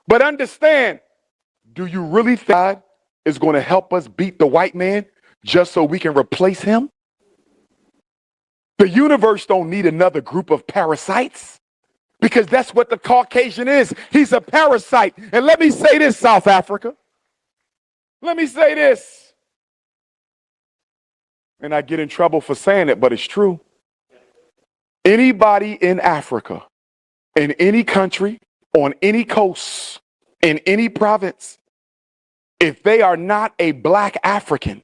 But understand, do you really think God is going to help us beat the white man just so we can replace him? The universe don't need another group of parasites, because that's what the Caucasian is. He's a parasite. And let me say this, South Africa. Let me say this. And I get in trouble for saying it, but it's true. Anybody in Africa, in any country, on any coast, in any province, if they are not a black African,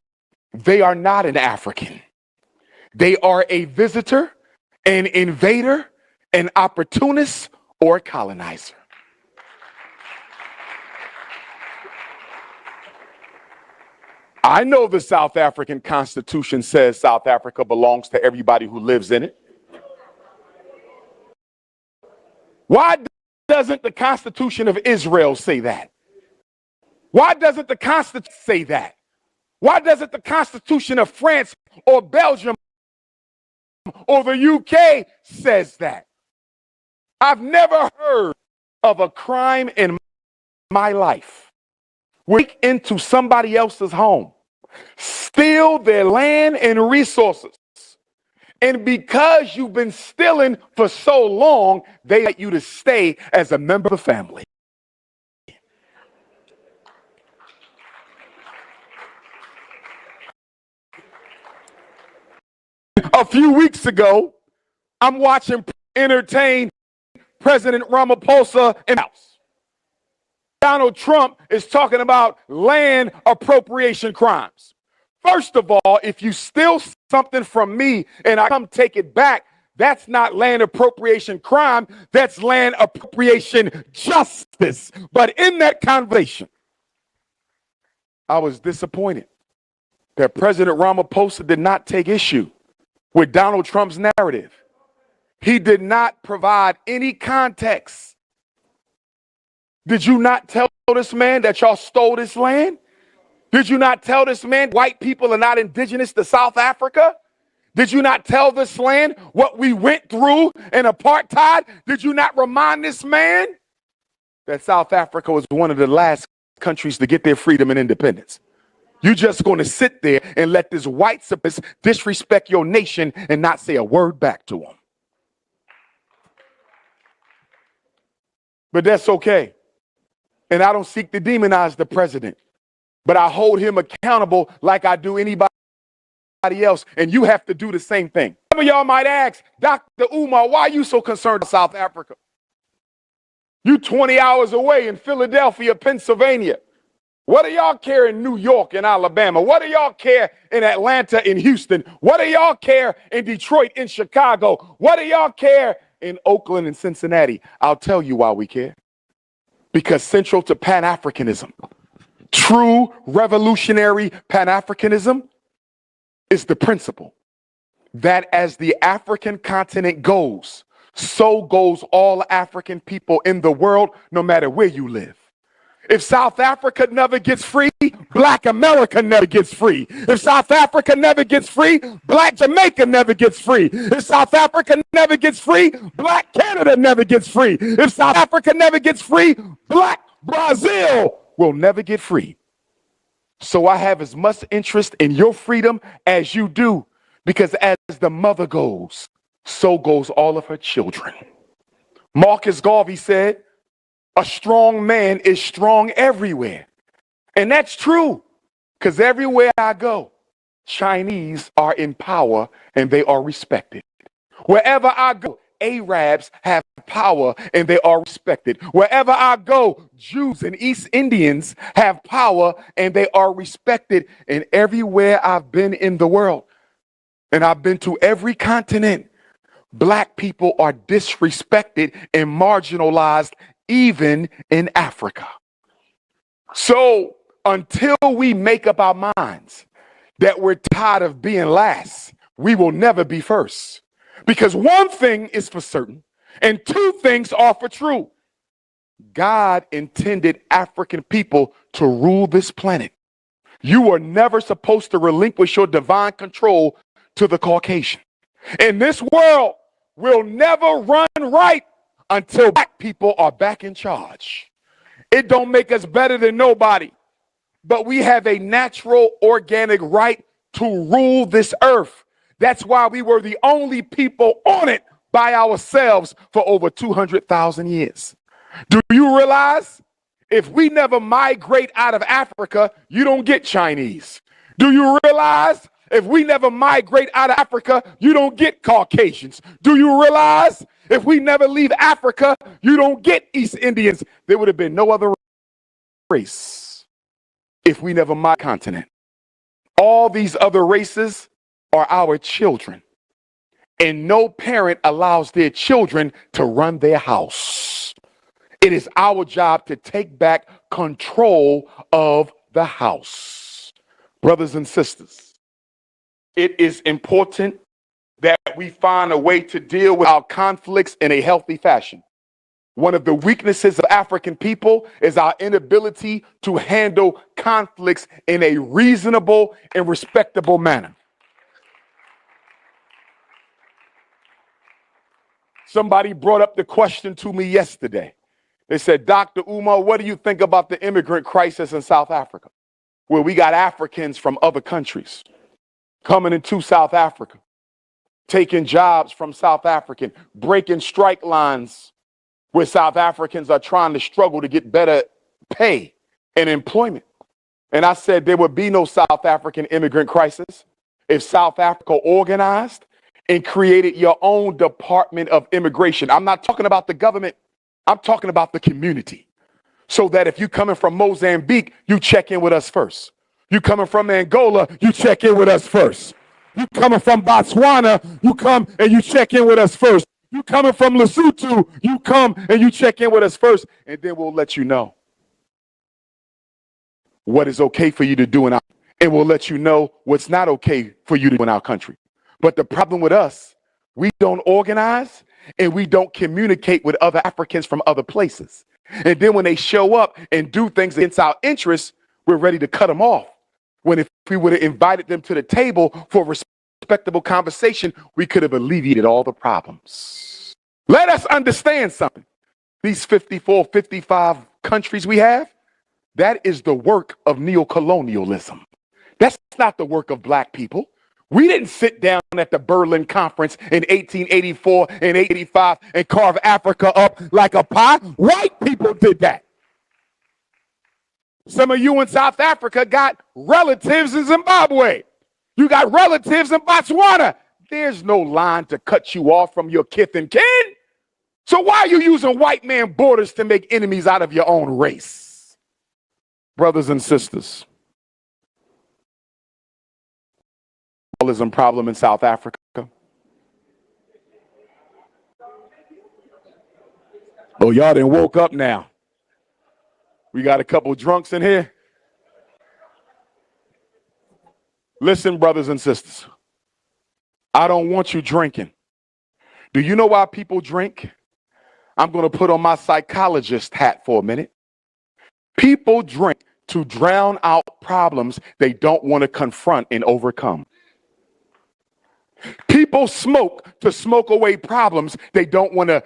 they are not an African. They are a visitor, an invader, an opportunist, or a colonizer. I know the South African Constitution says South Africa belongs to everybody who lives in it. Why doesn't the Constitution of Israel say that? Why doesn't the Constitution say that? Why doesn't the Constitution of France or Belgium or the UK says that? I've never heard of a crime in my life. Break into somebody else's home, steal their land and resources. And because you've been stealing for so long, they want you to stay as a member of the family. A few weeks ago, I'm watching entertain President Ramaphosa in the House. Donald Trump is talking about land appropriation crimes. First of all, if you steal something from me and I come take it back, that's not land appropriation crime, that's land appropriation justice. But in that conversation, I was disappointed that President Ramaphosa did not take issue with Donald Trump's narrative. He did not provide any context. Did you not tell this man that y'all stole this land? Did you not tell this man white people are not indigenous to South Africa? Did you not tell this land what we went through in apartheid? Did you not remind this man that South Africa was one of the last countries to get their freedom and independence? You're just going to sit there and let this white supremacist disrespect your nation and not say a word back to him. But that's okay. And I don't seek to demonize the president, but I hold him accountable like I do anybody else. And you have to do the same thing. Some of y'all might ask, Dr. Umar, why are you so concerned about South Africa? You 20 hours away in Philadelphia, Pennsylvania. What do y'all care in New York and Alabama? What do y'all care in Atlanta and Houston? What do y'all care in Detroit and Chicago? What do y'all care in Oakland and Cincinnati? I'll tell you why we care. Because central to Pan-Africanism, true revolutionary Pan-Africanism, is the principle that as the African continent goes, so goes all African people in the world, no matter where you live. If South Africa never gets free, Black America never gets free. If South Africa never gets free, Black Jamaica never gets free. If South Africa never gets free, Black Canada never gets free. If South Africa never gets free, Black Brazil will never get free. So I have as much interest in your freedom as you do, because as the mother goes, so goes all of her children. Marcus Garvey said, a strong man is strong everywhere. And that's true, because everywhere I go, Chinese are in power and they are respected. Wherever I go, Arabs have power and they are respected. Wherever I go, Jews and East Indians have power and they are respected. And everywhere I've been in the world, and I've been to every continent, Black people are disrespected and marginalized, even in Africa. So until we make up our minds that we're tired of being last, we will never be first. Because one thing is for certain, and two things are for true. God intended African people to rule this planet. You were never supposed to relinquish your divine control to the Caucasian. And this world will never run right until Black people are back in charge. It don't make us better than nobody. But we have a natural organic right to rule this earth. That's why we were the only people on it by ourselves for over 200,000 years. Do you realize if we never migrate out of Africa, you don't get Chinese? Do you realize if we never migrate out of Africa, you don't get Caucasians? Do you realize if we never leave Africa, you don't get East Indians? There would have been no other race if we never migrated the continent. All these other races are our children. And no parent allows their children to run their house. It is our job to take back control of the house. Brothers and sisters, it is important that we find a way to deal with our conflicts in a healthy fashion. One of the weaknesses of African people is our inability to handle conflicts in a reasonable and respectable manner. Somebody brought up the question to me yesterday. They said, Dr. Umar, what do you think about the immigrant crisis in South Africa? Where we got Africans from other countries coming into South Africa, taking jobs from South African, breaking strike lines where South Africans are trying to struggle to get better pay and employment. And I said there would be no South African immigrant crisis if South Africa organized and created your own Department of Immigration. I'm not talking about the government. I'm talking about the community. So that if you're coming from Mozambique, you check in with us first. You coming from Angola, you check in with us first. You coming from Botswana, you come and you check in with us first. You coming from Lesotho, you come and you check in with us first. And then we'll let you know what is okay for you to do in our, and we'll let you know what's not okay for you to do in our country. But the problem with us, we don't organize and we don't communicate with other Africans from other places. And then when they show up and do things against our interests, we're ready to cut them off. When if we would have invited them to the table for a respectable conversation, we could have alleviated all the problems. Let us understand something. These 54, 55 countries we have, that is the work of neocolonialism. That's not the work of black people. We didn't sit down at the Berlin Conference in 1884 and 1885 and carve Africa up like a pie. White people did that. Some of you in South Africa got relatives in Zimbabwe. You got relatives in Botswana. There's no line to cut you off from your kith and kin. So why are you using white man borders to make enemies out of your own race? Brothers and sisters, problem in South Africa. Oh, y'all done woke up now. We got a couple drunks in here. Listen, brothers and sisters, I don't want you drinking. Do you know why people drink? I'm going to put on my psychologist hat for a minute. People drink to drown out problems they don't want to confront and overcome. People smoke to smoke away problems they don't want to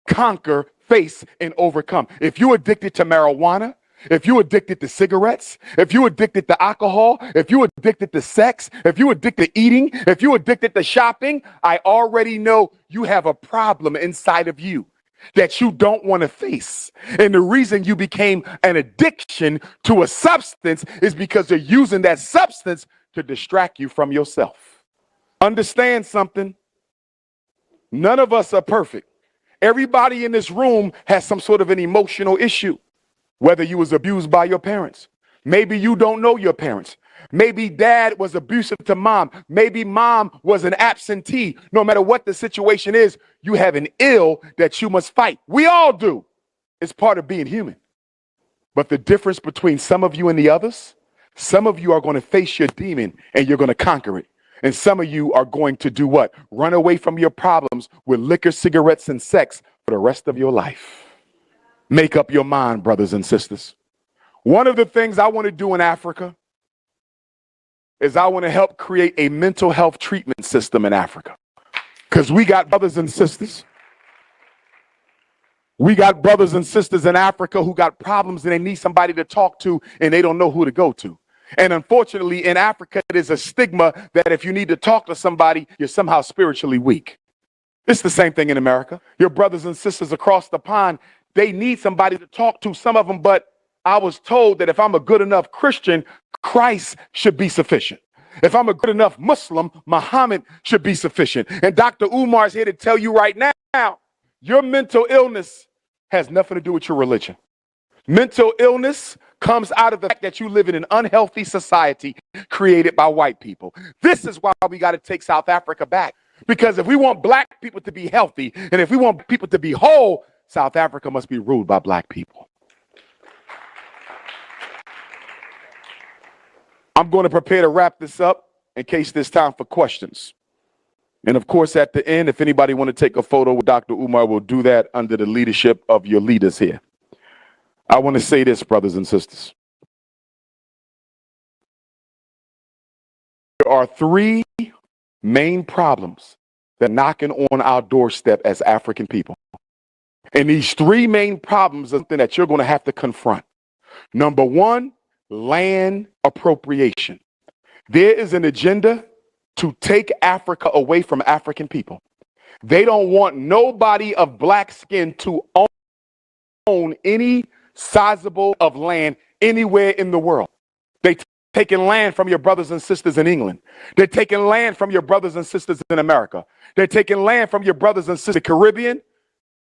conquer, face, and overcome. If you're addicted to marijuana, if you're addicted to cigarettes, if you're addicted to alcohol, if you're addicted to sex, if you're addicted to eating, if you're addicted to shopping, I already know you have a problem inside of you that you don't want to face. And the reason you became an addiction to a substance is because they're using that substance to distract you from yourself. Understand something. None of us are perfect. Everybody in this room has some sort of an emotional issue, whether you was abused by your parents. Maybe you don't know your parents. Maybe dad was abusive to mom. Maybe mom was an absentee. No matter what the situation is, you have an ill that you must fight. We all do. It's part of being human. But the difference between some of you and the others, some of you are going to face your demon and you're going to conquer it. And some of you are going to do what? Run away from your problems with liquor, cigarettes, and sex for the rest of your life. Make up your mind, brothers and sisters. One of the things I want to do in Africa is I want to help create a mental health treatment system in Africa. Because we got brothers and sisters We got brothers and sisters in Africa who got problems and they need somebody to talk to and they don't know who to go to. And unfortunately, in Africa, it is a stigma that if you need to talk to somebody, you're somehow spiritually weak. It's the same thing in America. Your brothers and sisters across the pond, they need somebody to talk to, some of them, but I was told that if I'm a good enough Christian, Christ should be sufficient. If I'm a good enough Muslim, Muhammad should be sufficient. And Dr. Umar is here to tell you right now, your mental illness has nothing to do with your religion. Mental illness comes out of the fact that you live in an unhealthy society created by white people. This is why we got to take South Africa back. Because if we want black people to be healthy and if we want people to be whole, South Africa must be ruled by black people. I'm going to prepare to wrap this up in case there's time for questions. And of course, at the end, if anybody want to take a photo with Dr. Umar, we'll do that under the leadership of your leaders here. I want to say this, brothers and sisters. There are three main problems that are knocking on our doorstep as African people. And these three main problems are something that you're going to have to confront. Number one, land appropriation. There is an agenda to take Africa away from African people. They don't want nobody of black skin to own any sizable of land anywhere in the world. They're taking land from your brothers and sisters in England. They're taking land from your brothers and sisters in America. They're taking land from your brothers and sisters in the Caribbean,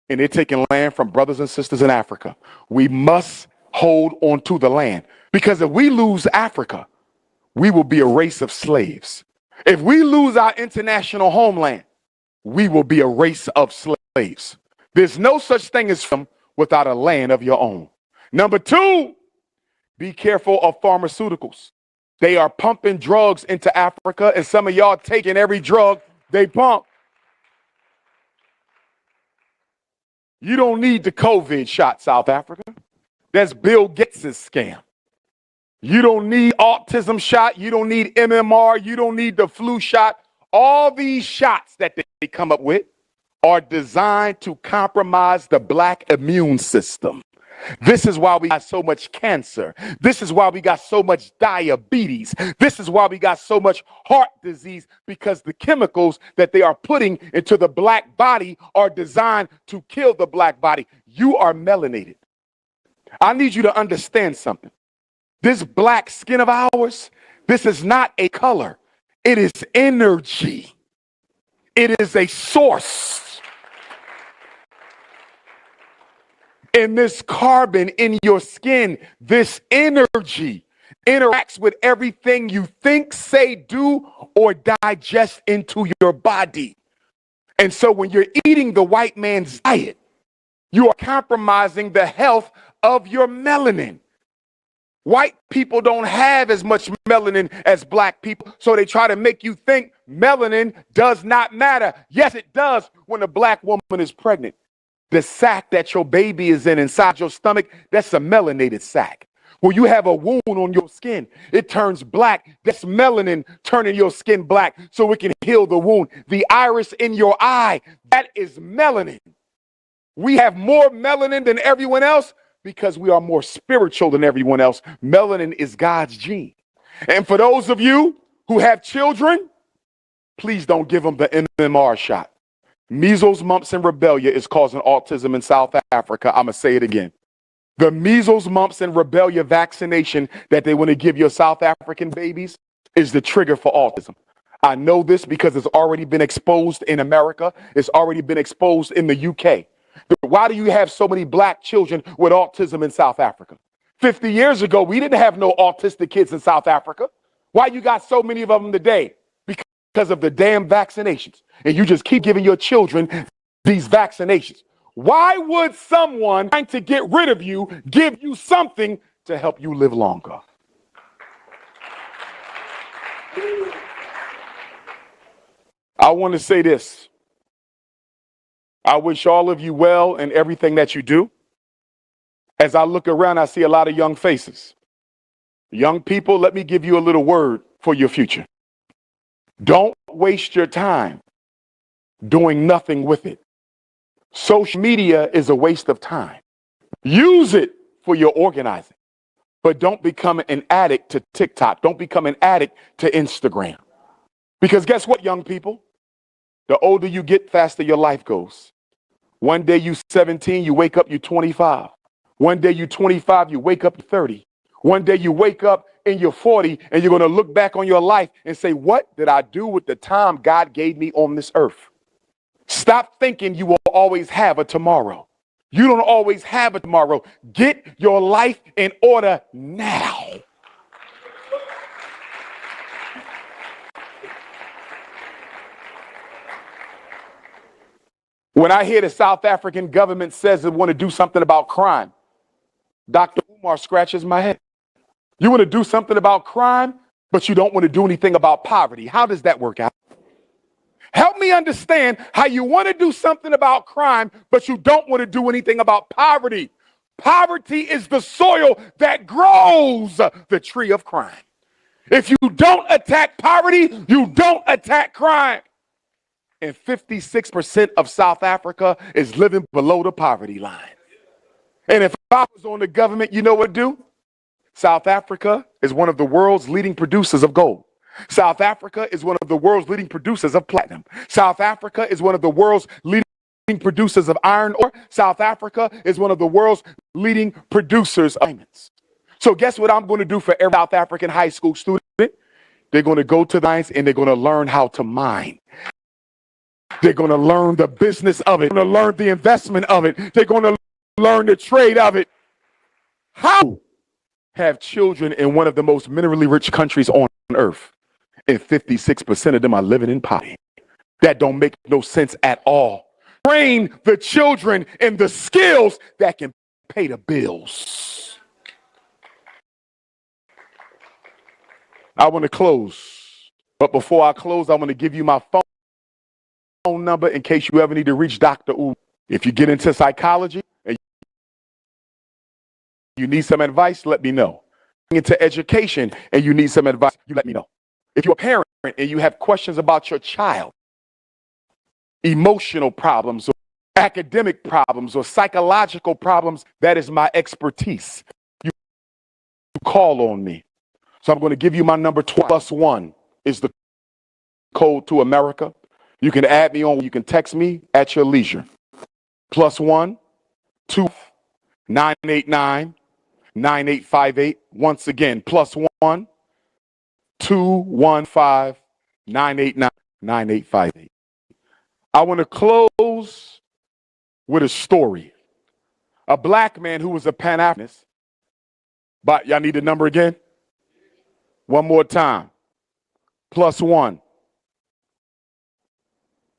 and they're taking land from brothers and sisters in Africa. We must hold on to the land, because if we lose Africa, we will be a race of slaves. If we lose our international homeland, we will be a race of slaves. There's no such thing as freedom without a land of your own. Number two, be careful of pharmaceuticals. They are pumping drugs into Africa, and some of y'all taking every drug they pump. You don't need the COVID shot, South Africa. That's Bill Gates' scam. You don't need autism shot. You don't need MMR. You don't need the flu shot. All these shots that they come up with are designed to compromise the black immune system. This is why we got so much cancer. This is why we got so much diabetes. This is why we got so much heart disease, because the chemicals that they are putting into the black body are designed to kill the black body. You are melanated. I need you to understand something. This black skin of ours, this is not a color. It is energy. It is a source. And this carbon in your skin, this energy interacts with everything you think, say, do, or digest into your body. And so when you're eating the white man's diet, you are compromising the health of your melanin. White people don't have as much melanin as black people, so they try to make you think melanin does not matter. Yes, it does when a black woman is pregnant. The sac that your baby is in inside your stomach, that's a melanated sac. When you have a wound on your skin, it turns black. That's melanin turning your skin black so it can heal the wound. The iris in your eye, that is melanin. We have more melanin than everyone else because we are more spiritual than everyone else. Melanin is God's gene. And for those of you who have children, please don't give them the MMR shot. Measles, mumps, and rubella is causing autism in South Africa. I'm going to say it again. The measles, mumps, and rubella vaccination that they want to give your South African babies is the trigger for autism. I know this because it's already been exposed in America. It's already been exposed in the UK. Why do you have so many black children with autism in South Africa? 50 years ago, we didn't have no autistic kids in South Africa. Why you got so many of them today? Because of the damn vaccinations. And you just keep giving your children these vaccinations. Why would someone trying to get rid of you give you something to help you live longer? I want to say this. I wish all of you well in everything that you do. As I look around, I see a lot of young faces. Young people, let me give you a little word for your future. Don't waste your time doing nothing with it. Social media is a waste of time. Use it for your organizing, but don't become an addict to TikTok. Don't become an addict to Instagram. Because guess what, young people? The older you get, faster your life goes. One day you 17, you wake up, you're 25. One day you 25, you wake up, you're 30. One day you wake up and you're 40, and you're going to look back on your life and say, what did I do with the time God gave me on this earth? Stop thinking you will always have a tomorrow. You don't always have a tomorrow. Get your life in order now. When I hear the South African government says they want to do something about crime, Dr. Umar scratches my head. You want to do something about crime, but you don't want to do anything about poverty. How does that work out? Help me understand how you want to do something about crime, but you don't want to do anything about poverty. Poverty is the soil that grows the tree of crime. If you don't attack poverty, you don't attack crime. And 56% of South Africa is living below the poverty line. And if I was on the government, you know what to do? South Africa is one of the world's leading producers of gold. South Africa is one of the world's leading producers of platinum. South Africa is one of the world's leading producers of iron ore. South Africa is one of the world's leading producers of diamonds. So guess what I'm going to do for every South African high school student? They're going to go to the mines and they're going to learn how to mine. They're going to learn the business of it. They're going to learn the investment of it. They're going to learn the trade of it. How have children in one of the most minerally rich countries on earth, and 56% of them are living in poverty? That don't make no sense at all. Train the children in the skills that can pay the bills. I want to close, but before I close, I want to give you my phone number in case you ever need to reach Dr. U. If you get into psychology and you need some advice, let me know. Into education and you need some advice, you let me know. If you're a parent and you have questions about your child, emotional problems or academic problems or psychological problems, that is my expertise. You call on me. So I'm going to give you my number. +1 is the code to America. You can add me on. You can text me at your leisure. +1 2 989 9858. Once again, +1 215 989 9858. I want to close with a story. A black man who was a Pan-Africanist. But y'all need the number again? One more time. +1.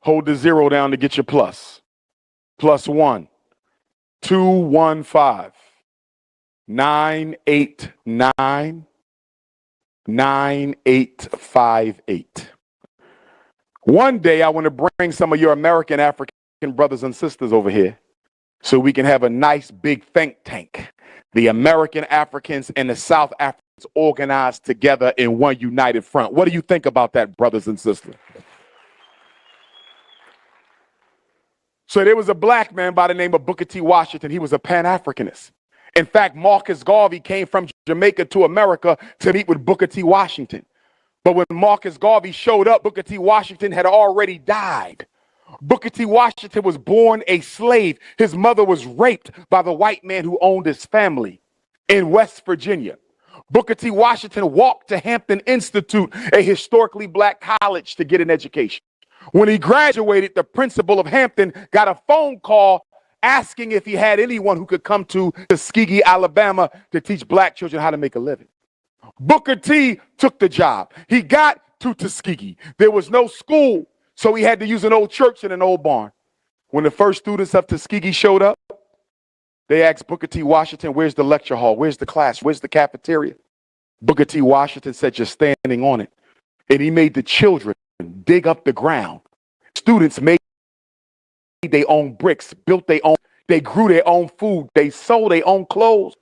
Hold the 0 down to get your plus. +1 215 989 9858. One day I want to bring some of your American African brothers and sisters over here so we can have a nice big think tank. The American Africans and the South Africans organized together in one united front. What do you think about that, brothers and sisters? So there was a black man by the name of Booker T. Washington. He was a Pan-Africanist. In fact, Marcus Garvey came from Jamaica to America to meet with Booker T. Washington. But when Marcus Garvey showed up, Booker T. Washington had already died. Booker T. Washington was born a slave. His mother was raped by the white man who owned his family in West Virginia. Booker T. Washington walked to Hampton Institute, a historically black college, to get an education. When he graduated, the principal of Hampton got a phone call asking if he had anyone who could come to Tuskegee, Alabama, to teach black children how to make a living. Booker T took the job. He got to Tuskegee. There was no school, so he had to use an old church and an old barn. When the first students of Tuskegee showed up, they asked Booker T. Washington, where's the lecture hall? Where's the class? Where's the cafeteria? Booker T. Washington said, you're standing on it. And he made the children dig up the ground. Students made their own bricks, built their own, they grew their own food, they sold their own clothes.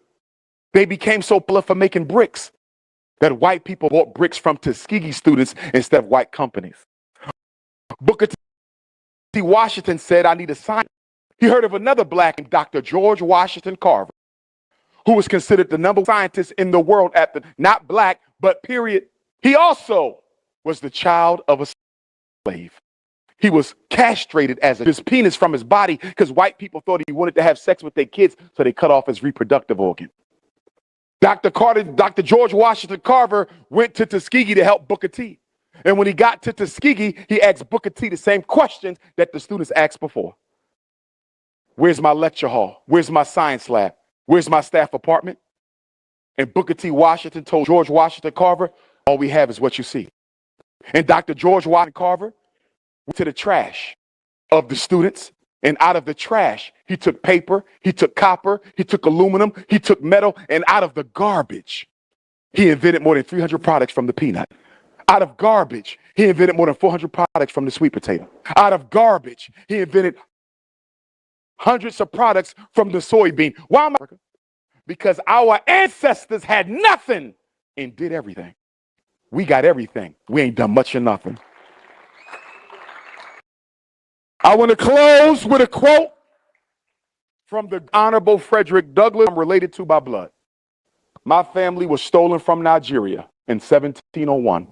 They became so popular for making bricks that white people bought bricks from Tuskegee students instead of white companies. Booker T. Washington said, I need a scientist. He heard of another black, Dr. George Washington Carver, who was considered the number one scientist in the world at the, not black, but period. He also was the child of a slave. He was castrated as his penis from his body because white people thought he wanted to have sex with their kids, so they cut off his reproductive organ. Dr. George Washington Carver went to Tuskegee to help Booker T. And when he got to Tuskegee, he asked Booker T the same questions that the students asked before. Where's my lecture hall? Where's my science lab? Where's my staff apartment? And Booker T. Washington told George Washington Carver, all we have is what you see. And Dr. George Washington Carver went to the trash of the students, and out of the trash, he took paper, he took copper, he took aluminum, he took metal, and out of the garbage, he invented more than 300 products from the peanut. Out of garbage, he invented more than 400 products from the sweet potato. Out of garbage, he invented hundreds of products from the soybean. Why am I? Because our ancestors had nothing and did everything. We got everything. We ain't done much or nothing. I want to close with a quote from the Honorable Frederick Douglass, I'm related to by blood. My family was stolen from Nigeria in 1701.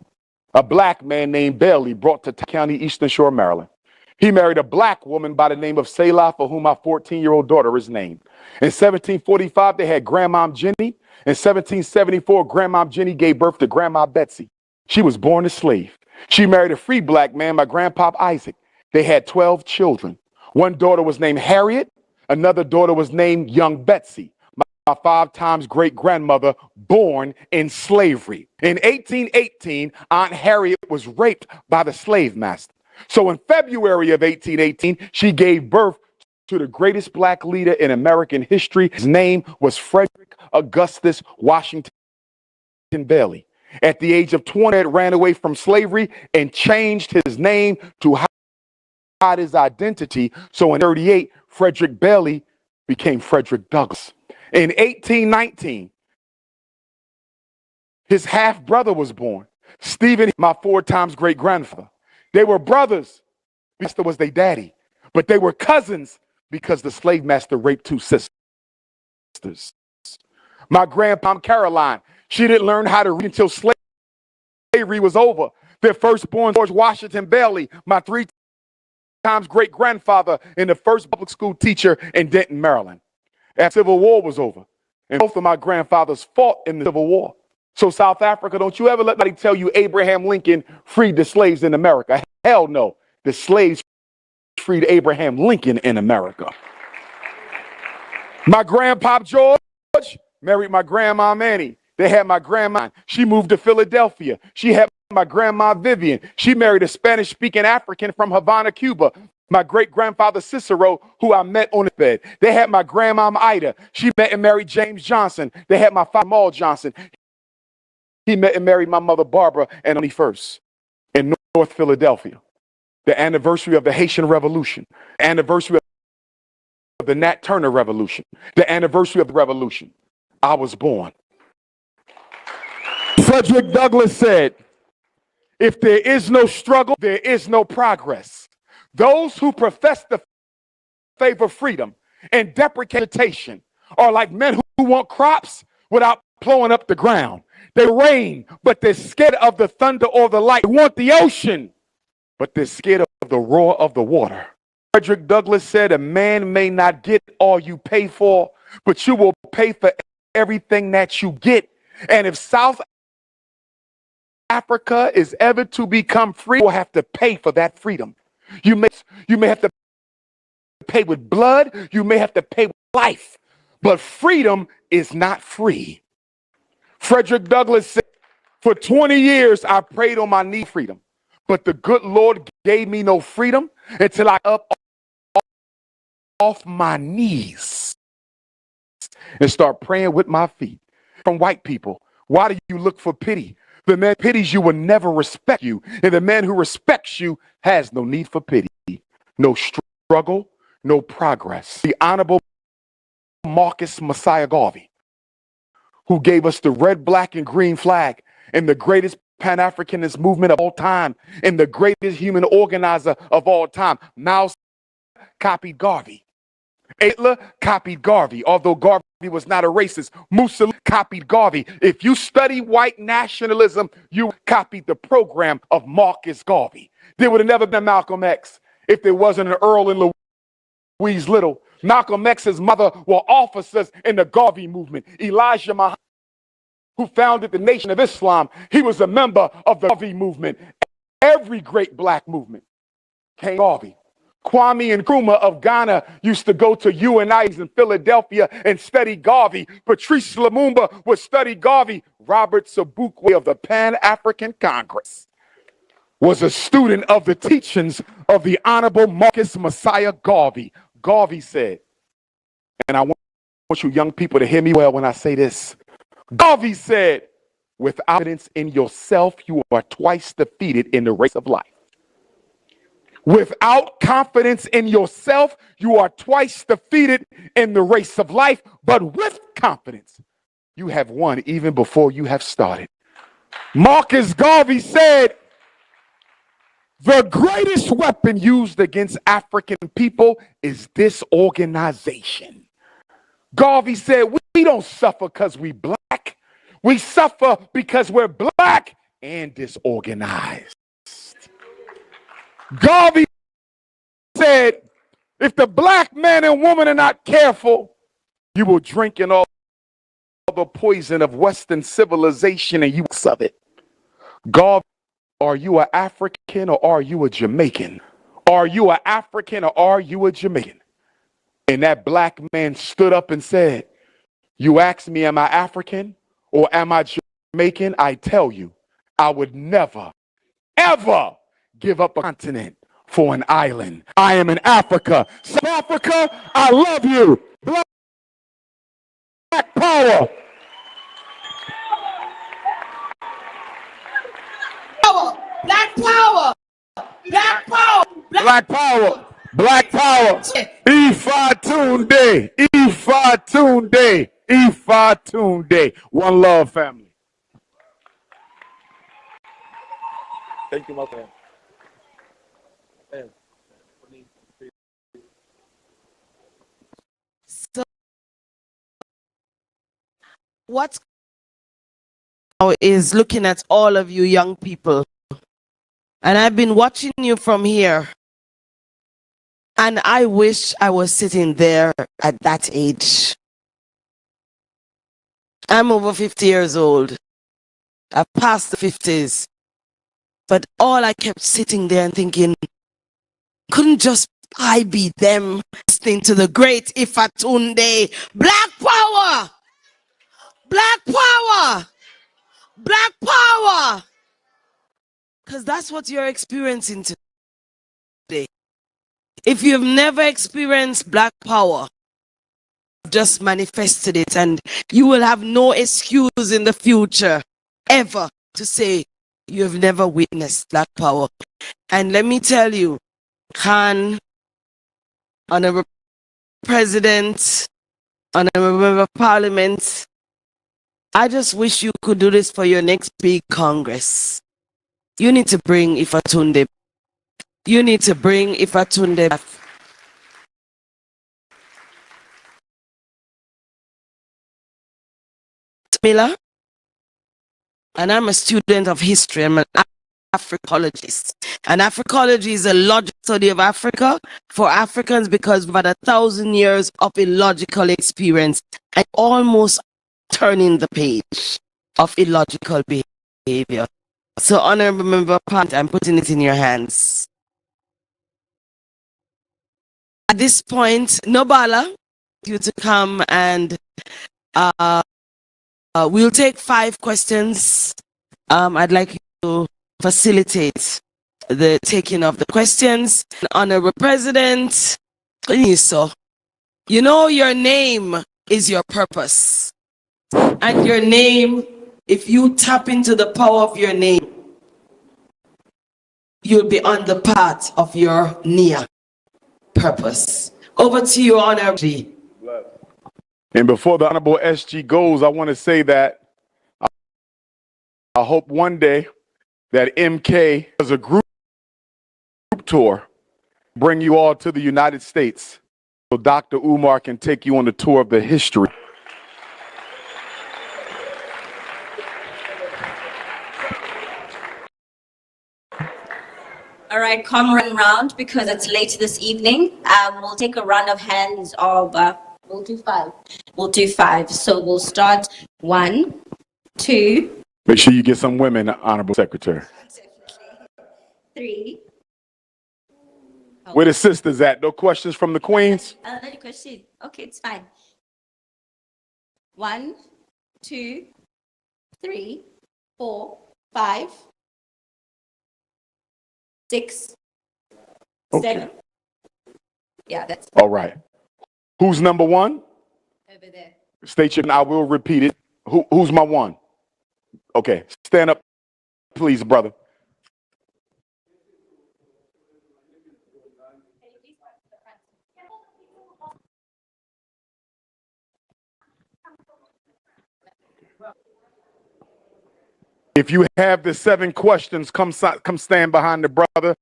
A black man named Bailey brought to County, Eastern Shore, Maryland. He married a black woman by the name of Selah, for whom my 14-year-old daughter is named. In 1745, they had Grandma Jenny. In 1774, Grandma Jenny gave birth to Grandma Betsy. She was born a slave. She married a free black man, my grandpop Isaac. They had 12 children. One daughter was named Harriet. Another daughter was named Young Betsy, my 5 times great-grandmother, born in slavery. In 1818, Aunt Harriet was raped by the slave master. So in February of 1818, she gave birth to the greatest black leader in American history. His name was Frederick Augustus Washington Bailey. At the age of 20, he ran away from slavery and changed his name to hide his identity. So in 38, Frederick Bailey became Frederick Douglass. In 1819, his half-brother was born, Stephen, my 4 times great-grandfather. They were brothers. Master was their daddy, but they were cousins because the slave master raped 2 sisters. My grandpa Caroline, she didn't learn how to read until slavery was over. Their firstborn, George Washington Bailey, my 3 times great-grandfather and the first public school teacher in Denton, Maryland. After the Civil War was over, and both of my grandfathers fought in the Civil War. So South Africa, don't you ever let anybody tell you Abraham Lincoln freed the slaves in America. Hell no. The slaves freed Abraham Lincoln in America. My grandpa George married my grandma Annie. They had my grandma. She moved to Philadelphia. She had my grandma Vivian. She married a Spanish-speaking African from Havana, Cuba. My great-grandfather Cicero, who I met on his bed. They had my grandma Ida. She met and married James Johnson. They had my father Maul Johnson. He met and married my mother Barbara and on the 21st in North Philadelphia. The anniversary of the Haitian Revolution, anniversary of the Nat Turner Revolution, the anniversary of the Revolution. I was born. Frederick Douglass said, if there is no struggle, there is no progress. Those who profess to favor freedom and deprecation are like men who want crops without plowing up the ground. They rain, but they're scared of the thunder or the light. They want the ocean, but they're scared of the roar of the water. Frederick Douglass said, a man may not get all you pay for, but you will pay for everything that you get. And if South Africa is ever to become free, you will have to pay for that freedom. You may have to pay with blood. You may have to pay with life, but freedom is not free. Frederick Douglass said, for 20 years, I prayed on my knee freedom, but the good Lord gave me no freedom until I up off my knees and start praying with my feet. From white people, why do you look for pity? The man who pities you will never respect you, and the man who respects you has no need for pity, no struggle, no progress. The Honorable Marcus Messiah Garvey, who gave us the red, black, and green flag, and the greatest Pan-Africanist movement of all time, and the greatest human organizer of all time. Mouse copied Garvey. Hitler copied Garvey, although Garvey was not a racist. Mussolini copied Garvey. If you study white nationalism, you copied the program of Marcus Garvey. There would have never been Malcolm X if there wasn't an Earl and Louise Little. Malcolm X's mother were officers in the Garvey movement. Elijah Muhammad, who founded the Nation of Islam, he was a member of the Garvey movement. Every great black movement came Garvey. Kwame Nkrumah of Ghana used to go to UNIs in Philadelphia and study Garvey. Patrice Lumumba would study Garvey. Robert Sobukwe of the Pan-African Congress was a student of the teachings of the Honorable Marcus Messiah Garvey. Garvey said, and I want you young people to hear me well when I say this. Garvey said, without confidence in yourself, you are twice defeated in the race of life. Without confidence in yourself, you are twice defeated in the race of life. But with confidence, you have won even before you have started. Marcus Garvey said, the greatest weapon used against African people is disorganization. Garvey said, we don't suffer because we black. We suffer because we're black and disorganized. Garvey said, if the black man and woman are not careful, you will drink in all the poison of Western civilization and you will of it. Garvey, are you an African or are you a Jamaican? Are you an African or are you a Jamaican? And that black man stood up and said, you ask me, am I African or am I Jamaican? I tell you, I would never, ever give up a continent for an island. I am in Africa. South Africa, I love you. Black power. Black power. Black power. Black power. Black power. Ifatunde. Ifatunde. Ifatunde. One love, family. Thank you, my friend. So, what's now is looking at all of you young people, and I've been watching you from here, and I wish I was sitting there at that age. I'm over 50 years old. I've passed the 50s. But all I kept sitting there and thinking, couldn't just I be them listening to the great Ifatunde? Black power! Black power! Black power! Because that's what you're experiencing today. If you've never experienced black power, just manifested it, and you will have no excuse in the future ever to say you have never witnessed black power. And let me tell you, Khan, Honorable President, Honorable Member of Parliament, I just wish you could do this for your next big Congress. You need to bring Ifatunde. You need to bring Ifatunde back. Miller, and I'm a student of history. I'm an Africologist. And Africology is a logical study of Africa for Africans because we've had 1,000 years of illogical experience and almost turning the page of illogical behavior. So, Honorable Member Pant, I'm putting it in your hands. At this point, Nobala, you to come and we'll take 5 questions. I'd like you to facilitate the taking of the questions. Honorable President, you know your name is your purpose. And your name, if you tap into the power of your name, you'll be on the path of your near purpose. Over to you, Honorable. And before the Honorable SG goes, I want to say that I hope one day that MK as a group tour bring you all to the United States Dr. Umar can take you on the tour of the history. All right, come run round because it's late this evening. We'll take a run of hands of, we'll do five. We'll do five. So we'll start 1, 2. Make sure you get some women, Honorable Secretary. 3. Where the sisters at? No questions from the queens? No question. Okay, it's fine. 1, 2, 3, 4, 5, 6, 7. Yeah, that's All right. Who's number one? over there. State your, I will repeat it. Who's my one? Okay, stand up, please, brother. If you have the 7 questions, come stand behind the brother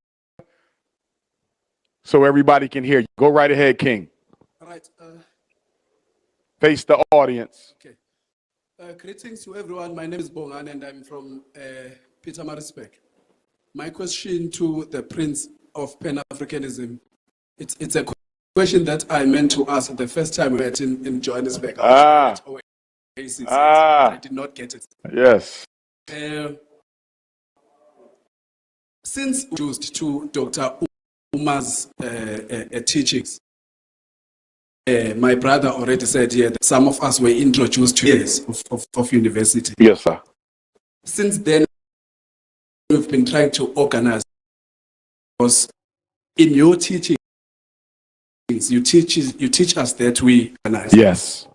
so everybody can hear you. Go right ahead, King. All right. Face the audience. Okay. Greetings to everyone. My name is Bongan and I'm from Pietermaritzburg. My question to the Prince of Pan-Africanism, it's a question that I meant to ask the first time we met in Johannesburg. I did not get it. Yes. Since introduced to Dr. Uma's teachings, my brother already said here that some of us were introduced to years of university. Yes, sir. Since then, we've been trying to organize, because in your teachings, you teach us that we organize. Yes.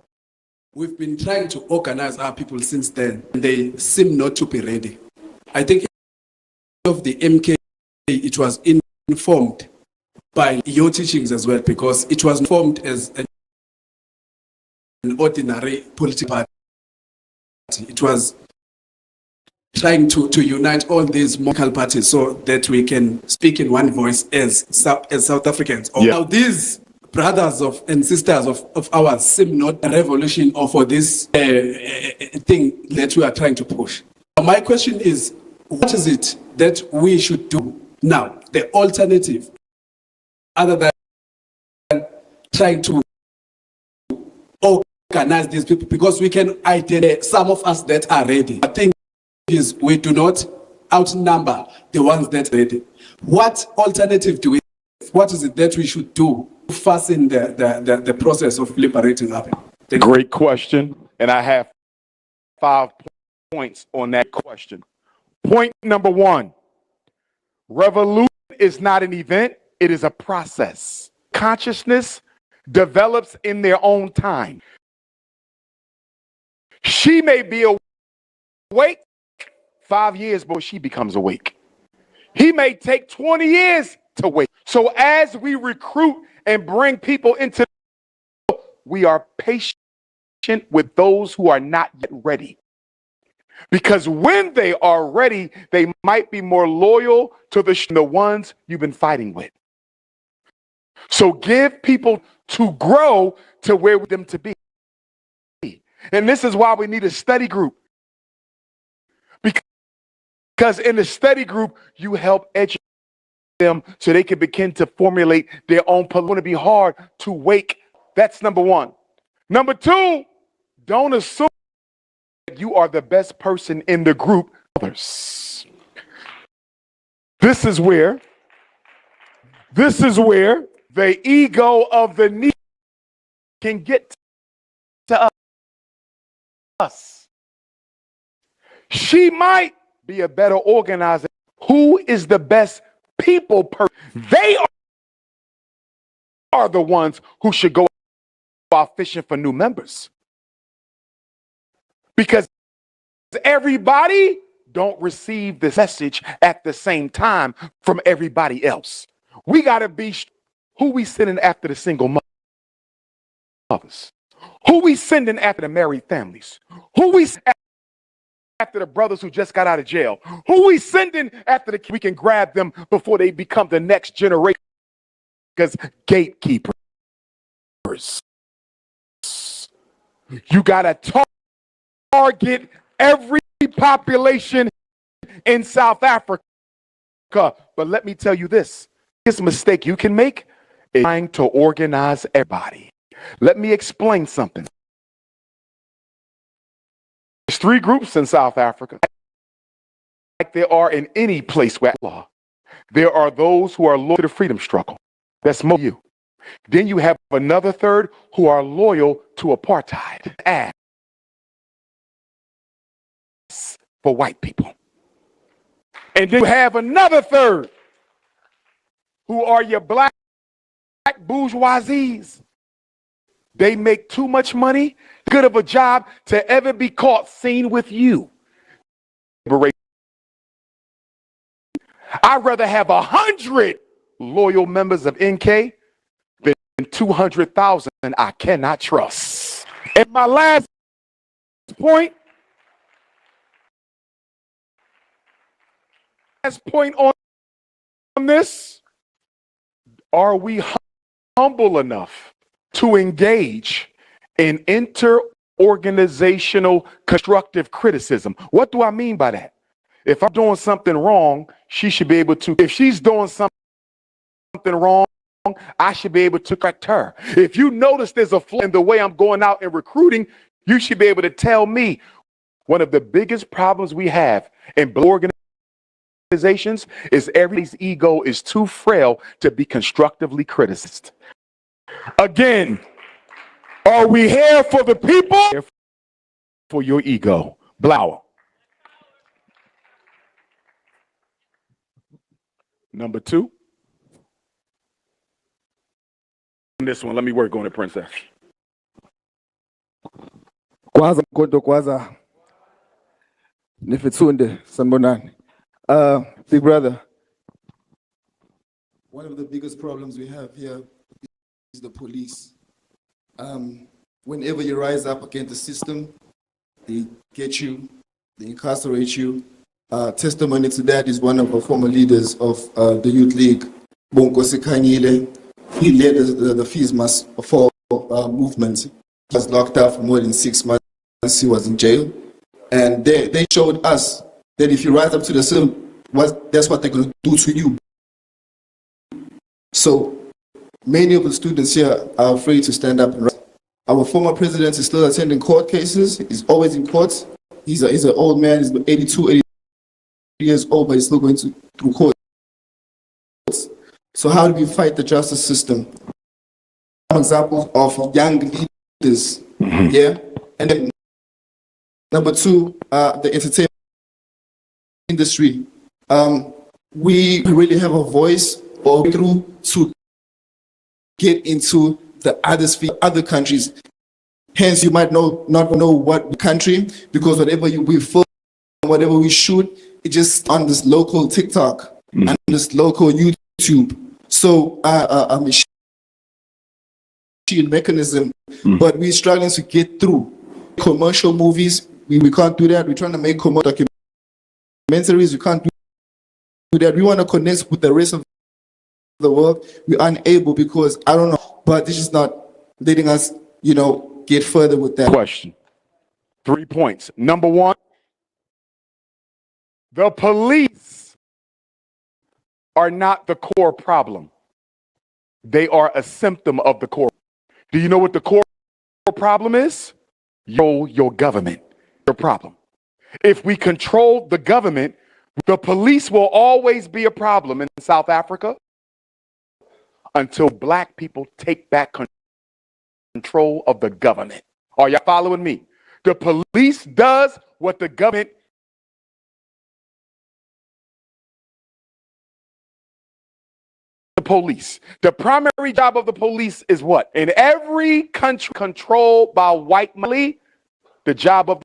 We've been trying to organize our people since then. They seem not to be ready. I think of the MK, it was informed by your teachings as well, because it was formed as an ordinary political party. It was trying to unite all these local parties so that we can speak in one voice as South Africans. Yeah. Now these brothers and sisters of ours seem not a revolution or for this thing that we are trying to push. My question is, what is it that we should do now? The alternative, other than trying to organize these people, because we can identify some of us that are ready. The thing is, we do not outnumber the ones that are ready. What alternative do we have? What is it that we should do to fasten the process of liberating our people? Great question. And I have 5 points on that question. Point number 1, revolution is not an event, it is a process. Consciousness develops in their own time. She may be awake 5 years before she becomes awake. He may take 20 years to wake. So as we recruit and bring people into, we are patient with those who are not yet ready. Because when they are ready, they might be more loyal to the ones you've been fighting with. So give people to grow to where we want them to be. And this is why we need a study group. Because in the study group, you help educate them so they can begin to formulate their own. It's going to be hard to wake. That's number 1. Number 2, don't assume you are the best person in the group. Others. This is where the ego of the need can get to us. She might be a better organizer. Who is the best people person? They are the ones who should go out fishing for new members. Because everybody don't receive this message at the same time from everybody else. We got to be who we sending after the single mothers, who we sending after the married families, who we after the brothers who just got out of jail, who we sending after the we can grab them before they become the next generation. Because gatekeepers. numbers. You got to target every population in South Africa. But let me tell you this. This mistake you can make is trying to organize everybody. Let me explain something. There's 3 groups in South Africa, like there are in any place where law. There are those who are loyal to the freedom struggle. That's most of you. Then you have another third who are loyal to apartheid. As for white people. And then you have another third who are your black bourgeoisies. They make too much money, good of a job to ever be caught seen with you. I'd rather have 100 loyal members of NK than 200,000 I cannot trust. And my last point on this, are we humble enough to engage in inter-organizational constructive criticism? What do I mean by that? If I'm doing something wrong, she should be able to. If she's doing something wrong, I should be able to correct her. If you notice there's a flaw in the way I'm going out and recruiting, you should be able to tell me. One of the biggest problems we have in organizations is everybody's ego is too frail to be constructively criticized. Again, are we here for the people? Here for your ego. Blower. Number 2. This one, let me work on it, Princess. Kwaza mkonto kwaza nifitsunde sanbonani. Big brother, one of the biggest problems we have here is the police. Whenever you rise up against the system, they get you, they incarcerate you. Testimony to that is one of the former leaders of the Youth League, Bonkosi Kanyile. He led the Fees Must Fall movement. He was locked up for more than 6 months. He was in jail. And they showed us that if you rise up to the system, that's what they're going to do to you. So many of the students here are afraid to stand up and rise. Our former president is still attending court cases. He's always in court. He's an old man. He's 82 years old, but he's still going through court. So how do we fight the justice system? Some examples of young leaders, yeah? And then number 2, the entertainment industry. We really have a voice or through to get into the other countries. Hence, you might not know what country, because whatever we film, whatever we shoot, it just on this local TikTok and this local YouTube. So a machine mechanism, but we're struggling to get through commercial movies. We can't do that. We're trying to make commercial documentaries. We can't do that. We want to connect with the rest of the world. We're unable because I don't know, but this is not letting us, get further with that. Question. 3 points. Number 1, the police are not the core problem. They are a symptom of the core. Do you know what the core problem is? Your government, your problem. If we control the government, the police will always be a problem in South Africa until black people take back control of the government. Are y'all following me? The police does what the government police. The primary job of the police is what? In every country controlled by white money, the job of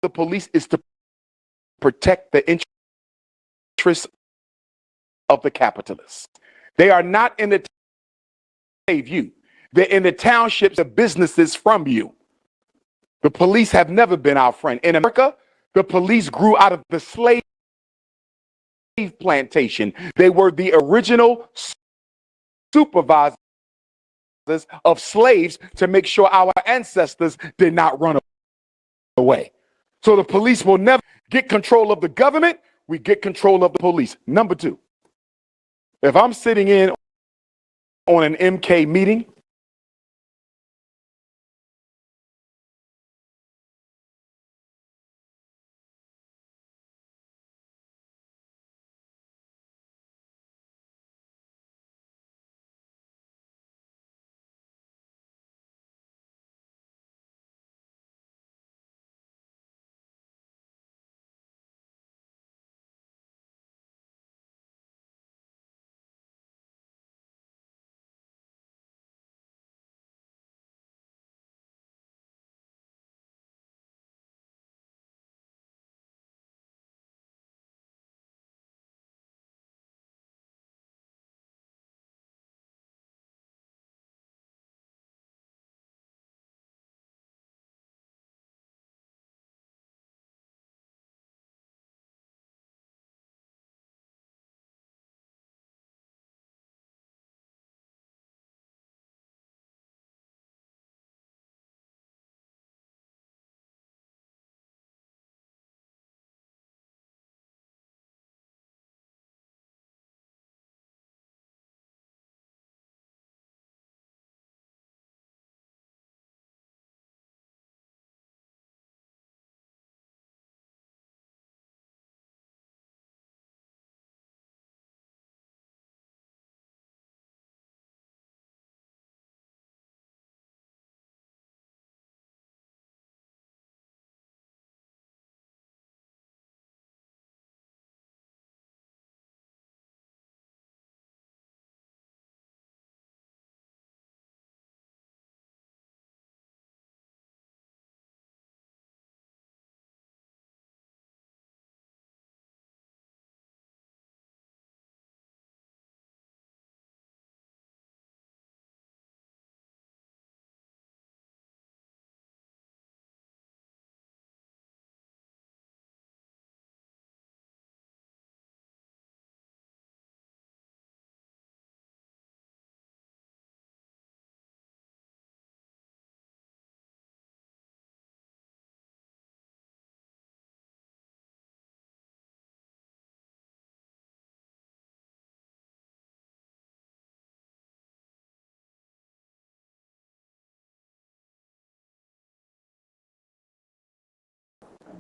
the police is to protect the interests of the capitalists. They are not in the to save you. They're in the townships of businesses from you. The police have never been our friend. In America, the police grew out of the slave plantation. They were the original supervisors of slaves to make sure our ancestors did not run away. So the police will never get control of the government. We get control of the police. Number two, if I'm sitting in on an MK meeting,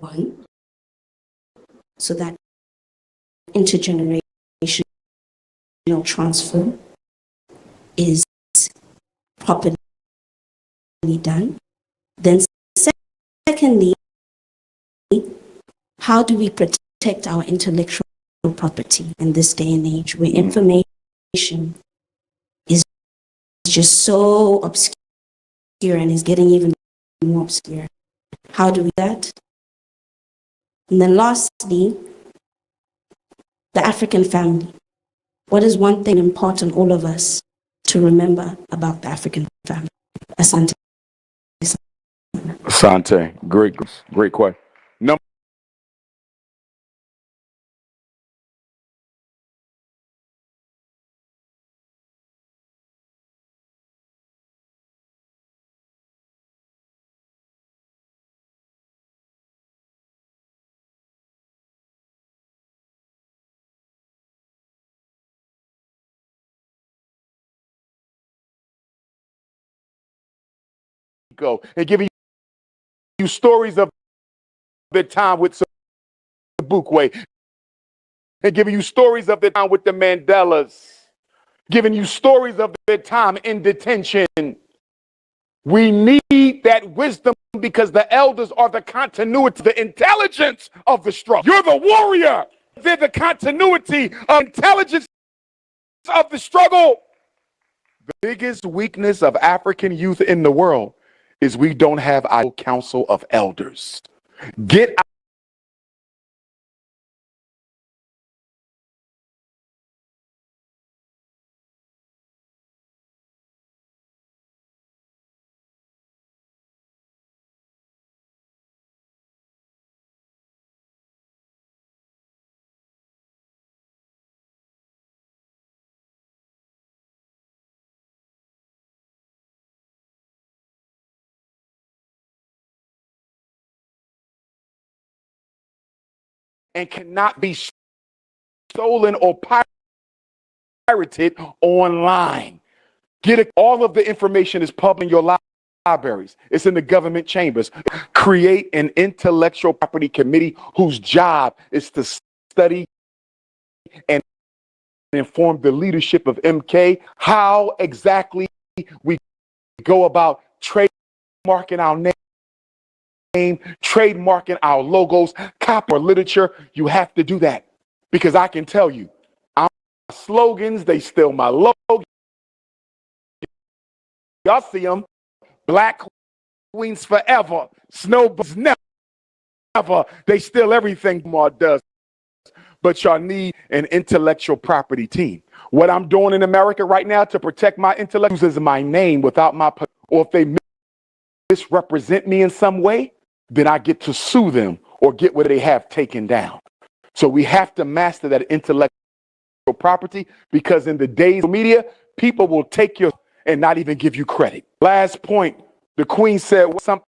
One, so that intergenerational transfer is properly done. Then secondly, how do we protect our intellectual property in this day and age where information is just so obscure and is getting even more obscure? How do we do that? And then lastly, the African family. What is one thing important all of us to remember about the African family? Asante. Sante, great question. Number go and giving you stories of the time with Bukwe, and giving you stories of the time with the Mandelas, giving you stories of their time in detention. We need that wisdom because the elders are the continuity, the intelligence of the struggle. You're the warrior. They're the continuity of intelligence of the struggle. The biggest weakness of African youth in the world is we don't have a council of elders. Get and cannot be stolen or pirated online. Get it. All of the information is public in your libraries. It's in the government chambers. Create an intellectual property committee whose job is to study and inform the leadership of MK how exactly we go about trademarking our name, trademarking our logos, copy literature. You have to do that because I can tell you, our slogans, they steal my logo. Y'all see them. Black Queens forever. Snowbirds never. They steal everything Mar does. But y'all need an intellectual property team. What I'm doing in America right now to protect my intellect is my name without my, or if they misrepresent me in some way, then I get to sue them or get what they have taken down. So we have to master that intellectual property because in the days of media, people will take your and not even give you credit. Last point, the Queen said something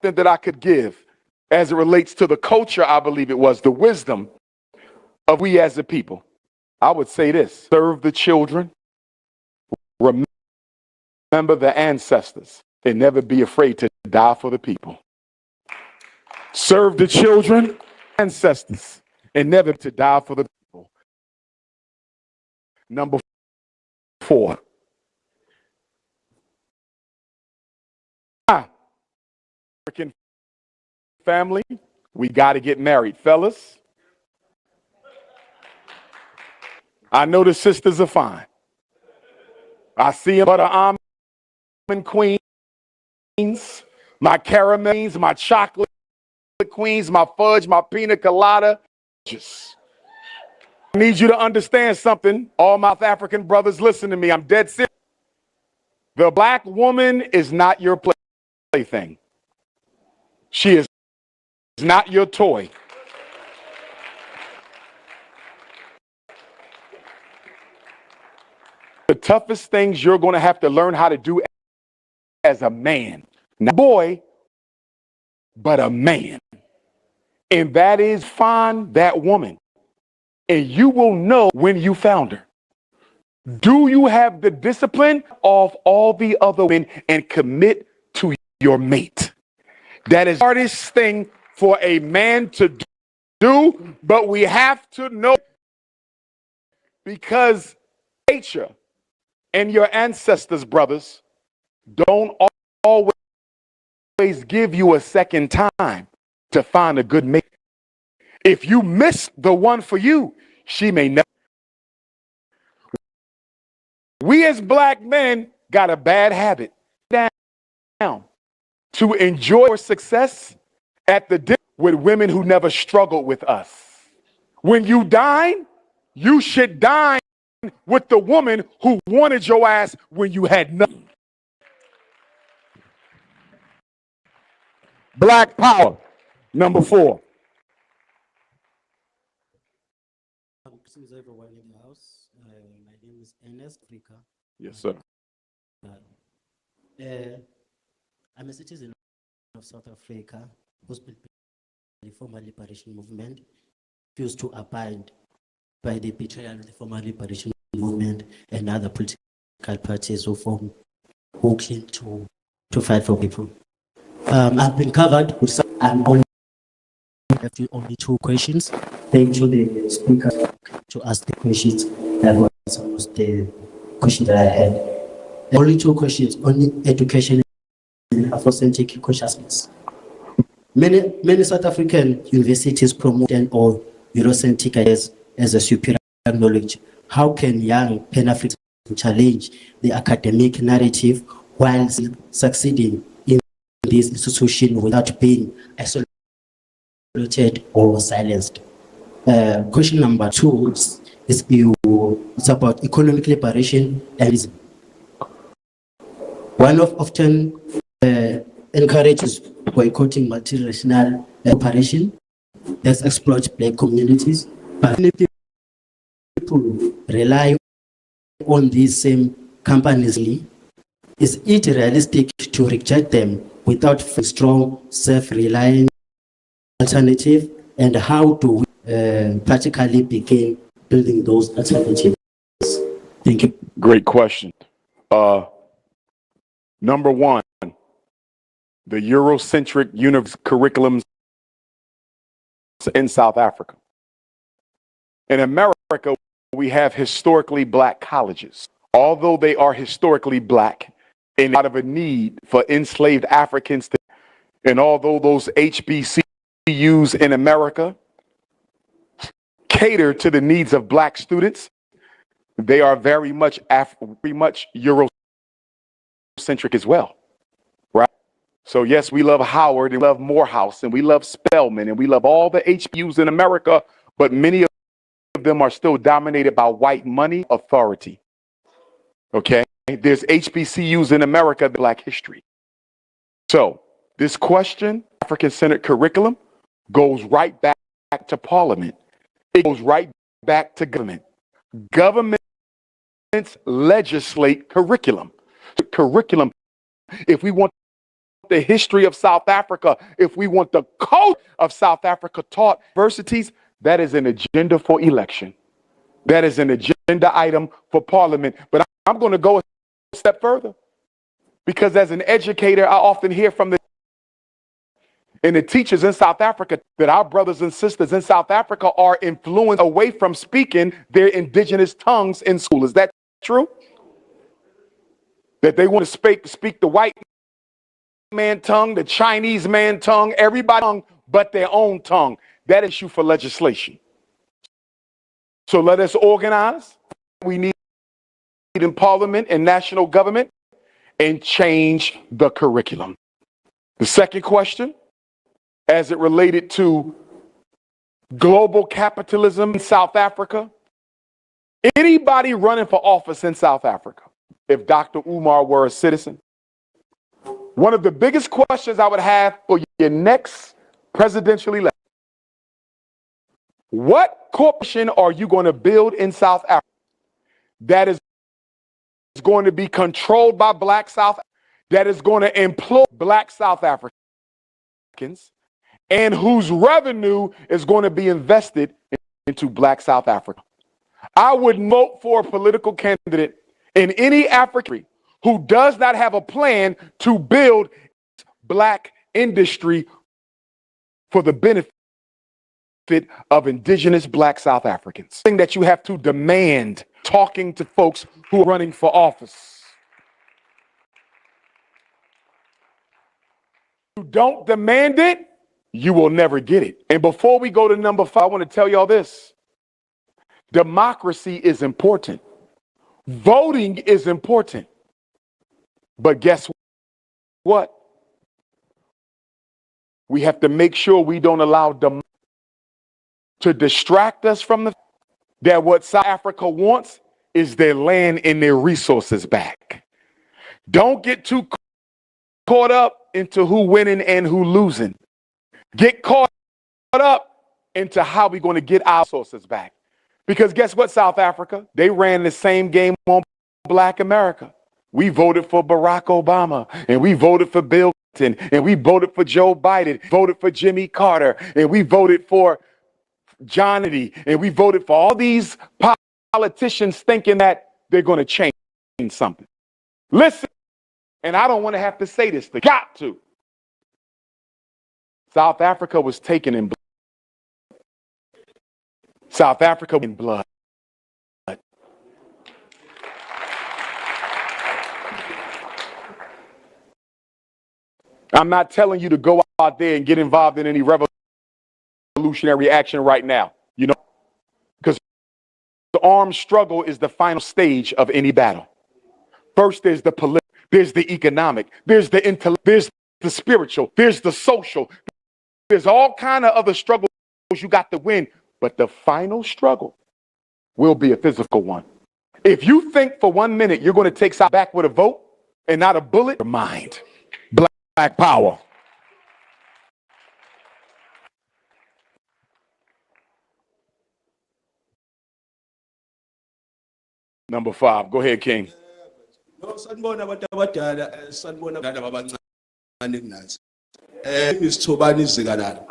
that I could give as it relates to the culture, I believe it was, the wisdom of we as a people. I would say this: serve the children, remember the ancestors, and never be afraid to die for the people. Serve the children, ancestors, and never to die for the people. Number 4. African family, we got to get married. Fellas, I know the sisters are fine. I see them, but almond queens, my caramels, my chocolate queens, my fudge, my pina colada. Just need you to understand something. All my African brothers, listen to me. I'm dead serious. The black woman is not your plaything. She is not your toy. The toughest things you're going to have to learn how to do as a man, not a boy, but a man. And that is find that woman. And you will know when you found her. Do you have the discipline of all the other women and commit to your mate? That is the hardest thing for a man to do, but we have to know because nature and your ancestors, brothers, don't always give you a second time to find a good mate. If you miss the one for you, she may never. We as black men got a bad habit down to enjoy success at the dinner with women who never struggled with us. When you dine, you should dine with the woman who wanted your ass when you had nothing. Black power, number 4. Greetings everyone in the house. My name is Ernest Frika. Yes, sir. I'm a citizen of South Africa who's been the former liberation movement, refused to abide by the betrayal of the former liberation movement and other political parties who claim to fight for people. I've been covered with some, I'm only have only 2 questions. Thank you, the speaker, to ask the questions. That was almost the question that I had. Only 2 questions on education and Afrocentric consciousness. Many South African universities promote or Eurocentric ideas as a superior knowledge. How can young Pan-Africans challenge the academic narrative while succeeding in this institution without being isolated or silenced? Question number 2 it's about economic liberation and one of often encourages boycotting multinational operation that exploit black communities. But many people rely on these same companies. Is it realistic to reject them without strong, self-reliant alternative and how do we practically begin building those alternatives? Thank you. Great question. Number one, the Eurocentric curriculums in South Africa. In America, we have historically black colleges. Although they are historically black and out of a need for enslaved Africans to, and although those HBCUs in America cater to the needs of black students, they are very much Eurocentric as well, right? So yes, we love Howard and we love Morehouse and we love Spelman and we love all the HBCUs in America, but many of them are still dominated by white money authority. Okay, there's HBCUs in America, black history. So this question, African-centered curriculum, goes right back to Parliament. It goes right back to government. Governments legislate curriculum. Curriculum, if we want the history of South Africa, if we want the culture of South Africa taught universities, that is an agenda for election. That is an agenda item for Parliament. But I'm going to go a step further, because as an educator, I often hear from the teachers in South Africa that our brothers and sisters in South Africa are influenced away from speaking their indigenous tongues in school. Is that true? That they want to speak the white man tongue, the Chinese man tongue, everybody tongue but their own tongue. That is issue for legislation. So let us organize. We need in Parliament and national government and change the curriculum. The second question, as it related to global capitalism in South Africa, anybody running for office in South Africa, if Dr. Umar were a citizen, one of the biggest questions I would have for your next presidential election, what corporation are you going to build in South Africa that is going to be controlled by black South, that is going to employ black South Africans, and whose revenue is going to be invested into black South Africa? I would vote for a political candidate in any African who does not have a plan to build black industry for the benefit of indigenous black South Africans. Thing that you have to demand talking to folks who are running for office. You don't demand it, you will never get it. And before we go to number 5, I want to tell y'all this. Democracy is important. Voting is important. But guess what? We have to make sure we don't allow them to distract us from the that what South Africa wants is their land and their resources back. Don't get too caught up into who winning and who losing. Get caught up into how we're going to get our resources back. Because guess what, South Africa? They ran the same game on Black America. We voted for Barack Obama, and we voted for Bill Clinton, and we voted for Joe Biden, voted for Jimmy Carter, and we voted for John Kennedy, and we voted for all these politicians thinking that they're going to change something. Listen, and I don't want to have to say this, they got to. South Africa was taken in blood. South Africa in blood. I'm not telling you to go out there and get involved in any revolutionary action right now, you know, because the armed struggle is the final stage of any battle. First, there's the political, there's the economic, there's the intellect, there's the spiritual, there's the social, there's all kind of other struggles you got to win, but the final struggle will be a physical one. If you think for 1 minute you're going to take South back with a vote and not a bullet, your mind. Black power. Number 5. Go ahead, King. No, sanibona abantu abadala, sanibona abantu abancane kunathi. Mr. Thobani Zikalala.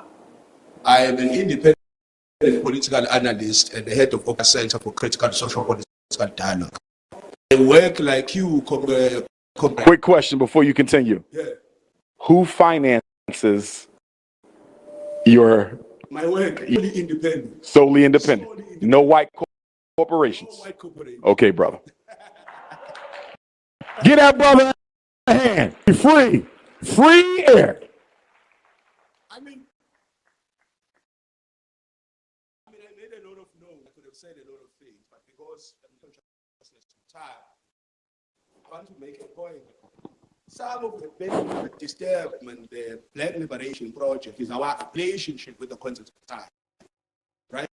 I am an independent political analyst and the head of the Center for Critical Social Political Dialogue. I work like you. Quick question before you continue. Yeah. Who finances your My work solely independent. solely independent? No white corporations. No white corporation. Okay, brother. Get that brother a hand. Be free. Free air. I made a lot of notes. I could have said a lot of things, but because I'm conscious of time, I want to make a point. Some of the benefits that disturb the Black Liberation Project is our relationship with the concept of time, right?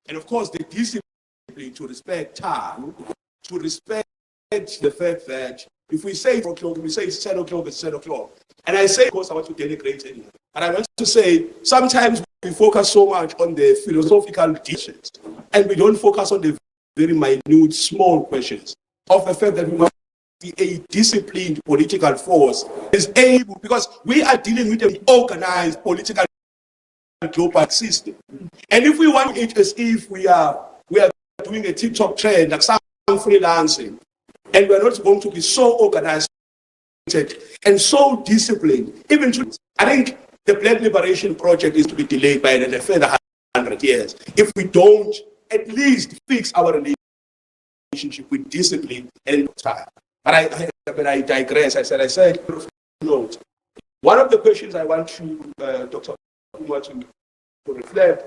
And of course, the discipline to respect time, to respect the fact that if we say 4 o'clock, we say it's 10 o'clock, it's 10 o'clock. And I say, of course, I want to denigrate anyone. But I want to say, sometimes we focus so much on the philosophical decisions, and we don't focus on the very minute, small questions of the fact that we must be a disciplined political force is able, because we are dealing with an organized political global system. And if we want it as if we are doing a TikTok trend, like some freelancing, and we're not going to be so organized and so disciplined, even to, I think the Black Liberation Project is to be delayed by a further 100 years if we don't at least fix our relationship with discipline and time. But I digress. I said, note. One of the questions I want to, Dr. Umar, to reflect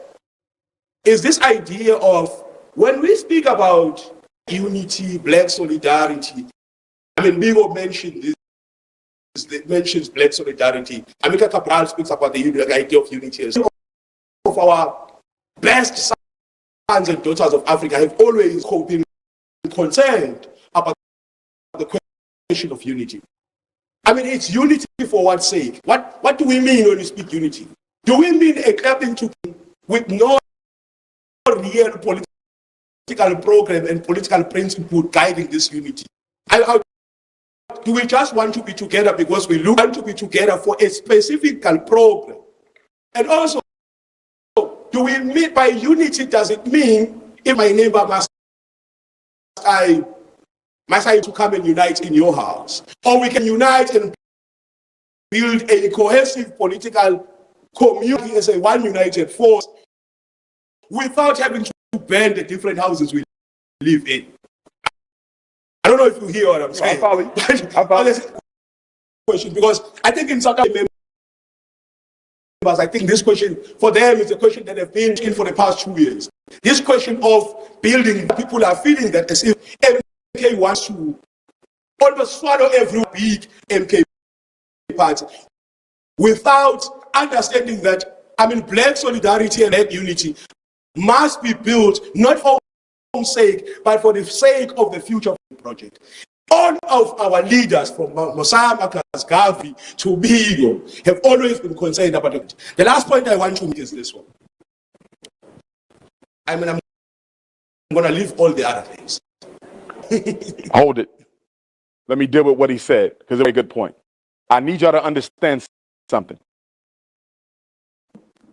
is this idea of when we speak about unity, Black solidarity. I mean, Bigo mentioned this. It mentions Black solidarity. Amika Cabral speaks about the idea of unity. Some of our best sons and daughters of Africa have always been concerned about the question of unity. I mean, it's unity for what sake? What do we mean when we speak unity? Do we mean a clapping to with no real political program and political principle guiding this unity? Do we just want to be together because we want to be together for a specific program? And also, do we mean by unity, does it mean if my neighbor must I to come and unite in your house? Or we can unite and build a cohesive political community as a one united force without having to burn the different houses we live in. I don't know if you hear what I'm saying. I follow you. Question, because I think in South Africa, I think this question for them is a question that they've been in for the past 2 years. This question of building, people are feeling that as if MK wants to almost swallow every big MK party without understanding that, I mean, Black solidarity and Black unity must be built not for own sake, but for the sake of the future of the project. All of our leaders, from Mosama, Gavi to Bigo, have always been concerned about it. The last point I want to make is this one. I mean, I'm going to leave all the other things. Hold it. Let me deal with what he said, because it's a good point. I need y'all to understand something.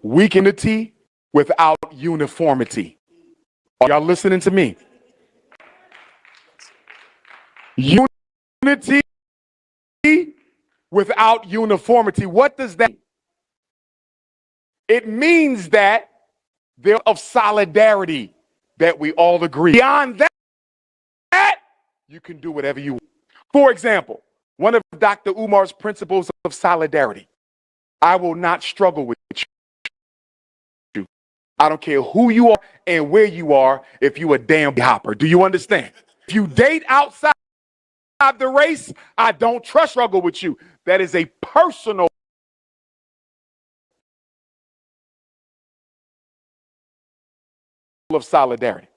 Weak unity without uniformity. Are y'all listening to me? Unity without uniformity. What does that mean? It means that they're of solidarity, that we all agree. Beyond that, you can do whatever you want. For example, one of Dr. Umar's principles of solidarity: I will not struggle with you. I don't care who you are and where you are, if you a damn hopper. Do you understand? If you date outside the race, I don't trust struggle with you. That is a personal of solidarity.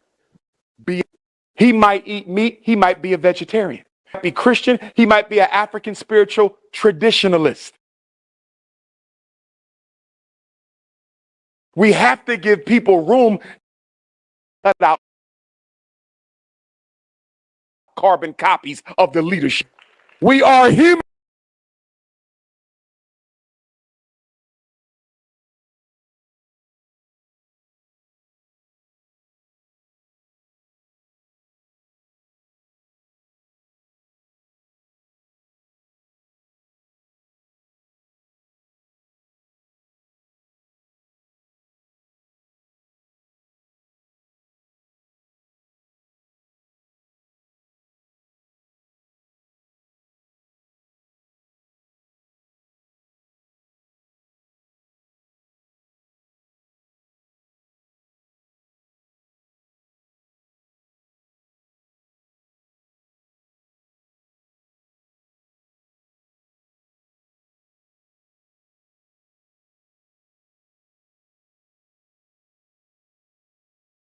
He might eat meat, he might be a vegetarian. He might be Christian, he might be an African spiritual traditionalist. We have to give people room without carbon copies of the leadership. We are human.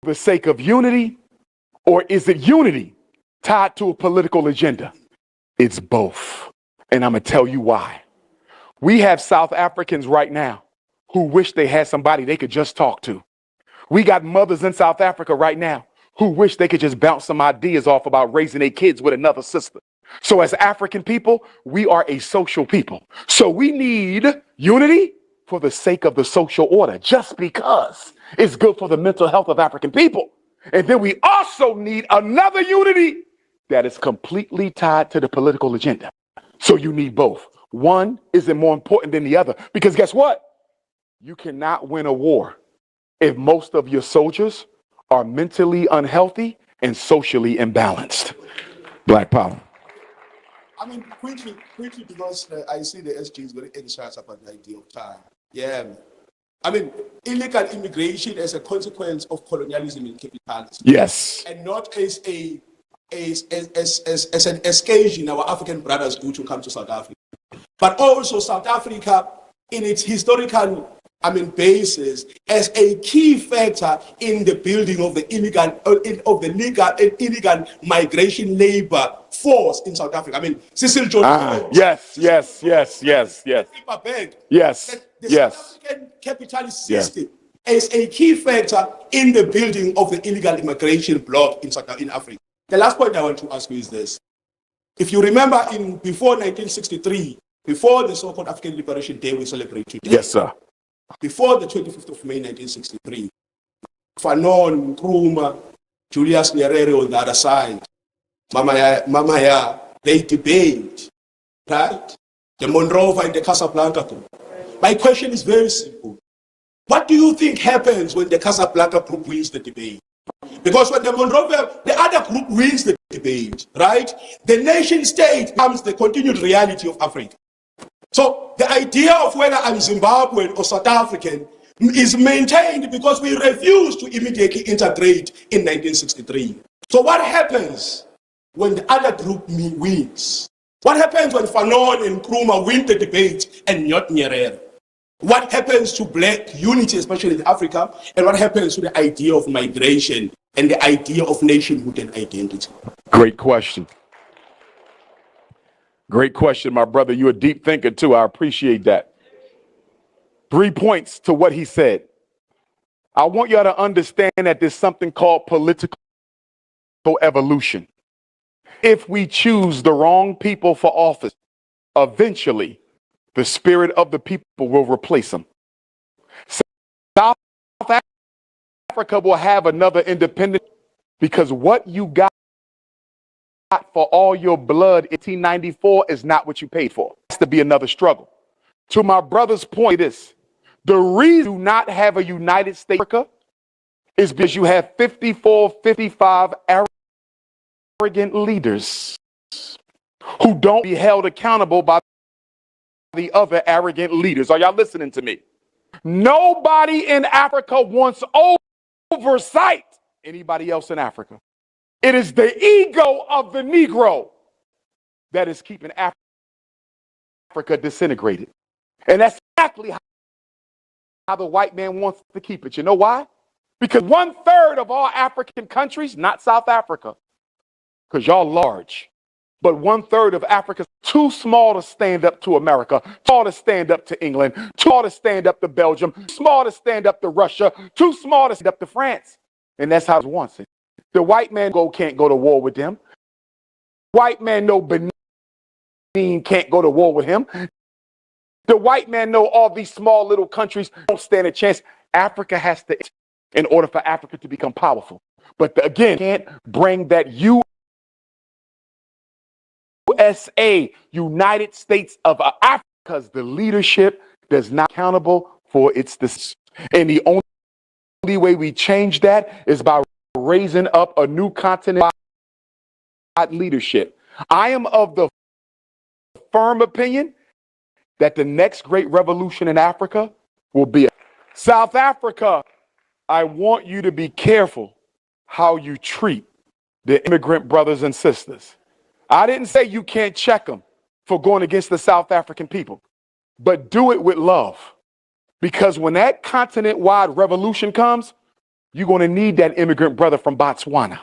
the sake of unity, or is it unity tied to a political agenda? It's both. And I'm going to tell you why. We have South Africans right now who wish they had somebody they could just talk to. We got mothers in South Africa right now who wish they could just bounce some ideas off about raising their kids with another sister. So as African people, we are a social people. So we need unity for the sake of the social order, just because it's good for the mental health of African people. And then we also need another unity that is completely tied to the political agenda. So you need both. One isn't more important than the other, because guess what? You cannot win a war if most of your soldiers are mentally unhealthy and socially imbalanced. Black power. I mean, quickly, because I see the SG is very anxious about the idea of time. Yeah. I mean, illegal immigration as a consequence of colonialism and capitalism. Yes. And not as an occasion our African brothers do to come to South Africa. But also South Africa in its historical basis as a key factor in the building of the illegal migration labor force in South Africa. I mean, Cecil John. Yes. The South African capitalist system is a key factor in the building of the illegal immigration bloc in Africa. The last point I want to ask you is this. If you remember before 1963, before the so-called African Liberation Day we celebrate today. Yes, sir. Before the 25th of May 1963, Fanon, Nkrumah, Julius Nyerere on the other side, Mama, they debate, right? The Monrovia and the Casablanca group. My question is very simple. What do you think happens when the Casablanca group wins the debate? Because when the Monrovia, the other group wins the debate, right? The nation state becomes the continued reality of Africa. So the idea of whether I'm Zimbabwean or South African is maintained because we refused to immediately integrate in 1963. So what happens when the other group wins? What happens when Fanon and Nkrumah win the debate and not Nyerere? What happens to black unity, especially in Africa? And what happens to the idea of migration and the idea of nationhood and identity? Great question. Great question, my brother. You're a deep thinker, too. I appreciate that. 3 points to what he said. I want y'all to understand that there's something called political evolution. If we choose the wrong people for office, eventually the spirit of the people will replace them. South Africa will have another independent because what you got for all your blood in 1894 is not what you paid for. It has to be another struggle. To my brother's point, the reason you do not have a United States of Africa is because you have 54, 55 arrogant leaders who don't be held accountable by the other arrogant leaders. Are y'all listening to me? Nobody in Africa wants oversight. Anybody else in Africa? It is the ego of the Negro that is keeping Africa disintegrated. And that's exactly how the white man wants to keep it. You know why? Because 1/3 of all African countries, not South Africa, because y'all large, but 1/3 of Africa is too small to stand up to America, too small to stand up to England, too small to stand up to Belgium, too small to stand up to Russia, too small to stand up to France. And that's how it wants it. The white man can't go to war with them. White man know Benin can't go to war with him. The white man know all these small little countries don't stand a chance. Africa has to, in order for Africa to become powerful. But again, can't bring that USA, United States of Africa, because the leadership does not accountable for its decisions. And the only way we change that is by raising up a new continent leadership. I am of the firm opinion that the next great revolution in Africa will be South Africa. I want you to be careful how you treat the immigrant brothers and sisters. I didn't say you can't check them for going against the South African people, but do it with love. Because when that continent-wide revolution comes, You're going to need that immigrant brother from Botswana.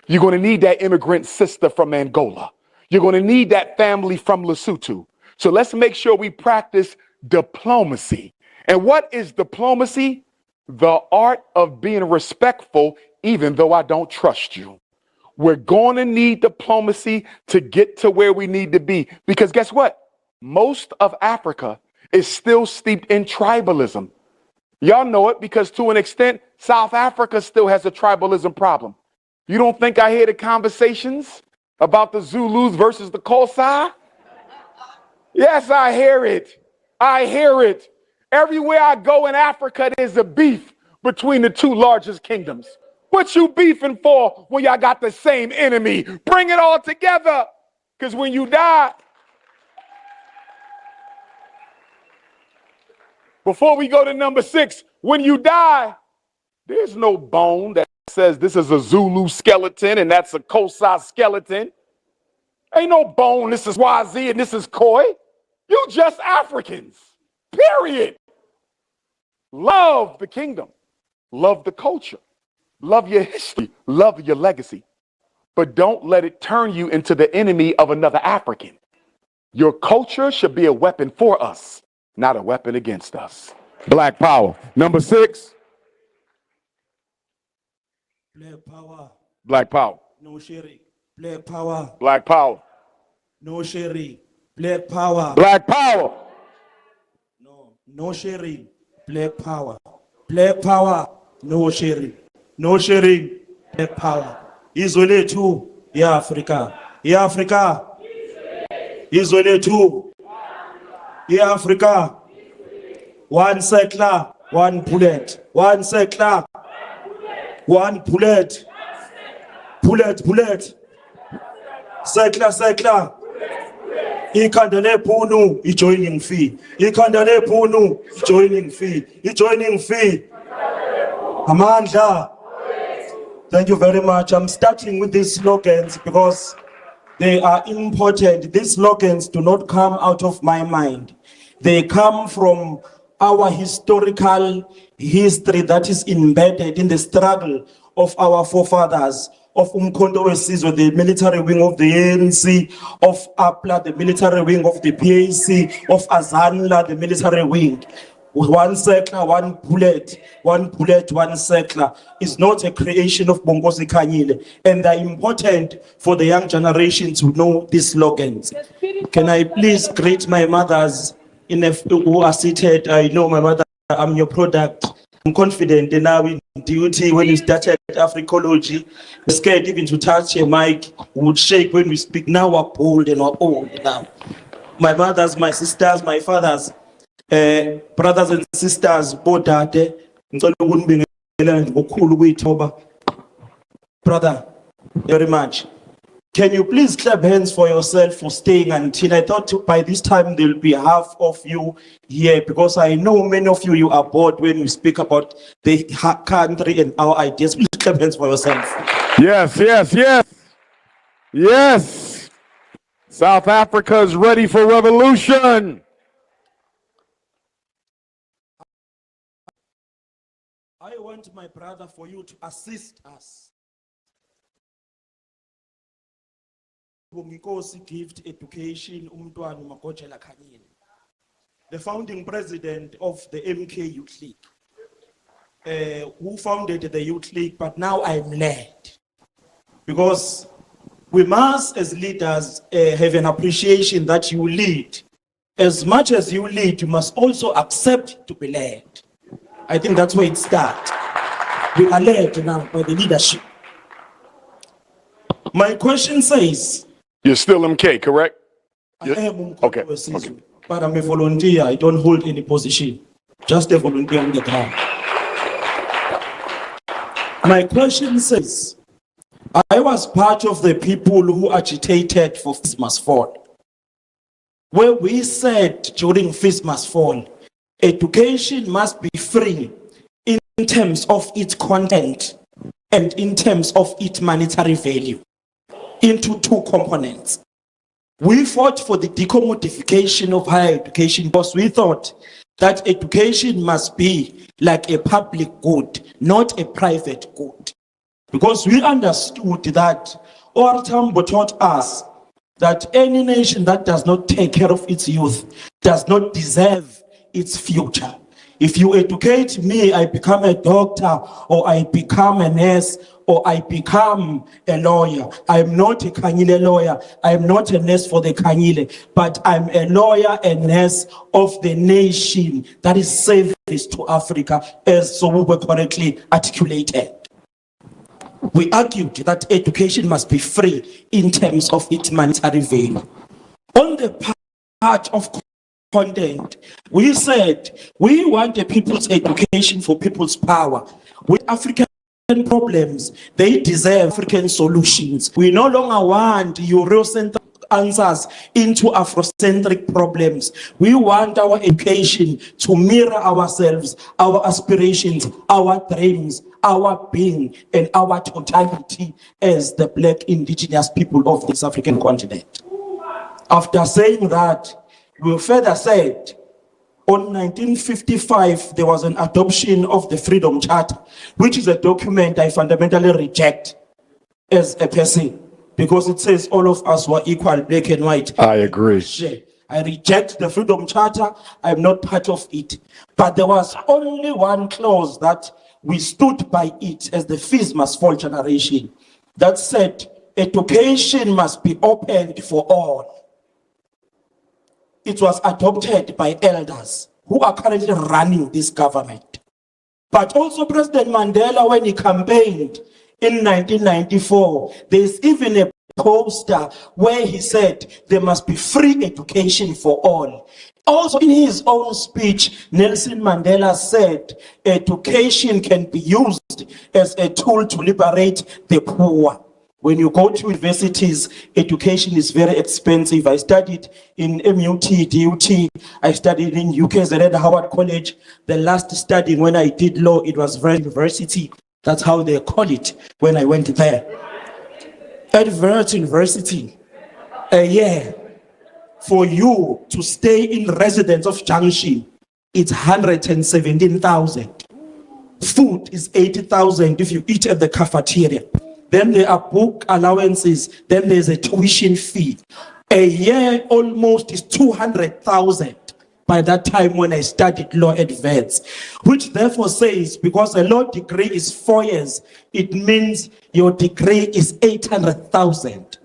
You're going to need that immigrant sister from Angola. You're going to need that family from Lesotho. So let's make sure we practice diplomacy. And what is diplomacy? The art of being respectful, even though I don't trust you. We're going to need diplomacy to get to where we need to be. Because guess what? Most of Africa is still steeped in tribalism. Y'all know it because to an extent, South Africa still has a tribalism problem. You don't think I hear the conversations about the Zulus versus the Xhosa? Yes, I hear it. I hear it. Everywhere I go in Africa, there's a beef between the two largest kingdoms. What you beefing for when y'all got the same enemy? Bring it all together. Because when you die, before we go to number 6, when you die, there's no bone that says this is a Zulu skeleton and that's a Xhosa skeleton. Ain't no bone, this is Swazi and this is Khoi. You just Africans, period. Love the kingdom, love the culture, love your history, love your legacy. But don't let it turn you into the enemy of another African. Your culture should be a weapon for us, not a weapon against us. Black power. Number 6. Black power, Black power. no sharing. Black power, Black power. no sharing. Black power, Black power. no sharing. Black power, black power, no sharing. No sharing. Black power. Izwe lethu iAfrika. iAfrika. Izwe lethu iAfrika. One settler, one bullet. One settler, one bullet. Bullet, bullet. Settler, settler. Ikhanda lephunu, i-joining fee. Ikhanda lephunu, i-joining fee. I-joining fee. Amandla. Thank you very much. I'm starting with these slogans because they are important. These slogans do not come out of my mind. They come from our historical history that is embedded in the struggle of our forefathers, of Umkhonto weSizwe, the military wing of the ANC, of APLA, the military wing of the PAC, of Azanla, the military wing. One settler, one bullet, one settler is not a creation of Bongozi Kanyile. And they're important for the young generation to know these slogans. Can I please greet my mothers who are seated? I know my mother, I'm your product. I'm confident in now in duty. When you started Africology, we're scared even to touch a mic, we would shake when we speak. Now we're bold and we're old now. My mothers, my sisters, my fathers, brothers and sisters, brother, very much. Can you please clap hands for yourself for staying until I thought by this time there will be half of you here because I know many of you are bored when we speak about the country and our ideas. Please clap hands for yourself. Yes, yes, yes. Yes. South Africa is ready for revolution. I want my brother for you to assist us. Gift education, the founding president of the MK Youth League, who founded the Youth League, but now I'm led. Because we must, as leaders, have an appreciation that you lead. As much as you lead, you must also accept to be led. I think that's where it starts. We are led now by the leadership. My question says, you're still MK, correct? I am okay. But I'm a volunteer. I don't hold any position. Just a volunteer on the ground. My question says, I was part of the people who agitated for Fees Must Fall. Where we said during Fees Must Fall, education must be free in terms of its content and in terms of its monetary value. Into two components. We fought for the decommodification of higher education because we thought that education must be like a public good, not a private good. Because we understood that OR Tambo taught us that any nation that does not take care of its youth does not deserve its future. If you educate me, I become a doctor, or I become a nurse, or I become a lawyer. I'm not a Kanyile lawyer. I'm not a nurse for the Kanyile, but I'm a lawyer and nurse of the nation that is service to Africa, as Sobube correctly articulated. We argued that education must be free in terms of its monetary value. On the part of content, we said we want a people's education for people's power. With African problems, they deserve African solutions. We no longer want Eurocentric answers into Afrocentric problems. We want our education to mirror ourselves, our aspirations, our dreams, our being, and our totality as the Black indigenous people of this African continent. After saying that, we further said, on 1955, there was an adoption of the Freedom Charter, which is a document I fundamentally reject as a person, because it says all of us were equal, black and white. I agree. I reject the Freedom Charter. I'm not part of it. But there was only one clause that we stood by it as the fees must fall generation, that said education must be opened for all. It was adopted by elders who are currently running this government. But also President Mandela, when he campaigned in 1994, there's even a poster where he said there must be free education for all. Also in his own speech, Nelson Mandela said education can be used as a tool to liberate the poor. When you go to universities, education is very expensive. I studied in MUT, DUT. I studied in UKZN, Howard College. The last studying when I did law, it was very university. That's how they call it when I went there. At Vert University, a year for you to stay in residence of Junction, it's 117,000. Food is 80,000 if you eat at the cafeteria. Then there are book allowances. Then there's a tuition fee. A year almost is 200,000 by that time when I studied law at Vets, which therefore says because a law degree is 4 years, it means your degree is 800,000.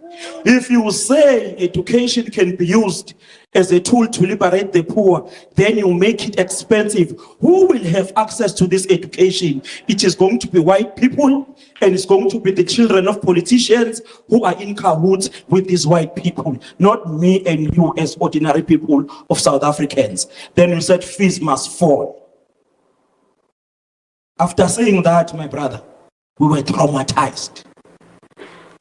If you say education can be used as a tool to liberate the poor, then you make it expensive. Who will have access to this education? It is going to be white people, and it's going to be the children of politicians who are in cahoots with these white people, not me and you as ordinary people of South Africans. Then you said fees must fall. After saying that, my brother, we were traumatized.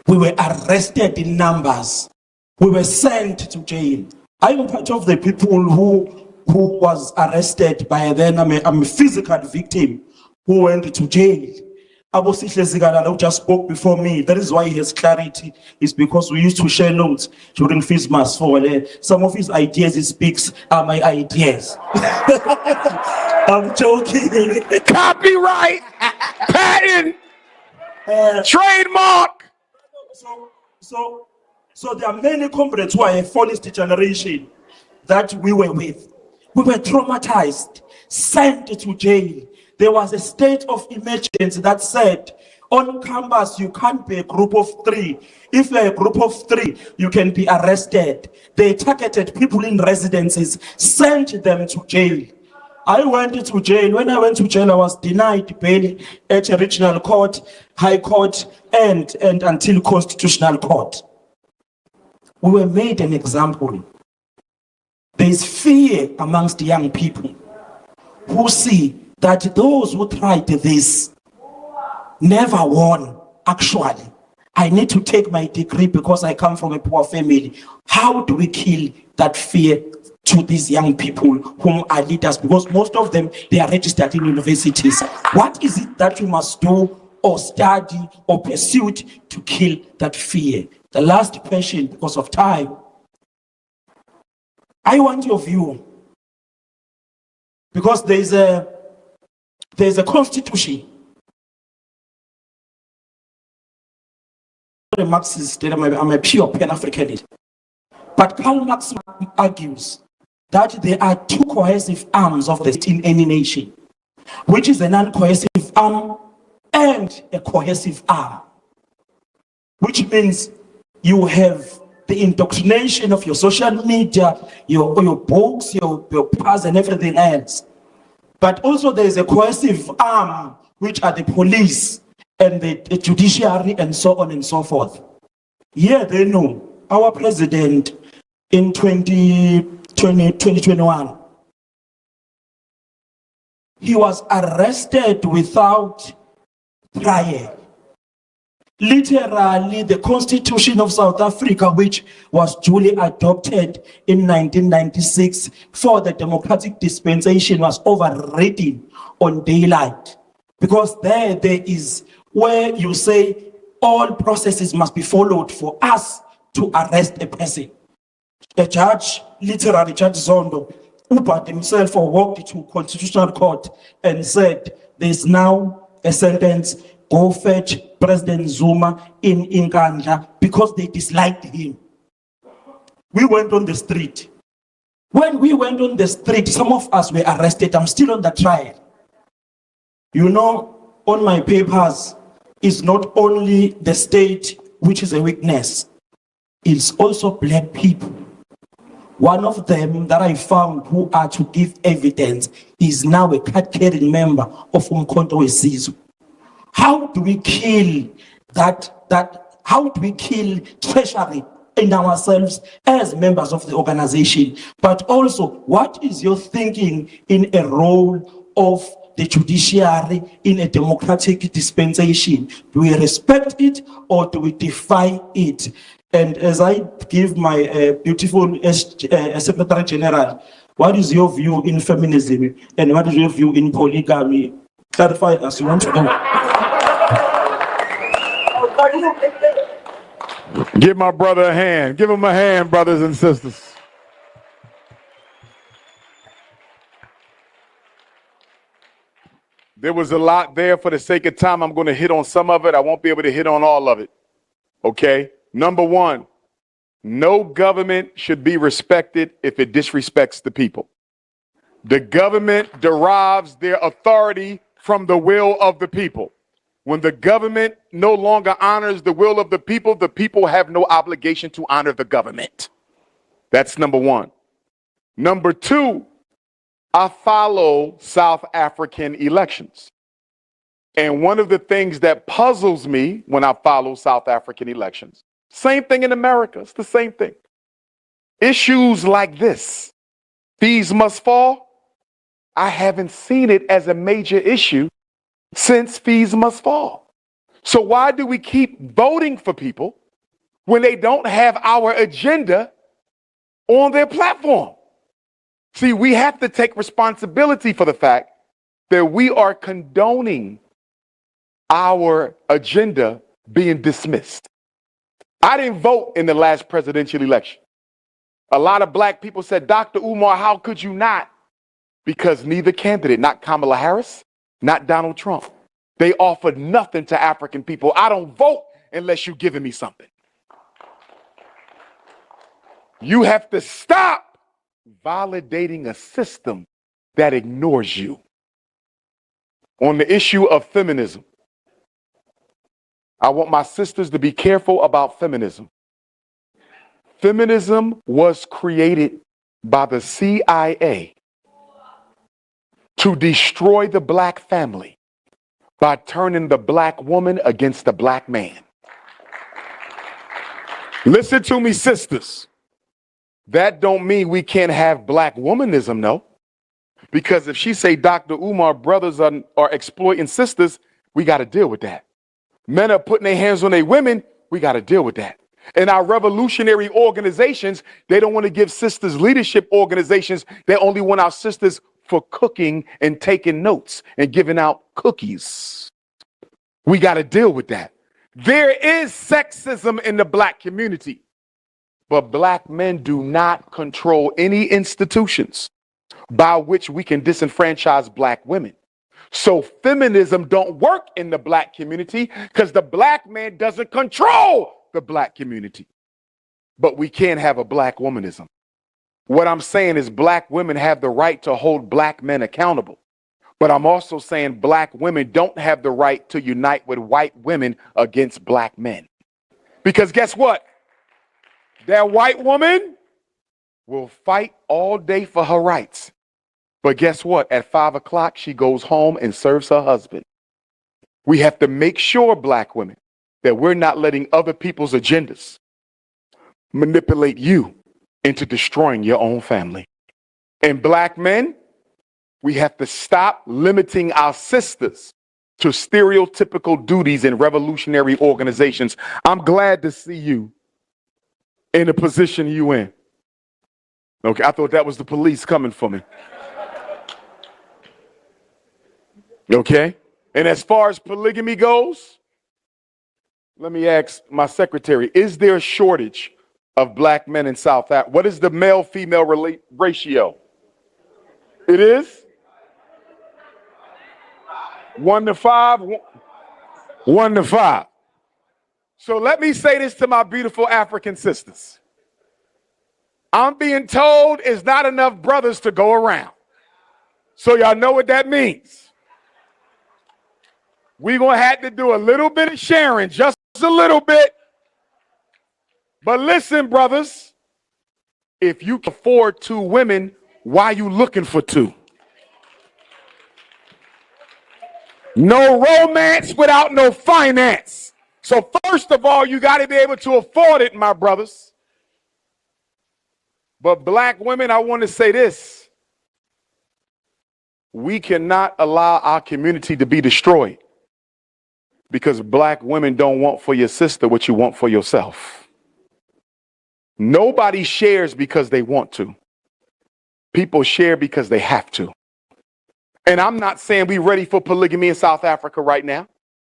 We were arrested in numbers. We were sent to jail. I am part of the people who was arrested by then. I'm a physical victim who went to jail. Abu Sihle who just spoke before me. That is why he has clarity. It's because we used to share notes during Fees Must Fall. Some of his ideas he speaks are my ideas. I'm joking. Copyright, patent, trademark. So there are many comrades who are a fallest generation that we were with. We were traumatized, sent to jail. There was a state of emergency that said, on campus, you can't be a group of 3. If you're a group of 3, you can be arrested. They targeted people in residences, sent them to jail. I went to jail. When I went to jail, I was denied bail at a regional court, high court, and until constitutional court. We were made an example. There is fear amongst young people who see that those who tried this never won, actually. I need to take my degree because I come from a poor family. How do we kill that fear to these young people whom are leaders? Because most of them, they are registered in universities. What is it that you must do or study or pursue to kill that fear? The last question, because of time. I want your view. because there's a constitution. I'm a Marxist, I'm a pure Pan-Africanist. But Karl Marx argues that there are two cohesive arms of the state in any nation, which is a non-cohesive arm and a cohesive arm, which means you have the indoctrination of your social media, your books, your past and everything else. But also there is a cohesive arm, which are the police and the judiciary and so on and so forth. Yeah, they know. Our president in 2021, he was arrested without trial. Literally, the Constitution of South Africa, which was duly adopted in 1996 for the democratic dispensation, was overridden on daylight. Because there is where you say all processes must be followed for us to arrest a person. A judge, literally Judge Zondo, Ubered himself or walked to Constitutional Court and said, there's now a sentence, go fetch President Zuma in Nkandla, because they disliked him. We went on the street. When we went on the street, some of us were arrested. I'm still on the trial. You know, on my papers, it's not only the state which is a weakness, it's also black people. One of them that I found who are to give evidence is now a card-carrying member of Umkhonto weSizwe. How do we kill how do we kill treasury in ourselves as members of the organization? But also, what is your thinking in a role of the judiciary in a democratic dispensation? Do we respect it or do we defy it? And as I give my beautiful Secretary General, what is your view in feminism and what is your view in polygamy? Clarify as you want to know. Give my brother a hand. Give him a hand, brothers and sisters. There was a lot there. For the sake of time, I'm going to hit on some of it. I won't be able to hit on all of it. Okay? Number one, no government should be respected if it disrespects the people. The government derives their authority from the will of the people. When the government no longer honors the will of the people have no obligation to honor the government. That's number one. Number two, I follow South African elections. And one of the things that puzzles me when I follow South African elections, same thing in America, it's the same thing. Issues like this, fees must fall, I haven't seen it as a major issue since fees must fall. So why do we keep voting for people when they don't have our agenda on their platform? See, we have to take responsibility for the fact that we are condoning our agenda being dismissed. I didn't vote in the last presidential election. A lot of black people said, Dr. Umar, how could you not? Because neither candidate, not Kamala Harris, not Donald Trump, they offered nothing to African people. I don't vote unless you're giving me something. You have to stop validating a system that ignores you. On the issue of feminism, I want my sisters to be careful about feminism. Feminism was created by the CIA to destroy the black family by turning the black woman against the black man. Listen to me, sisters. That don't mean we can't have black womanism, no. Because if she say Dr. Umar brothers are exploiting sisters, we got to deal with that. Men are putting their hands on their women, we got to deal with that. And our revolutionary organizations, they don't want to give sisters leadership organizations. They only want our sisters for cooking and taking notes and giving out cookies. We got to deal with that. There is sexism in the black community, but black men do not control any institutions. by which we can disenfranchise black women. So feminism don't work in the black community because the black man doesn't control the black community. But we can have a black womanism. What I'm saying is black women have the right to hold black men accountable. But I'm also saying black women don't have the right to unite with white women against black men. Because guess what? That white woman will fight all day for her rights. But guess what? At 5 o'clock, she goes home and serves her husband. We have to make sure, black women, that we're not letting other people's agendas manipulate you into destroying your own family. And black men, we have to stop limiting our sisters to stereotypical duties in revolutionary organizations. I'm glad to see you in the position you in. Okay, I thought that was the police coming for me. Okay? And as far as polygamy goes, let me ask my secretary, is there a shortage of black men in South Africa? What is the male-female ratio? It is? 1 to 5? 1 to 5. So let me say this to my beautiful African sisters. I'm being told it's not enough brothers to go around. So y'all know what that means. We're going to have to do a little bit of sharing, just a little bit. But listen, brothers, if you can afford 2 women, why are you looking for 2? No romance without no finance. So first of all, you got to be able to afford it, my brothers. But black women, I want to say this. We cannot allow our community to be destroyed because black women don't want for your sister what you want for yourself. Nobody shares because they want to. People share because they have to. And I'm not saying we're ready for polygamy in South Africa right now,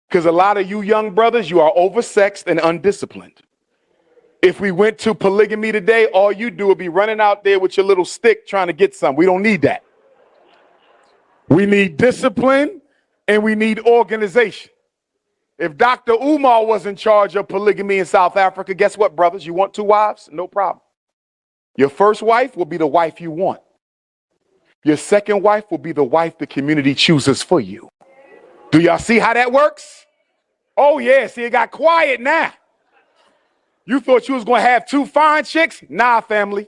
because a lot of you young brothers, you are oversexed and undisciplined. If we went to polygamy today, all you do would be running out there with your little stick trying to get some. We don't need that. We need discipline and we need organization. If Dr. Umar was in charge of polygamy in South Africa, guess what, brothers? You want 2 wives? No problem. Your first wife will be the wife you want. Your second wife will be the wife the community chooses for you. Do y'all see how that works? Oh, yeah. See, it got quiet now. You thought you was going to have 2 fine chicks? Nah, family.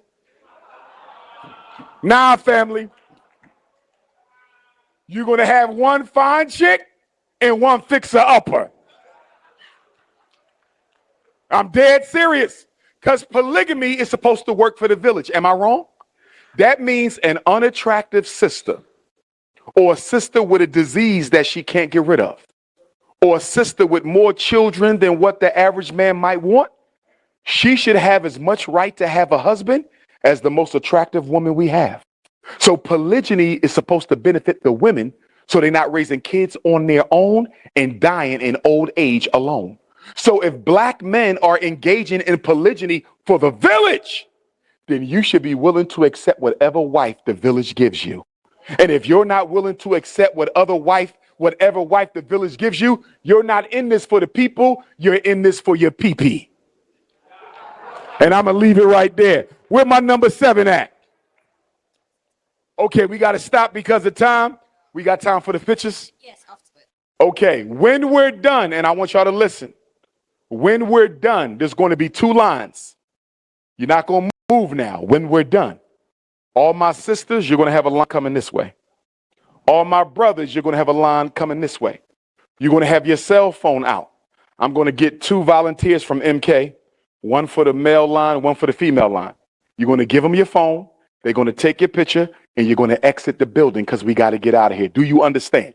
Nah, family. You're going to have 1 fine chick and 1 fixer-upper. I'm dead serious. Because polygamy is supposed to work for the village. Am I wrong? That means an unattractive sister, or a sister with a disease that she can't get rid of, or a sister with more children than what the average man might want, she should have as much right to have a husband as the most attractive woman we have. So polygyny is supposed to benefit the women so they're not raising kids on their own and dying in old age alone. So if black men are engaging in polygyny for the village, then you should be willing to accept whatever wife the village gives you. And if you're not willing to accept whatever wife the village gives you, you're not in this for the people, you're in this for your pee-pee. And I'm going to leave it right there. Where my number 7 at? Okay, we got to stop because of time. We got time for the pictures? Yes, afterwards. Okay, when we're done, and I want y'all to listen. When we're done, there's going to be 2 lines. You're not going to move now. When we're done, all my sisters, you're going to have a line coming this way. All my brothers, you're going to have a line coming this way. You're going to have your cell phone out. I'm going to get 2 volunteers from MK, 1 for the male line, 1 for the female line. You're going to give them your phone. They're going to take your picture and you're going to exit the building because we got to get out of here. Do you understand?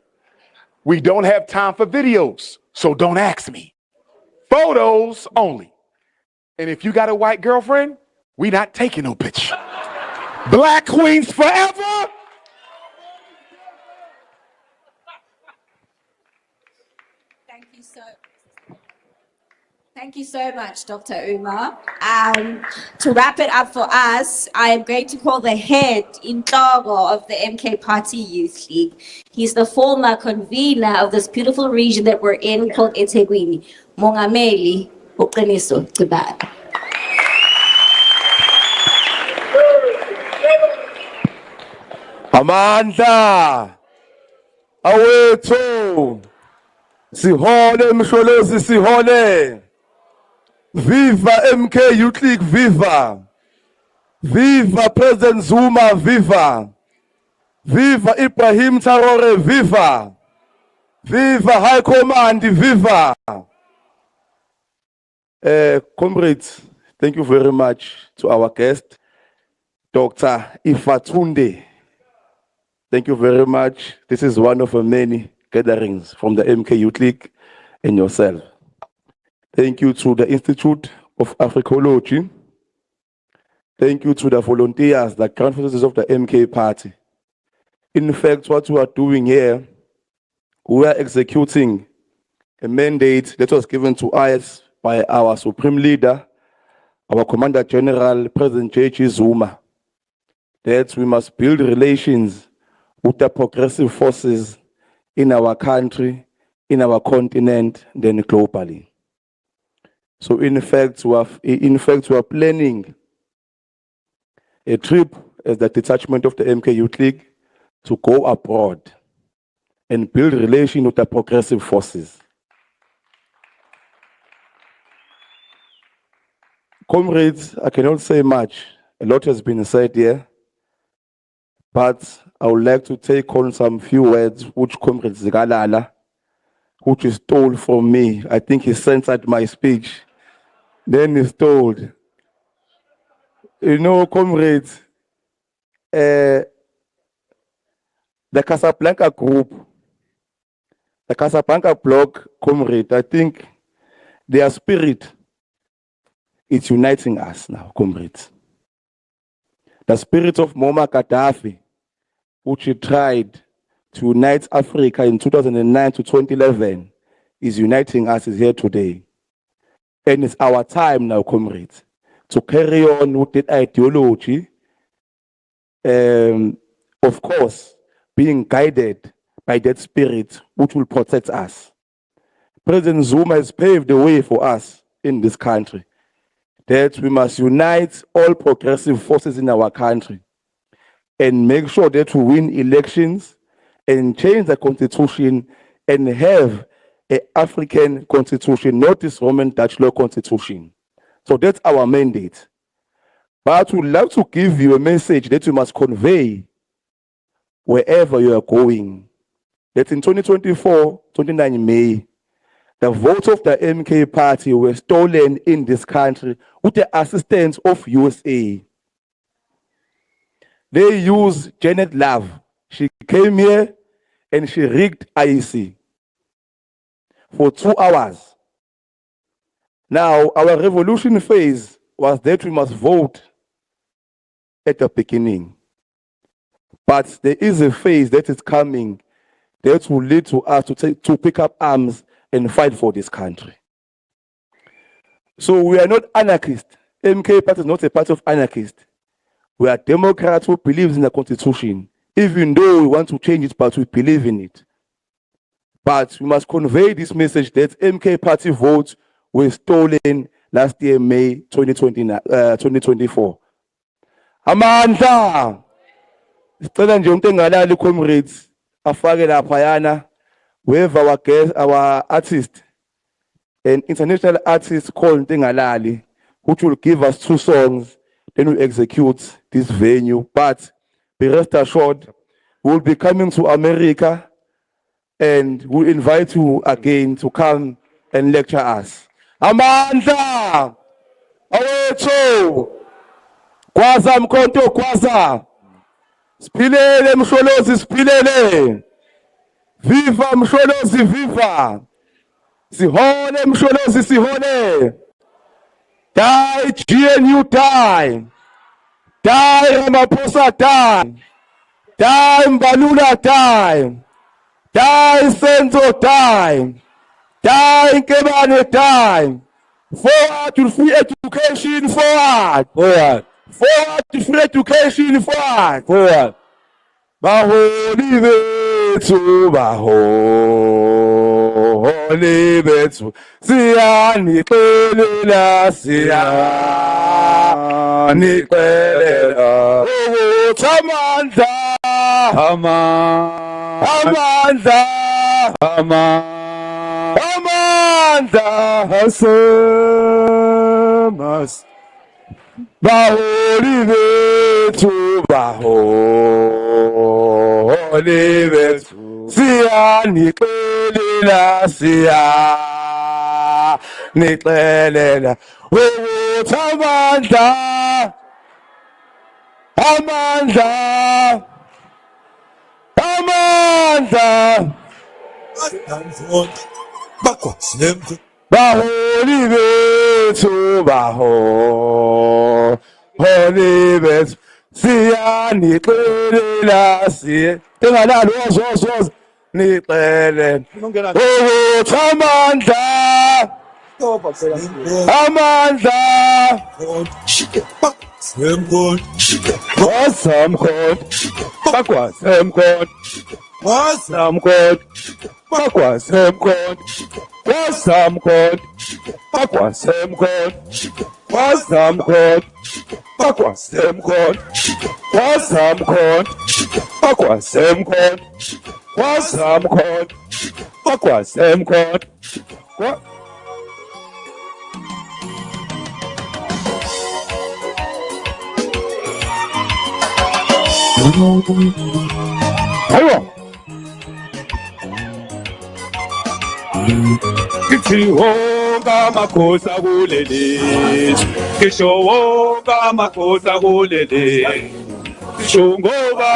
We don't have time for videos, so don't ask me. Photos only. And if you got a white girlfriend, we not taking no picture. Black queens forever. Thank you so Thank you so much, Dr. Uma. To wrap it up for us, I am going to call the head in Togo of the MK Party Youth League. He's the former convener of this beautiful region that we're in called eThekwini. Mongameli Uqiniso Cibane. Amandla awethu sihole msholozi sihole. Viva MK Youth League, viva! Viva President Zuma, viva! Viva Ibrahim Traore, viva! Viva High Command, viva! Comrades, thank you very much to our guest, Dr. Ifatunde. Thank you very much. This is one of the many gatherings from the MK Youth League and yourself. Thank you to the Institute of Africology. Thank you to the volunteers, the current officers of the MK Party. In fact, what we are doing here, we are executing a mandate that was given to us by our Supreme Leader, our Commander General, President J.G. Zuma, that we must build relations with the progressive forces in our country, in our continent, then globally. So in fact, we are planning a trip as the detachment of the MK Youth League to go abroad and build relations with the progressive forces. Comrades, I cannot say much. A lot has been said here, but I would like to take on some few words which Comrade Zigalala, which is stole from me. I think he censored my speech. Then he's told, you know, comrades, the Casablanca group, the Casablanca bloc, comrade, I think their spirit is uniting us now, comrades. The spirit of Muammar Gaddafi, which he tried to unite Africa in 2009 to 2011, is uniting us here today. And it's our time now, comrades, to carry on with that ideology, of course, being guided by that spirit which will protect us. President Zuma has paved the way for us in this country, that we must unite all progressive forces in our country and make sure that we win elections and change the constitution and have an African constitution, not this Roman Dutch law constitution. So that's our mandate. But we'd like to give you a message that you must convey wherever you are going. That in 2024, 29 May, the votes of the MK Party were stolen in this country with the assistance of USA. They used Janet Love. She came here and she rigged IEC for 2 hours. Now, our revolution phase was that we must vote at the beginning. But there is a phase that is coming that will lead to us to pick up arms and fight for this country. So we are not anarchists. MK Party is not a party of anarchists. We are Democrats who believe in the Constitution, even though we want to change it, but we believe in it. But we must convey this message that MK Party votes were stolen last year, May 2024. Amandla! Sicela nje umuntu engalali comrades afake laphayana with our guest, our artist, an international artist called Ntengalali, which will give us 2 songs, then we execute this venue. But be rest assured, we'll be coming to America and we'll invite you again to come and lecture us. Amandla! Awethu! Kwaza mkhonto kwaza! Sipilele msholozi sipilele! Viva msholozi viva! Sihole msholozi sihole! Die GNU die! Die Ramaphosa die! Die Mbalula die! Die Senzo die! Die Nkebane die! Forward to free education, forward. Forward. Forward to free education, forward. Forward. Baholi bethu, baholi bethu, siyanixelela, siyanixelela, ukuthi amandla, amandla asemas. Baholi bethu, baholi bethu, siyanixelela, siyanixelela, ukuthi amandla, baholi bethu, baholi bethu, siyanixelela, tengalalo wozozo nixele ukuthi amandla wasamkhonto bakwasemkhonto wasamkhonto bakwasemkhonto wasamkhonto bakwasemkhonto wasamkhonto bakwasemkhonto wasamkhonto bakwasemkhonto wasamkhonto bakwasemkhonto Ayo. Kithi wonga makhosi kuleli. Kisho wonga makhosi kuleli. Kisho ngoba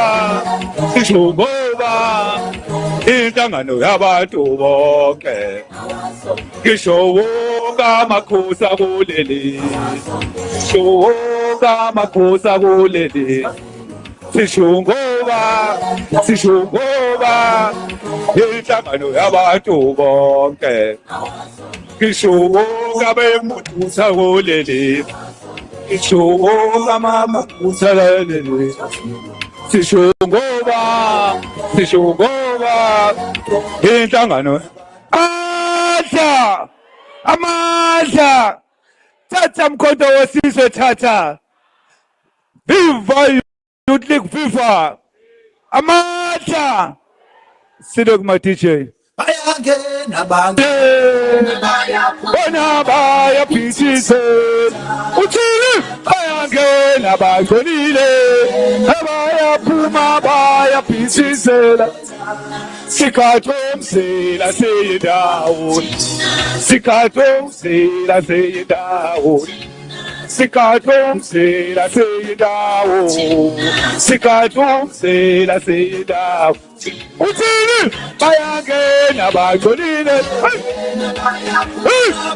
inhlangano yabantu bonke. Kisho wonga makhosi kuleli. Kisho wonga makhosi kuleli. Sishungoba inhlangano yabantu bonke Kishungoba bemutusa kuleli Kishungoba mama kusalele Sishungoba inhlangano amandla Tata mkhonto wesizwe tata Viva Youth League FIFA amandla Sido kuma DJ Bayangena bantu bona bayaphithise uthini bayangena bagconile abayaphuma bayaphithisela sikhathomsela seyindawo sikhathomsela seyindawo Sikhathomsela seyindawo sikhathomsela seyindawo uthini bayangena bagconile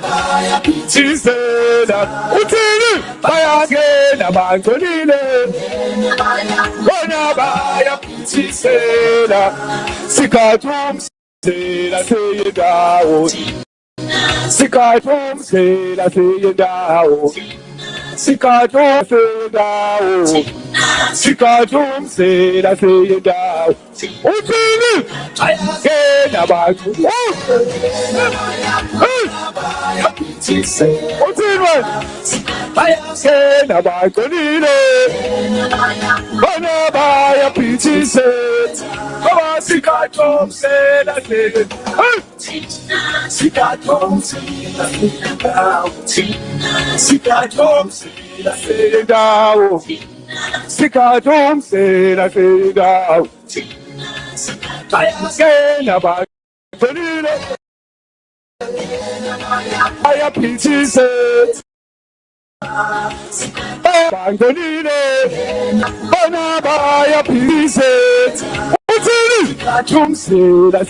bayaphithisela uthini bayangena bagconile bona bayaphithisela sikhathomsela seyindawo sikhathomsela seyindawo sikhathomsela seyindawo uthini bayangena bagconile uthini bayangena bagconile bona bayaphithisela baba sikhathomsela seyindawo sikhathomsela seyindawo sikhathomsela seyindawo sikhathomsela seyindawo bayangena bagconile bayaphithisela bagconile bona bayaphithisela uthini sikhathomsela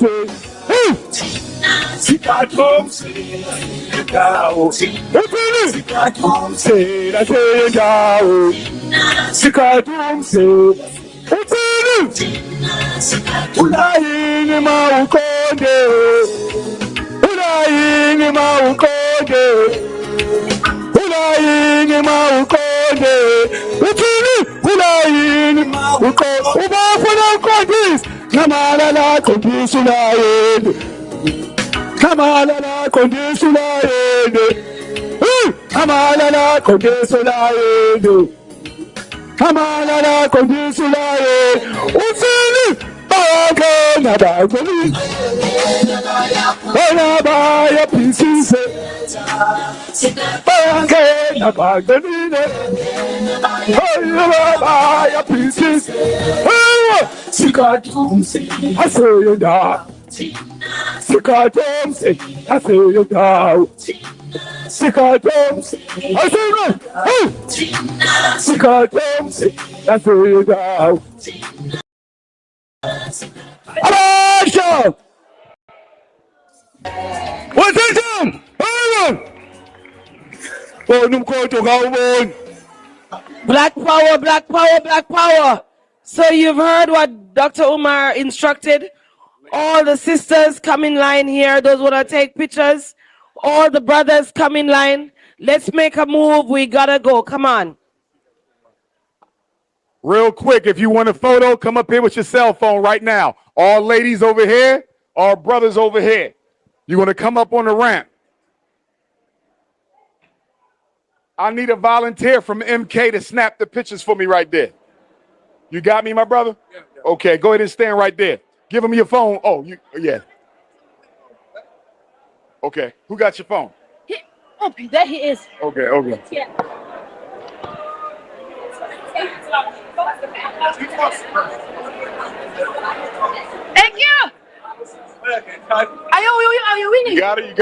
sikhathomsela seyindawo uthini sikhathomsela seyindawo sikhathomsela uthini ulayini mawuqonde uma uqonde uthini ulayini ubafuna uqondisa ngamala la qondisa ulayini ngamala la qondisa ulayini ngamala la qondisa ulayini ngamala la qondisa ulayini uthini bayangena bangcolile bona bayaphikisise bayangena bangcolile bayaphikisise sikhathumse aseyo ndawo sikhathumse aseyo ndawo sikhathumse aseyo sikhathumse aseyo ndawo Abasha! Wathatha! Hayibo! Bona umkhonto kawuboni. Black power, black power, black power. So you've heard what Dr. Umar instructed. All the sisters come in line here. Those want to take pictures. All the brothers come in line. Let's make a move. We gotta go. Come on. Real quick, if you want a photo, come up here with your cell phone right now. All ladies over here, all brothers over here. You're going to come up on the ramp. I need a volunteer from MK to snap the pictures for me right there. You got me, my brother? Yeah. Okay, go ahead and stand right there. Give him your phone. Oh, yeah. Okay, who got your phone? There he is. Okay. Yeah. Thank you. Are you winning? You got it.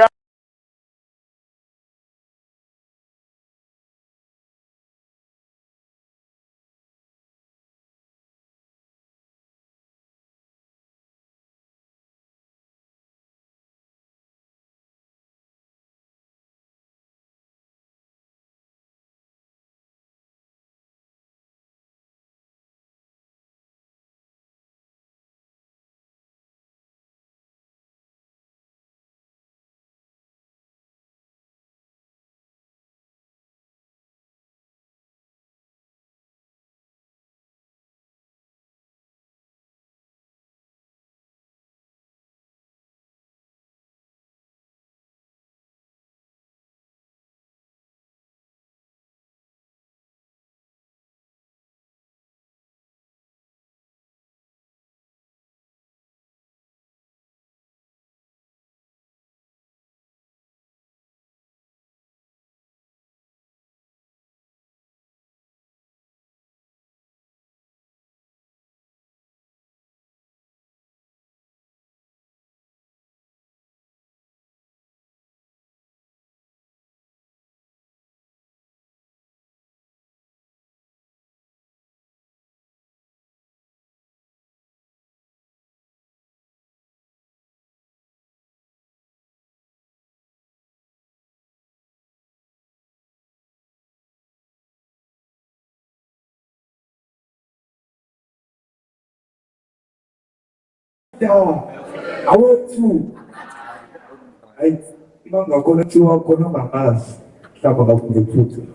I want to. I don't know, going to my house. Stop about the truth.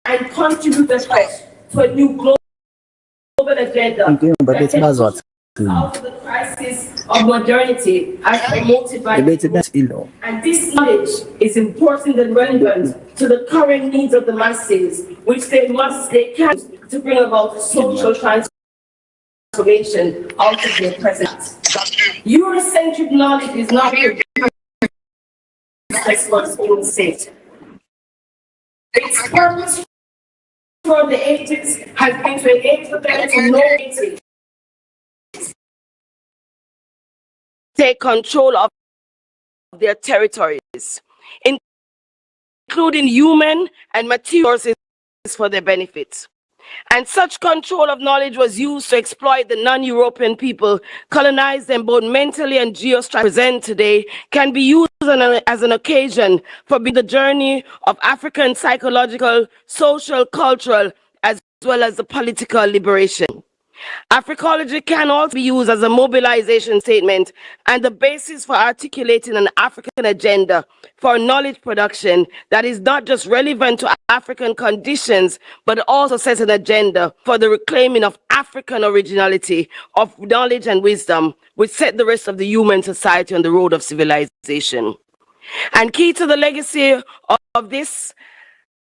and contribute to a new global agenda that takes us out of the crisis of modernity as promoted by people. And this knowledge is important and relevant to the current needs of the masses, which they can to bring about social transformation out of their present. Eurocentric knowledge is not for its own sake. Its purpose from the ages has been to enable them to know it, take control of their territories, including human and material resources for their benefit. And such control of knowledge was used to exploit the non-European people, colonize them both mentally and geostrategically. Present today can be used as an occasion for the journey of African psychological, social, cultural, as well as the political liberation. Africology can also be used as a mobilization statement and the basis for articulating an African agenda for knowledge production that is not just relevant to African conditions, but also sets an agenda for the reclaiming of African originality, of knowledge and wisdom, which set the rest of the human society on the road of civilization. And key to the legacy of this,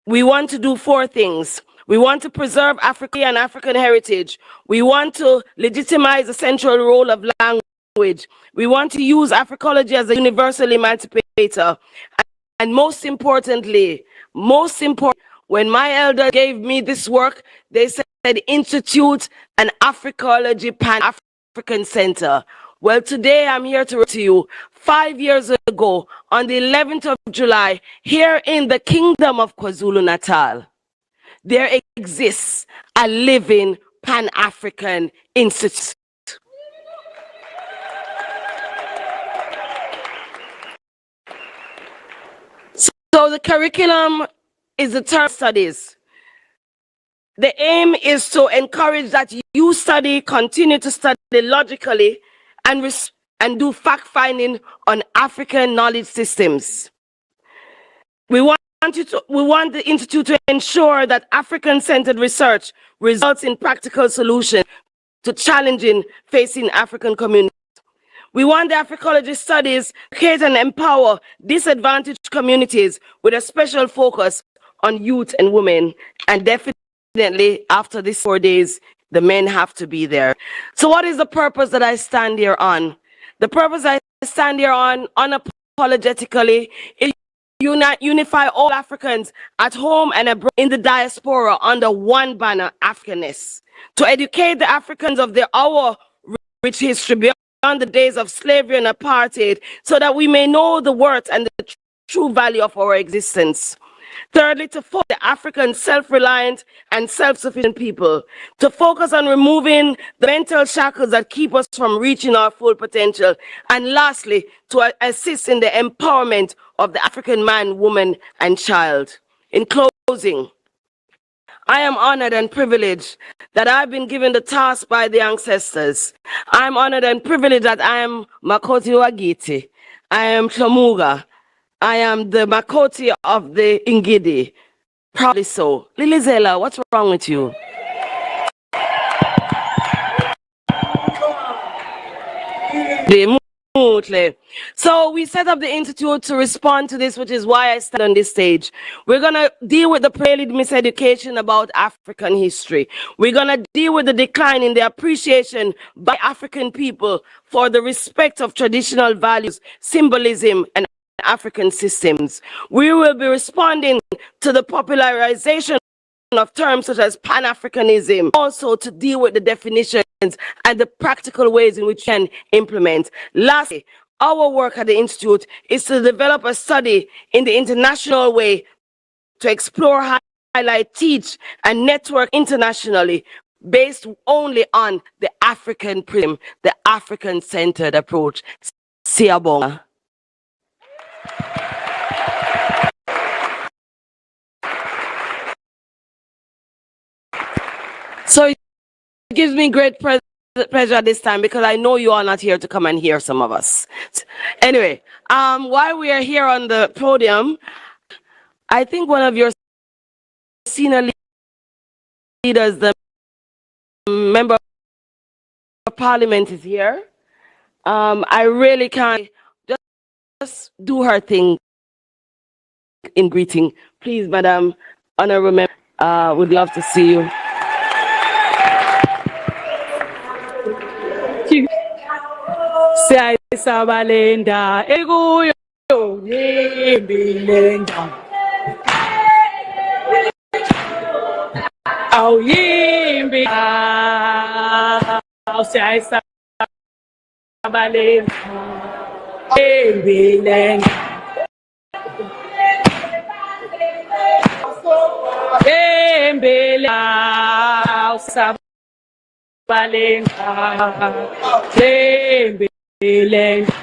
we want to do four things. We want to preserve Africa and African heritage. We want to legitimize the central role of language. We want to use Africology as a universal emancipator. And most importantly, when my elder gave me this work, they said institute an Africology Pan-African Center. Well, today I'm here to report to you, 5 years ago, on the 11th of July, here in the Kingdom of KwaZulu-Natal, there exists a living Pan-African Institute. So the curriculum is the term studies. The aim is to encourage that you continue to study logically and do fact-finding on African knowledge systems. We want the Institute to ensure that African-centered research results in practical solutions to challenges facing African communities. We want the Africology studies to educate and empower disadvantaged communities with a special focus on youth and women. And definitely, after these 4 days, the men have to be there. So what is the purpose that I stand here on? The purpose I stand here on, unapologetically, is unify all Africans at home and abroad in the diaspora under one banner, Africanness. To educate the Africans of our rich history beyond the days of slavery and apartheid, so that we may know the worth and the true value of our existence. Thirdly, to focus the African self-reliant and self-sufficient people, to focus on removing the mental shackles that keep us from reaching our full potential. And lastly, to assist in the empowerment of the African man, woman, and child. In closing, I am honored and privileged that I've been given the task by the ancestors. I'm honored and privileged that I am Makoti Wagiti. I am Chamuga. I am the Makoti of the Ingidi. Proudly so. Lilizela, what's wrong with you? So we set up the Institute to respond to this, which is why I stand on this stage. We're going to deal with the prelude miseducation about African history. We're going to deal with the decline in the appreciation by African people for the respect of traditional values, symbolism, and African systems. We will be responding to the popularization of terms such as Pan-Africanism, also to deal with the definitions and the practical ways in which we can implement. Lastly, our work at the Institute is to develop a study in the international way to explore, highlight, teach, and network internationally based only on the African prism, the African-centered approach. Siyabonga. So it gives me great pleasure this time because I know you are not here to come and hear some of us. Anyway, while we are here on the podium, I think one of your senior leaders, the member of parliament is here. I really can't just do her thing in greeting. Please, Madam Honorable Member, would love to see you. Say Sabalenda, Eguyo, Yimbilenda. Oh, Yimbi, say Sabalenda, Yimbilenda. Yimbilenda, Sabalenda, Yimbilenda.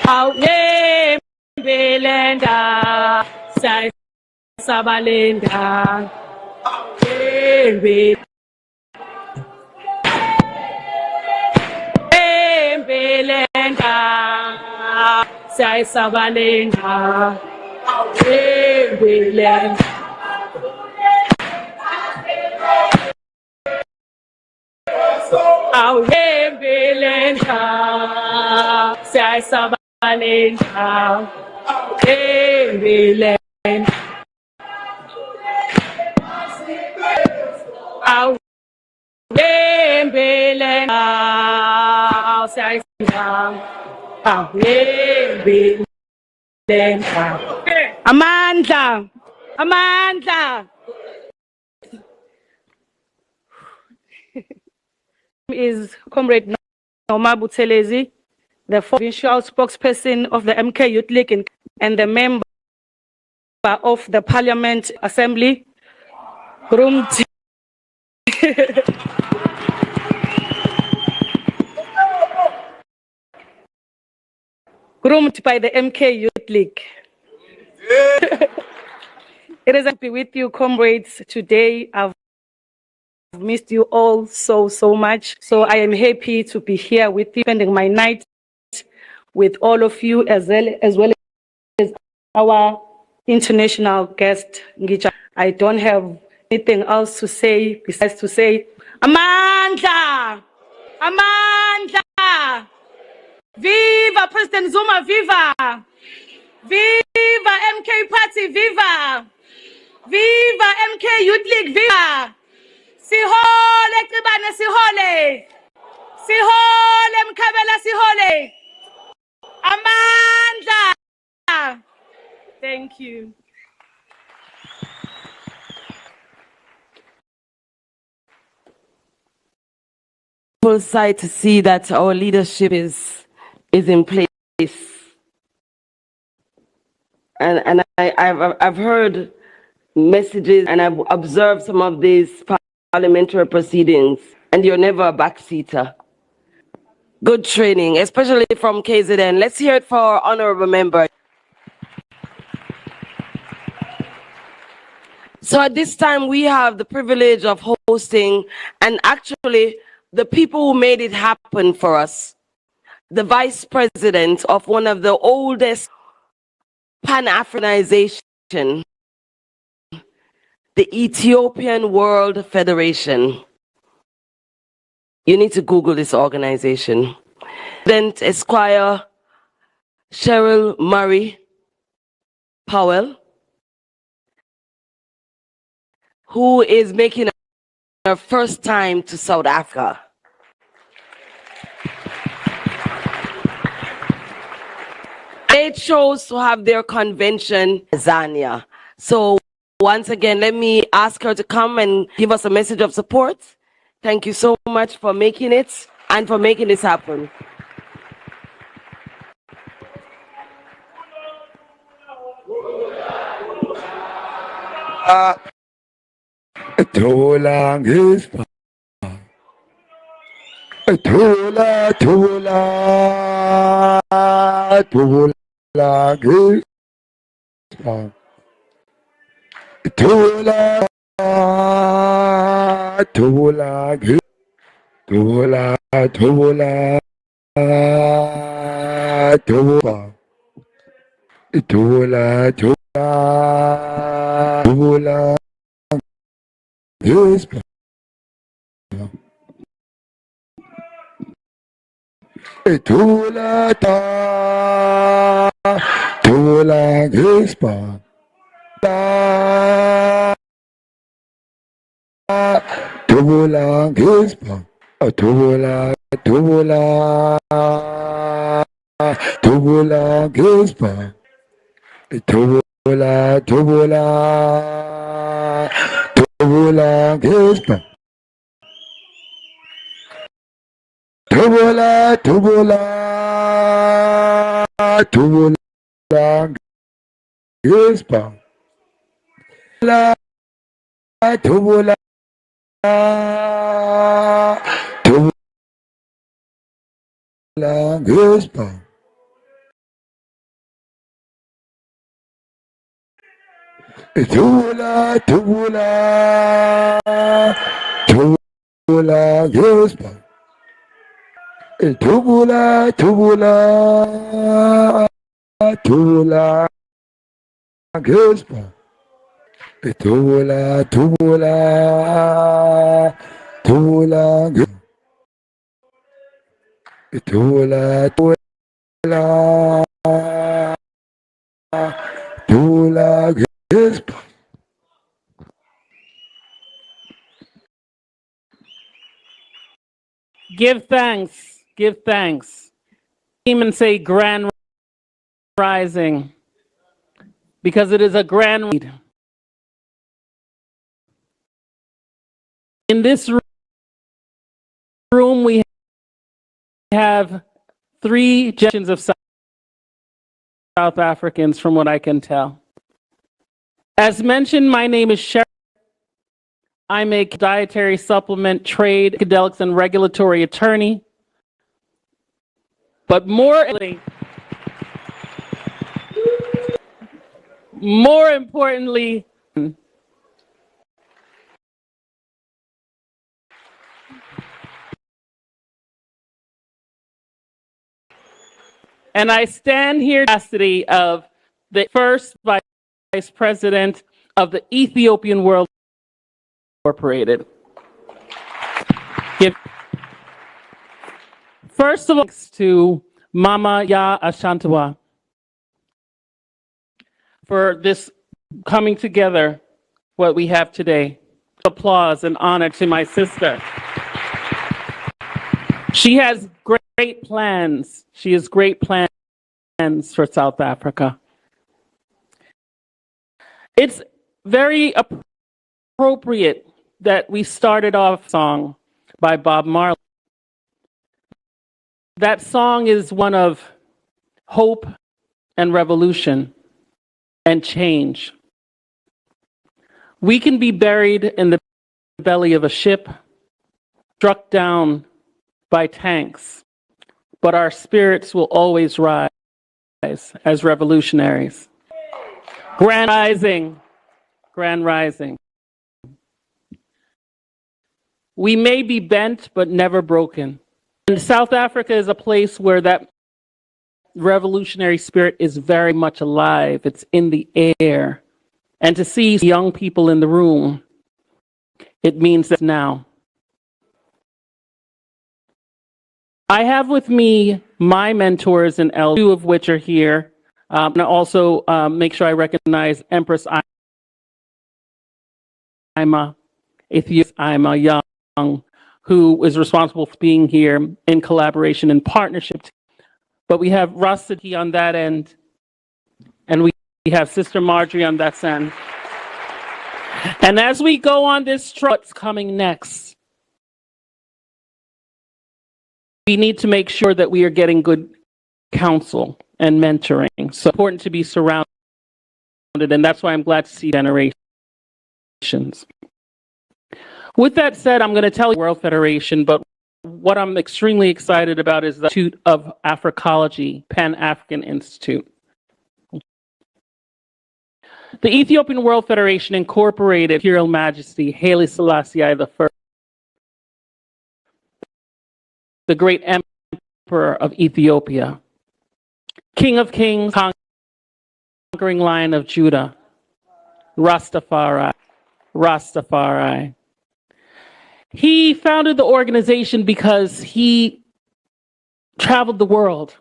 Au Yimbilenda, say Sabalenda, Yimbilenda. Yimbilenda, say Sabalenda, Yimbilenda. Au Yimbilenda, say Sabalenda, Yimbilenda. Au Yimbilenda, say Sabalenda, Au Yimbilenda. Amandla, Amandla. Is Comrade Noma Buthelezi, the provincial spokesperson of the MK Youth League and the member of the Parliament Assembly, groomed by the MK Youth League. It is to be with you, comrades, today. I've missed you all so much. So I am happy to be here with you, spending my night with all of you, as well as our international guest, Ngija. I don't have anything else to say besides to say, Amandla! Amandla! Viva President Zuma, viva! Viva MK Party, viva! Viva MK Youth League, viva! Sihole Kibane, sihole! Sihole Mkabela, sihole! Amandla! Thank you. Side to see that our leadership is in place, and I've heard messages and I've observed some of these parliamentary proceedings, and you're never a backseater. Good training, especially from KZN. Let's hear it for our honorable member. So at this time, we have the privilege of hosting, and actually, the people who made it happen for us, the vice president of one of the oldest Pan-Africanization, the Ethiopian World Federation. You need to Google this organization. Then Esquire Cheryl Murray Powell, who is making her first time to South Africa. They chose to have their convention in Tanzania. So once again, let me ask her to come and give us a message of support. Thank you so much for making it and for making this happen. Thola ngespa. Thola ngespa. Thola Tubula Gispa. Tubula ta. Tubula Gispa. Tubula Gispa. Tubula, tubula, tubula Gispa. Tubula, tubula, tubula Gispa. Tubula, tubula, tubula Gispa. Tubula, tubula Gispa. Tubula, tubula, tubula Gispa. Tubula, tubula, tubula Gispa. Tubula, tubula, tubula Gispa. Tubula, tubula, tubula Gispa. Give thanks. Give thanks. Even say grand rising, because it is a grand need. In this room, we have 3 generations of South Africans, from what I can tell. As mentioned, my name is Sherry. I'm a dietary supplement, trade, psychedelics, and regulatory attorney. But more importantly, and I stand here in capacity of the first vice president of the Ethiopian World Incorporated. First of all, thanks to Mama Ya Ashantiwa for this coming together, what we have today. Applause and honor to my sister. She has great plans. She has great plans for South Africa. It's very appropriate that we started off a song by Bob Marley. That song is one of hope and revolution and change. We can be buried in the belly of a ship, struck down by tanks, but our spirits will always rise as revolutionaries. Grand rising, grand rising. We may be bent, but never broken. And South Africa is a place where that revolutionary spirit is very much alive. It's in the air. And to see young people in the room, it means that now. I have with me my mentors and elders, 2 of which are here. And also make sure I recognize Empress Ima, Atheist Ima Young, who is responsible for being here in collaboration and partnership. But we have Rastati on that end, and we have Sister Marjorie on that end. And as we go on this track, what's coming next? We need to make sure that we are getting good counsel and mentoring. So it's important to be surrounded, and that's why I'm glad to see generations. With that said, I'm going to tell you World Federation, but what I'm extremely excited about is the Institute of Africology, Pan-African Institute. The Ethiopian World Federation incorporated Imperial Majesty Haile Selassie I, the great emperor of Ethiopia, King of Kings, conquering Lion of Judah, Rastafari, Rastafari. He founded the organization because he traveled the world.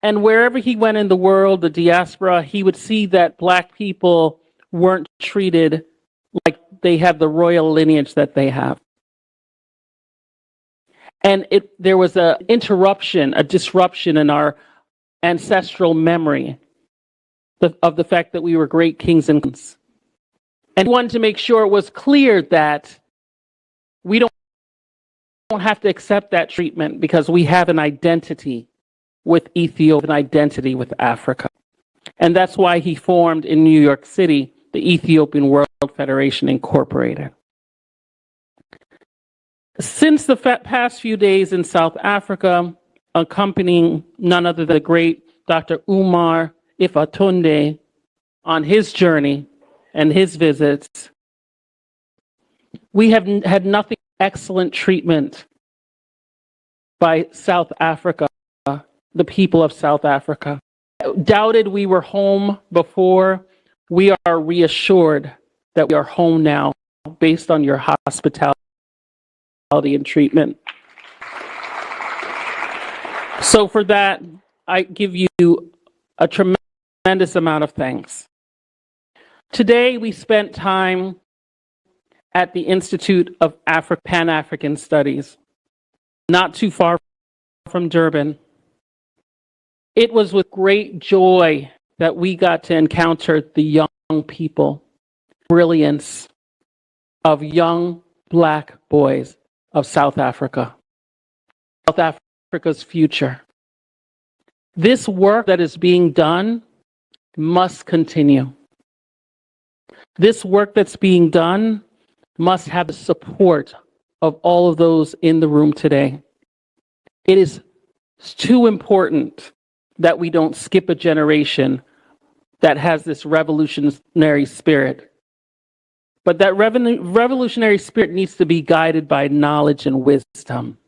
And wherever he went in the world, the diaspora, he would see that Black people weren't treated like they have the royal lineage that they have. And there was a disruption in our ancestral memory of the fact that we were great kings and queens. And he wanted to make sure it was clear that we don't have to accept that treatment because we have an identity with Ethiopia, an identity with Africa. And that's why he formed in New York City the Ethiopian World Federation Incorporated. Since the past few days in South Africa, accompanying none other than the great Dr. Umar Ifatunde on his journey and his visits, we have had nothing but excellent treatment by South Africa, the people of South Africa. Doubted we were home before, we are reassured that we are home now based on your hospitality and treatment. So for that, I give you a tremendous amount of thanks. Today, we spent time at the Institute of Pan-African Studies, not too far from Durban. It was with great joy that we got to encounter the young people, brilliance of young Black boys of South Africa, South Africa's future. This work that is being done must continue. This work that's being done must have the support of all of those in the room today. It is too important that we don't skip a generation that has this revolutionary spirit. But that revolutionary spirit needs to be guided by knowledge and wisdom.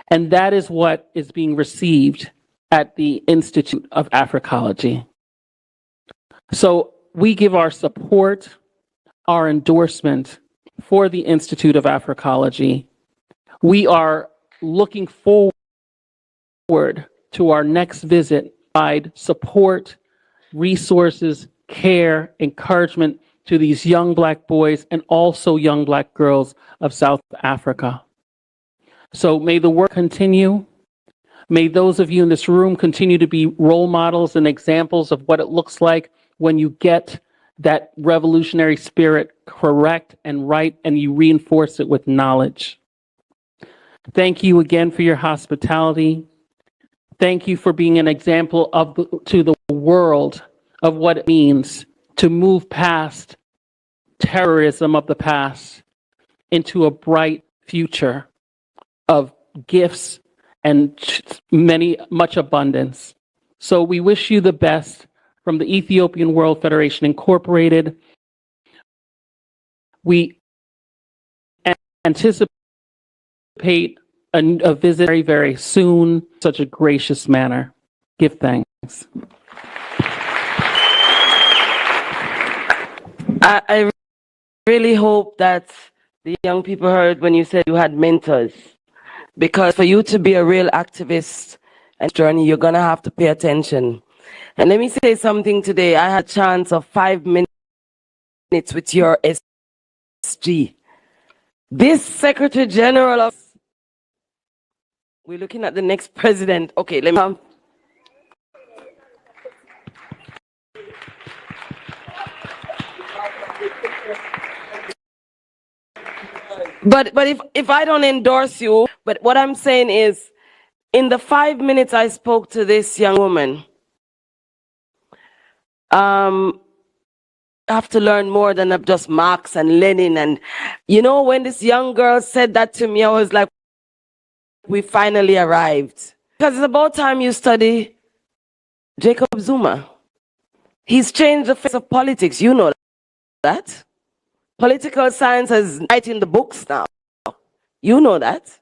And that is what is being received at the Institute of Africology. So we give our support, our endorsement for the Institute of Africology. We are looking forward to our next visit, provide support, resources, care, encouragement to these young Black boys and also young Black girls of South Africa. So may the work continue. May those of you in this room continue to be role models and examples of what it looks like when you get that revolutionary spirit correct and right, and you reinforce it with knowledge. Thank you again for your hospitality. Thank you for being an example to the world of what it means to move past terrorism of the past into a bright future of gifts and much abundance. So we wish you the best from the Ethiopian World Federation Incorporated. We anticipate a visit very, very soon, such a gracious manner. Give thanks. I really hope that the young people heard when you said you had mentors. Because for you to be a real activist and journey, you're going to have to pay attention. And let me say something today. I had a chance of 5 minutes with your SG. This Secretary General of... We're looking at the next president. Okay, let me... But if I don't endorse you, but what I'm saying is, in the 5 minutes I spoke to this young woman, I have to learn more than just Marx and Lenin. And you know, when this young girl said that to me, I was like, we finally arrived. Because it's about time you study Jacob Zuma. He's changed the face of politics. You know that. Political science is writing the books now. You know that.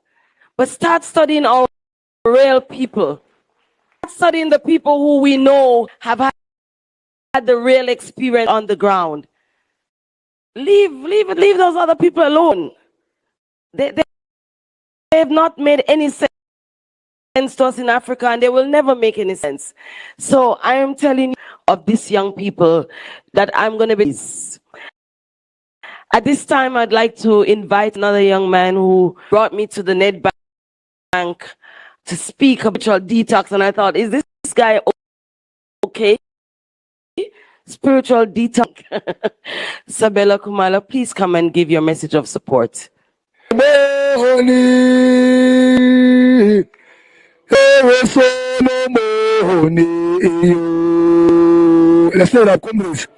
But start studying our real people. Start studying the people who we know have had had the real experience on the ground. Leave those other people alone. They have not made any sense to us in Africa, and they will never make any sense. So I am telling you of these young people that I'm going to be. At this time, I'd like to invite another young man who brought me to the Ned Bank to speak about spiritual detox, and I thought, is this guy okay? Spiritual detox. Sabella Kumala, please come and give your message of support. Let's say that, comrades.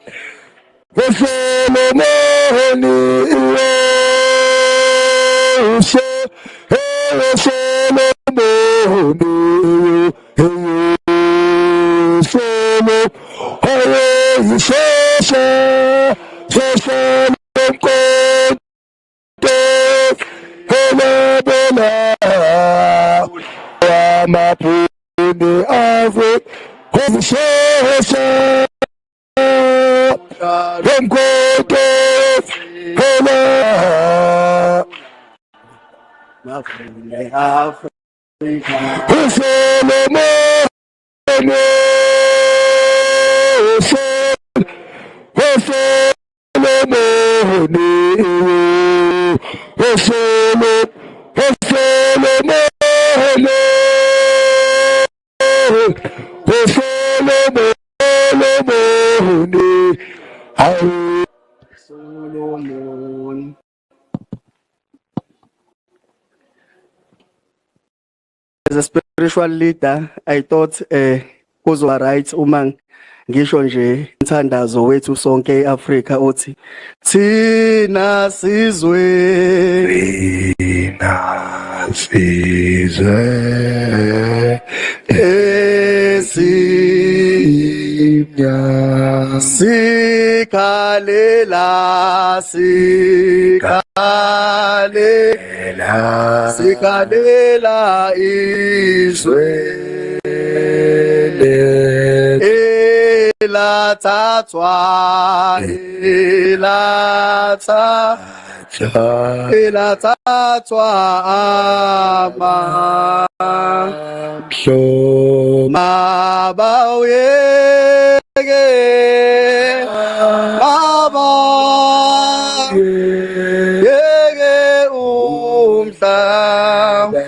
As a spiritual leader, I thought kuzoba right uma ngisho nje umthandazo wethu sonke eAfrika othi thina sizwe esimnya sikalela izwe elathathwa amamhlo mabawuyeke umhlaba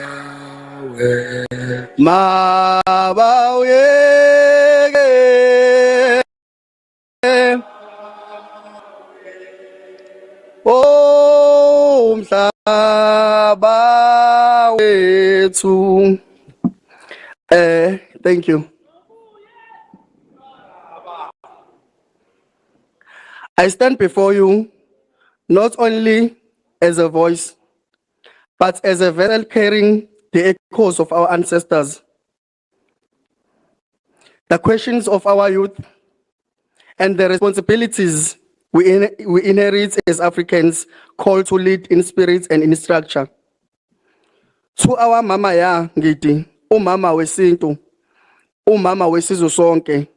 mabawuyeke umhlaba wethu. Thank you. I stand before you not only as a voice, but as a vessel carrying the echoes of our ancestors, the questions of our youth, and the responsibilities we inherit as Africans, called to lead in spirit and in structure. To our mama ya ngiti, umama wesintu, umama wesizwe sonke,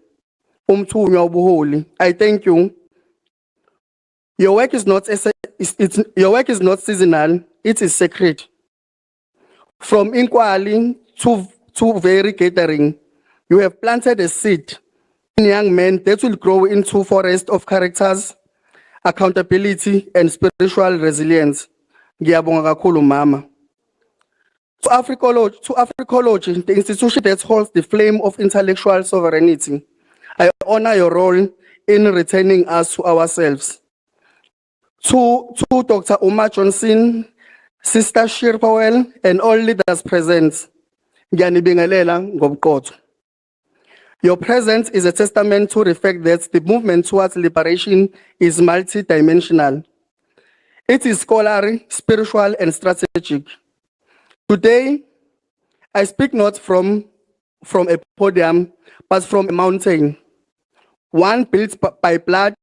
umthunywa ubuholi, I thank you. Your work is not seasonal, it is sacred. From inquiry to very gathering, you have planted a seed in young men that will grow into forest of characters, accountability, and spiritual resilience. Ngiyabonga kakhulu mama. To Africology, the institution that holds the flame of intellectual sovereignty, I honor your role in returning us to ourselves. To Dr. Uma Johnson, Sister Shir Powell, and all leaders present, ngiyanibingelela ngobuqotho. Your presence is a testament to the fact that the movement towards liberation is multidimensional. It is scholarly, spiritual, and strategic. Today, I speak not from a podium, but from a mountain, one built by blood,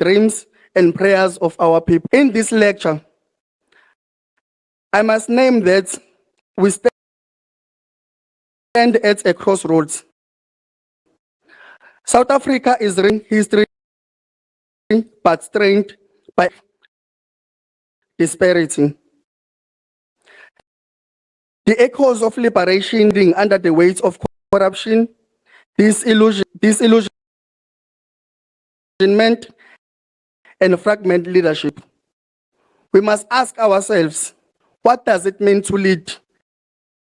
dreams, and prayers of our people. In this lecture, I must name that we stand at a crossroads. South Africa is in history but strained by disparity. The echoes of liberation being under the weight of corruption, disillusionment, and fragmented leadership. We must ask ourselves, what does it mean to lead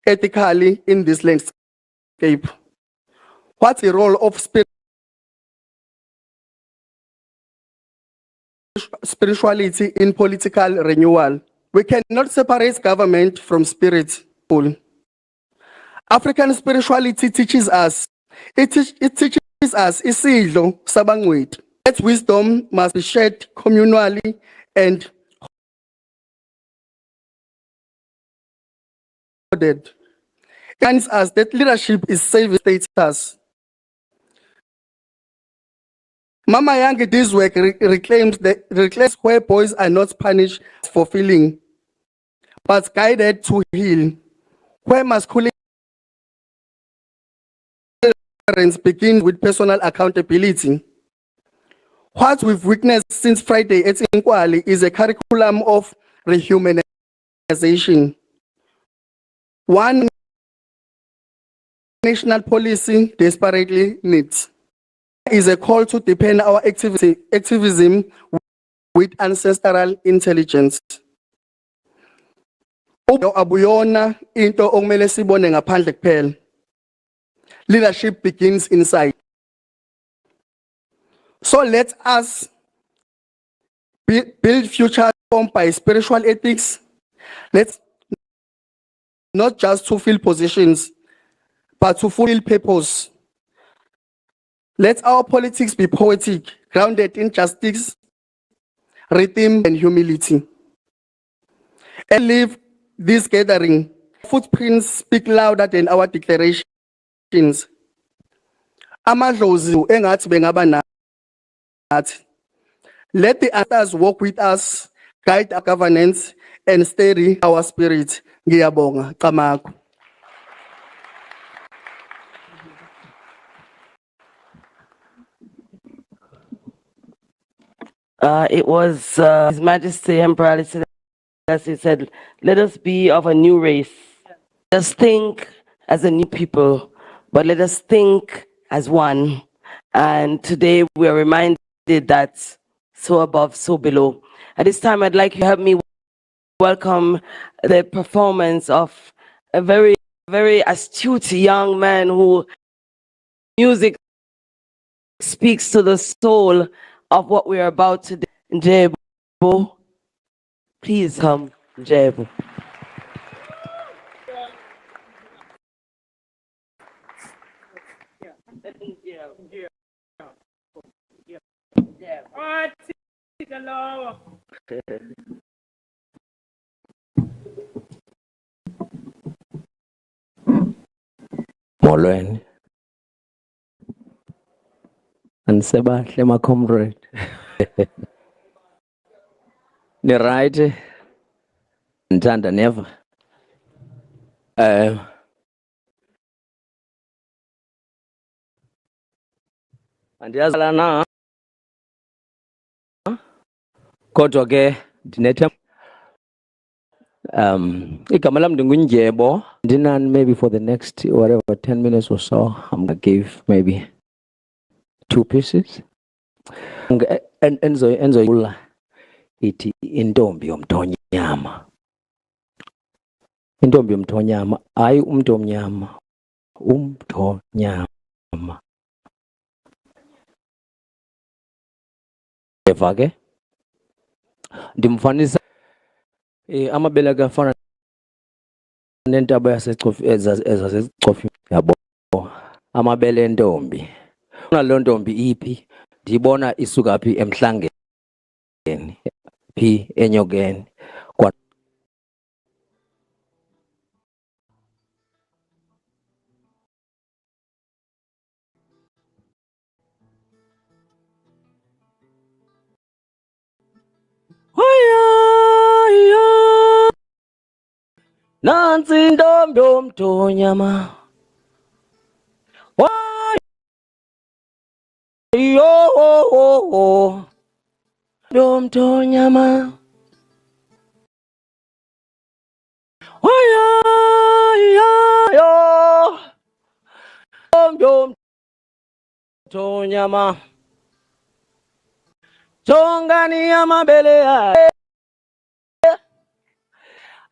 ethically in this landscape? What's the role of spirituality in political renewal? We cannot separate government from spirit. African spirituality teaches us, it teaches us isidlo sabangwethu. That wisdom must be shared communally and it reminds us that leadership is saving status. Mama Yangi this work reclaims where boys are not punished for feeling, but guided to heal, where masculine begins with personal accountability. What we've witnessed since Friday at Inkwali is a curriculum of rehumanization. One national policy desperately needs is a call to deepen our activism with ancestral intelligence. Abuyona into okumele sibone ngaphandle kuphela. Leadership begins inside. So let us build future formed by spiritual ethics. Let's not just to fill positions, but to fulfill purpose. Let our politics be poetic, grounded in justice, rhythm, and humility. And leave this gathering. Footprints speak louder than our declarations. Amadlozi engathi bengaba nathi. Let the others walk with us, guide our governance, and steady our spirit. Ngiyabonga, Qamaku. It was His Majesty Emperor Haile Selassie said, let us be of a new race. Let us think as a new people, but let us think as one. And today we are reminded that so above, so below. At this time, I'd like you to help me welcome the performance of a very, very astute young man who music speaks to the soul of what we are about to do. Njebo, please come, Njebo. Molweni. Anisebahle ma comrade. Ni right. Ndithanda never. Andiyazi lana. Kodwa ke ndinethemba igama lam ndinguNjebo. Ndinani maybe for the next whatever 10 minutes or so I'm gonna give maybe 2 pieces. Enzoyula ithi intombi yomthonyama. Intombi yomthonyama hayi umuntu omnyama. Umthonyama. Eva ke ndimfanisa amabele akafana nentaba yasecofi yabo amabele entombi nalo ntombi iphi ndibona isuka phi emhlangeni phi enyokeni kwa nansi intombi yomthonyama yo domtonyama yo domtonyama Tongani amabele ya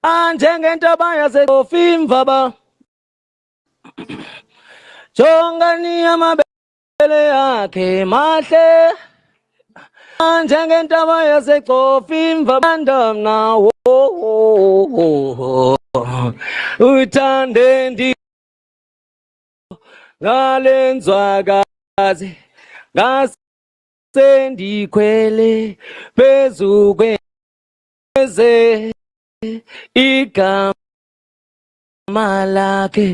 anjengentaba yasekofimvaba Tongani amabele yakhe mahle anjengentaba yasekofimvaba ndamna uthande ndi ngalenzwakazi ngasendikhwele phezu kweze igama lakhe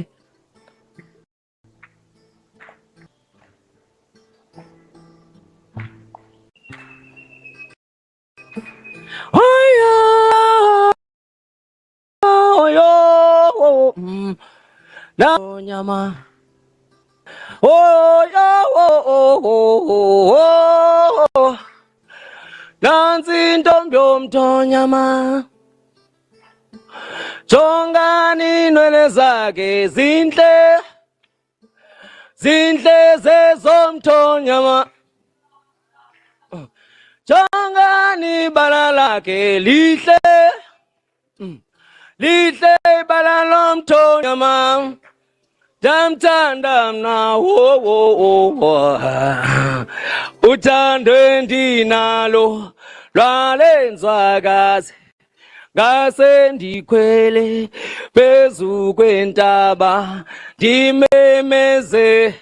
oyo na nyama nansi intombi yomthonyama jongani inwele zakhe zinhle zezomthonyama jongani ibala lakhe lihle ibala lomthonyama damthanda mna uthando endinalo lwalenzwakazi ngasendikhwele phezu kwentaba ndimemeze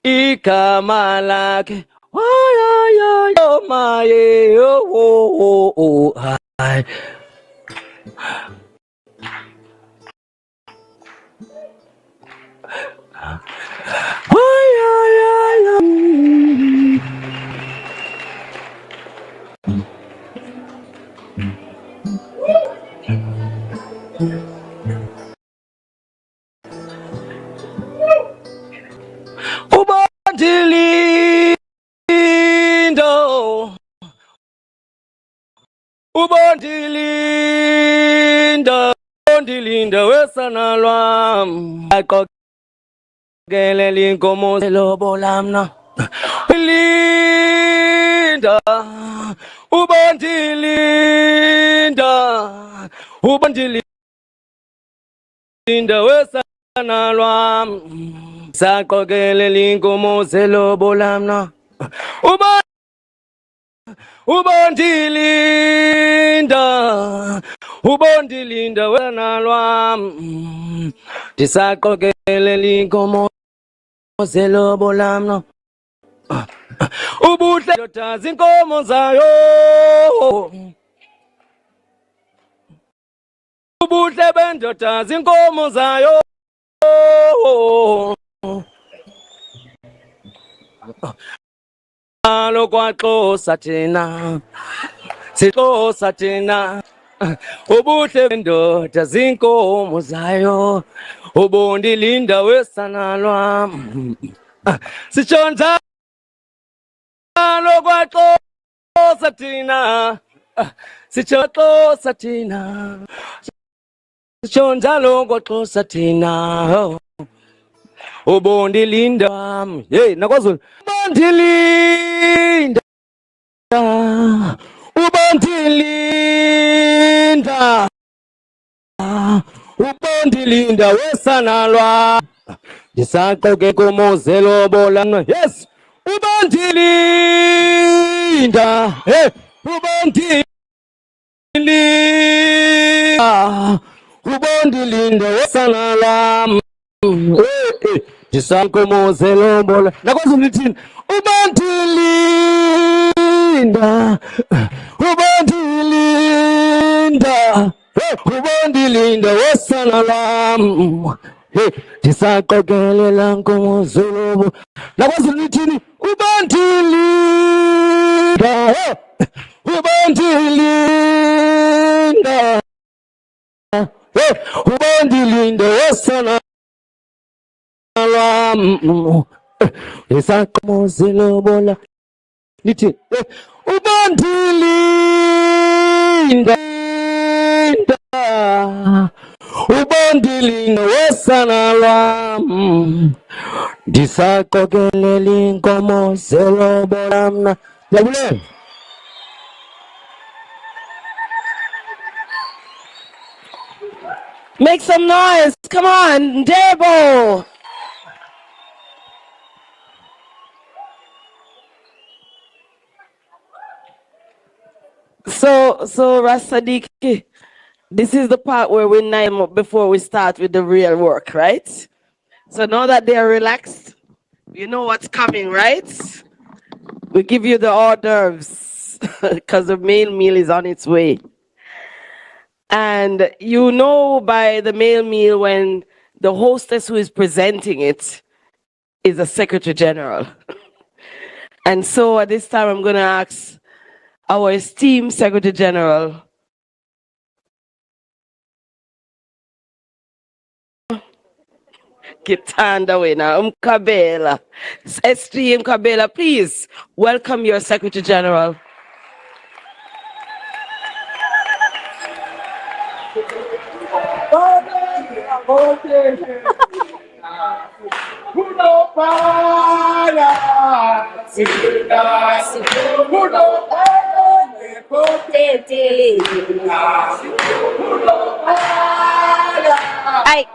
igama lakhe maye Ubondilinda wesana lwam aqokelele inkomo elobo lamna Linda ubondilinda wesana lwam saqokelele inkomo elobo lamna ubondilinda wena lwam ndisaqokelela inkomo zelobo lamno ubuhle ndoda zinkomo zayo ubuhle bendoda zinkomo zayo alo kwaXhosa thina siXhosa thina ubuhle bendoda zinkomo zayo ubondilinda wesana lwam sitsho njalo kwaXhosa thina sitsho Xhosa thina sitsho njalo kwaXhosa thina ubondilinda wam hey nakwaZulu ubondilinda wesana lwam ndisaqoke inkomo zelobo lam yes ubondilinda hey ubondilinda wesana lwam ndisaqoke zelobo lam nakwaZulu lithini ubondilinda wesana lwam ndisaqokelela nkomo zelobo nakwaZulu lithini ubondilinda wesana lwam Isakomozelo lithi ubandilinga ubandilinga wesana lwam ndisaqokelela inkomo zelobola mna. Ndiyabulela. Make some noise. Come on, Debo. So Rasadiki, this is the part where we name before we start with the real work, right? So now that they're relaxed, you know what's coming, right? We give you the hors d'oeuvres because the main meal is on its way. And you know by the main meal when the hostess who is presenting it is a Secretary General. And so at this time, I'm going to ask our esteemed Secretary General, Kitanda Wena, Mkabela, esteemed Mkabela, please welcome your Secretary General. Ay,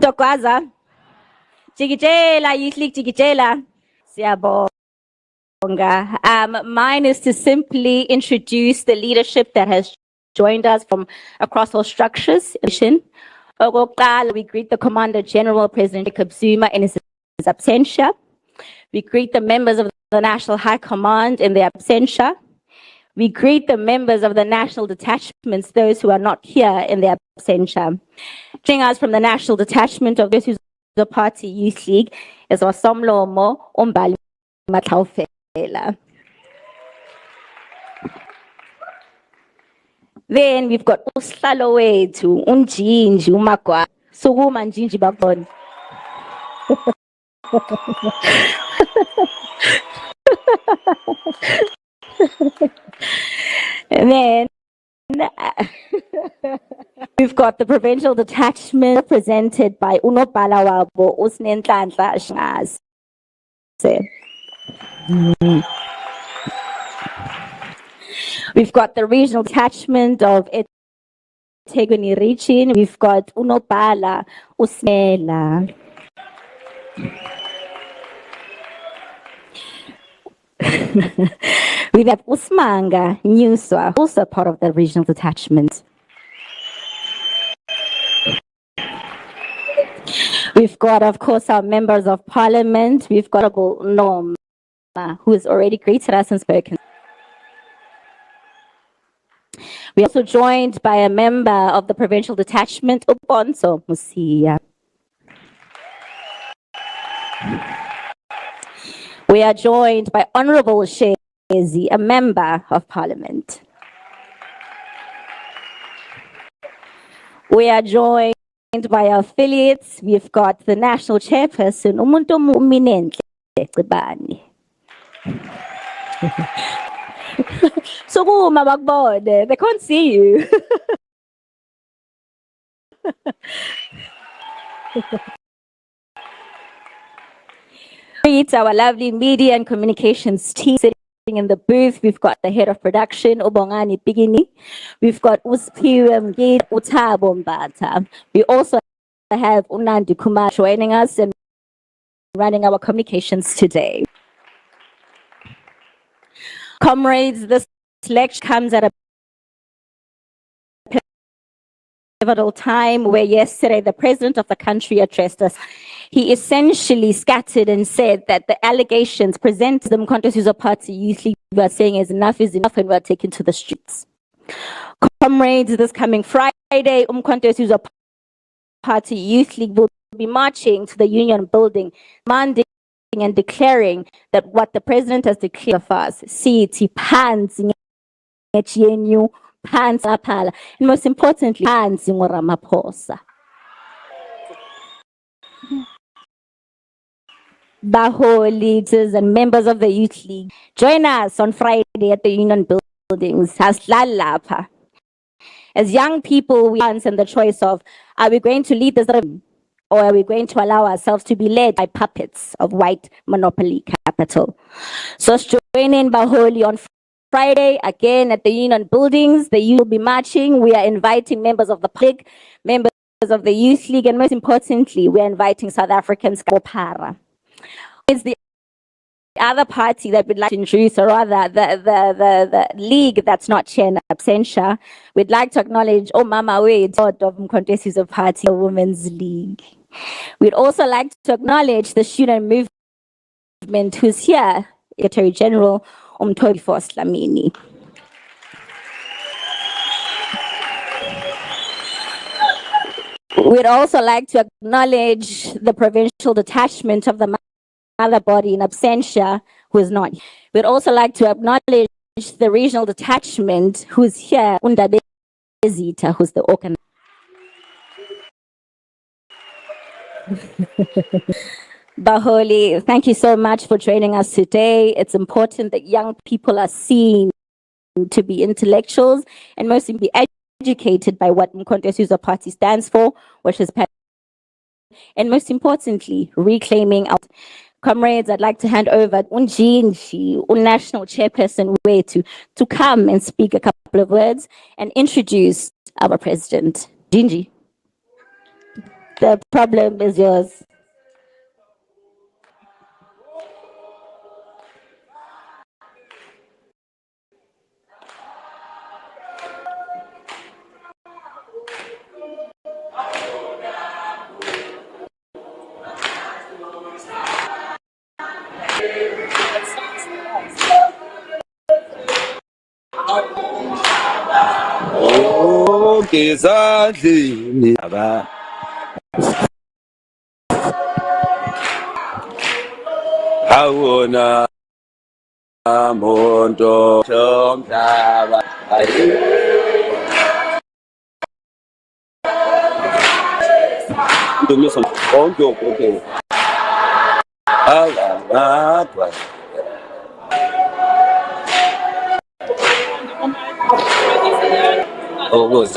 Dokwaza, Jigijela, usually Jigijela. Siyabonga. Mine is to simply introduce the leadership that has joined us from across all structures. We greet the Commander General, President Jacob Zuma, in his absentia. We greet the members of the National High Command in their absentia. We greet the members of the national detachments, those who are not here in their absentia. Joining us from the national detachment of this the Party Youth League is Wasomlomo Umbali Matlaufela. Then we've got Uslalowe to Unjinji Umakwa. Suguma Njinji Babon. And then we've got the provincial detachment represented by Unopala Wabo Usnentlantla Shaz. We've got the regional detachment of Eteguni Richin. We've got Unopala Usmela. We have Usmanga Newswa, also part of the regional detachment. We've got, of course, our members of parliament. We've got Norm, who has already greeted us and spoken. We're also joined by a member of the provincial detachment, Ubonso Musia. We are joined by Honorable Shezi, a member of parliament. We are joined by our affiliates. We've got the national chairperson, Umuntu Muminentle Cibani. So they can't see you. It's our lovely media and communications team sitting in the booth. We've got the head of production, Ubongani Bigini. We've got Uspiwe Mgid Utabo Mbata. We also have Unandi Kumar joining us and running our communications today. Comrades, this lecture comes at a pivotal time where yesterday the president of the country addressed us. He essentially scattered and said that the allegations presented to the Mkhonto Party Youth League were saying is enough and we're taken to the streets. Comrades, this coming Friday, Mkhonto Party Youth League will be marching to the Union building, demanding and declaring that what the president has declared of us, CET pants, pants apala, and most importantly, pants in Ramaphosa. Baholi and members of the Youth League, join us on Friday at the Union buildings. As young people, we answer the choice of, are we going to lead this or are we going to allow ourselves to be led by puppets of white monopoly capital? So join in Baholi on Friday, again at the Union buildings. The youth will be marching. We are inviting members of the public, members of the Youth League, and most importantly, we are inviting South Africans. It's the other party that we'd like to introduce, or rather the league that's not chair in absentia. We'd like to acknowledge Mama Wade of Mkhonto Party Women's League. We'd also like to acknowledge the student movement who's here, Secretary General Umtobifo Slamini. We'd also like to acknowledge the provincial detachment of the mother body in absentia who is not. We'd also like to acknowledge the regional detachment who's here, Undabezita, who's the organizer. Baholi, thank you so much for joining us today. It's important that young people are seen to be intellectuals and mostly be educated by what Mkhonto Party stands for, which is, and most importantly, reclaiming our comrades. I'd like to hand over Unjinji, National Chairperson Way to come and speak a couple of words and introduce our president. Jinji, the problem is yours. Kizadini aba Hauna Mondo Chomdaba okay. Oh, was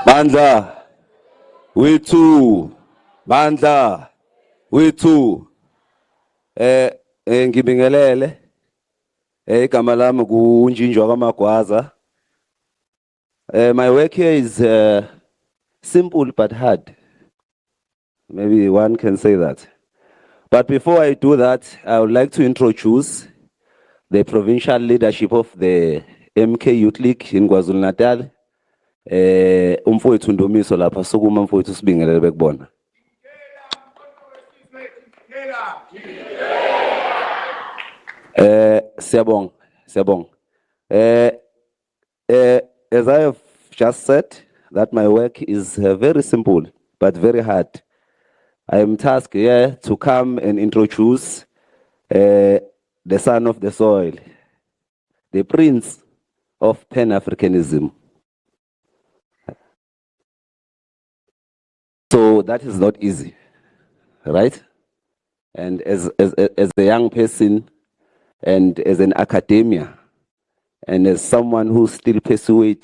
Mandla, we too. Mandla, we too. Ngibingelele. Igama lami kunjinjwa kaMagwaza. My work here is simple but hard. Maybe one can say that. But before I do that, I would like to introduce the provincial leadership of the MK Youth League in KwaZulu-Natal. Umfowethu Ndumiso lapha sukuma mfowethu Sibingelele bekubona. Siyabonga. As I have just said, that my work is very simple but very hard. I am tasked here to come and introduce the son of the soil, the prince of Pan-Africanism. So that is not easy, right? And as a young person and as an academia and as someone who still pursues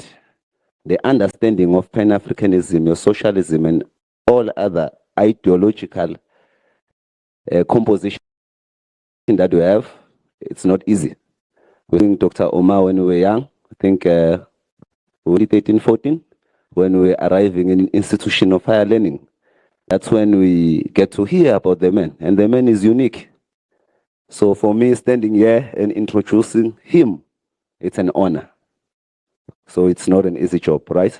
the understanding of Pan-Africanism, your socialism and all other ideological composition that we have, it's not easy. We think Dr. Omar when we were young, I think only 13, 14, when we were arriving in an institution of higher learning. That's when we get to hear about the man, and the man is unique. So for me, standing here and introducing him, it's an honor. So it's not an easy job, right?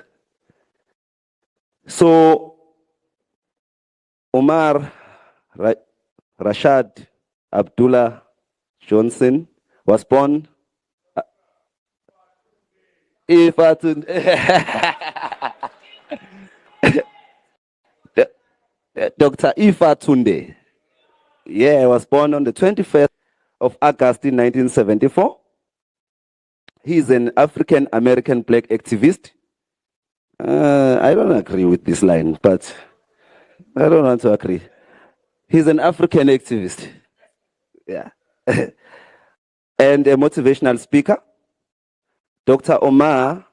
So Omar Rashad Abdullah Johnson was born Dr. Ifa Tunde. Yeah, was born on the 21st of August in 1974. He's an African American black activist. I don't agree with this line, but I don't want to agree. He's an African activist. Yeah. And a motivational speaker. Dr. Omar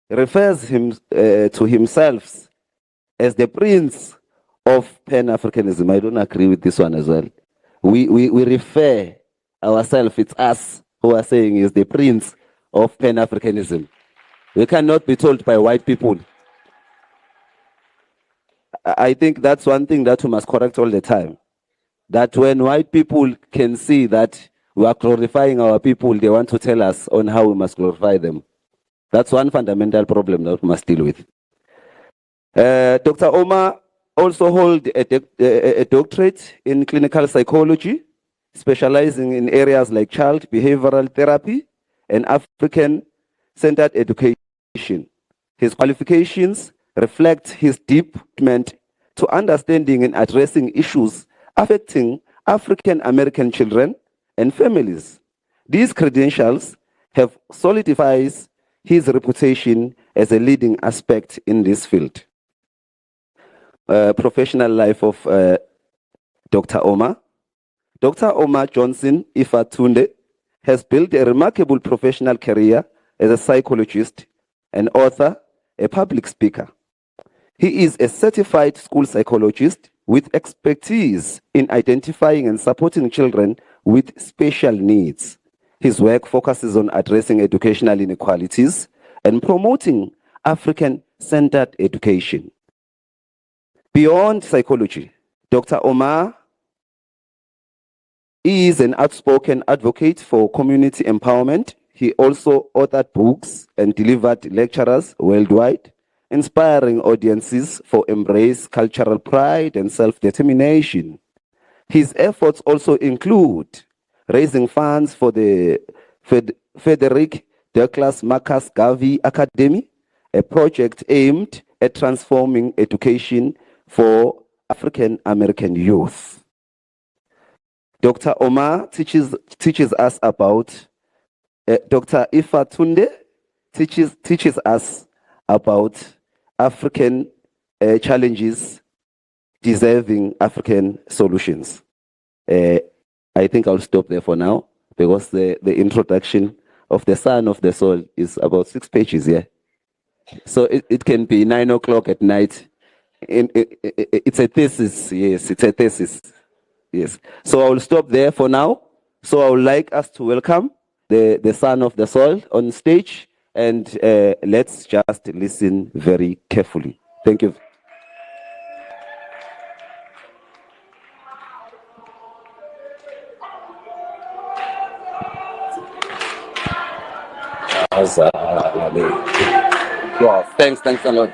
refers to himself as the prince of Pan-Africanism. I don't agree with this one as well. We refer ourselves, it's us who are saying is the prince of Pan-Africanism. We cannot be told by white people. I think that's one thing that we must correct all the time. That when white people can see that we are glorifying our people, they want to tell us on how we must glorify them. That's one fundamental problem that we must deal with. Dr. Omar also holds a doctorate in clinical psychology, specializing in areas like child behavioral therapy and African-centered education. His qualifications reflect his deep commitment to understanding and addressing issues affecting African-American children and families. These credentials have solidified his reputation as a leading aspect in this field. Professional life of Dr. Omar. Dr. Omar Johnson Ifatunde has built a remarkable professional career as a psychologist, an author, a public speaker. He is a certified school psychologist with expertise in identifying and supporting children with special needs. His work focuses on addressing educational inequalities and promoting African-centered education. Beyond psychology, Dr. Omar is an outspoken advocate for community empowerment. He also authored books and delivered lectures worldwide, inspiring audiences for embrace cultural pride and self-determination. His efforts also include raising funds for the Frederick Douglass Marcus Garvey Academy, a project aimed at transforming education for African American youth. Dr. Omar teaches us about Dr. Ifa Tunde teaches us about African challenges deserving African solutions. I think I'll stop there for now because the introduction of the Son of the Soul is about 6 pages, yeah? So it can be 9 o'clock at night. It's a thesis, yes, it's a thesis, yes. So I will stop there for now. So I would like us to welcome the Son of the Soul on stage, and let's just listen very carefully. Thank you. Wow, thanks a lot.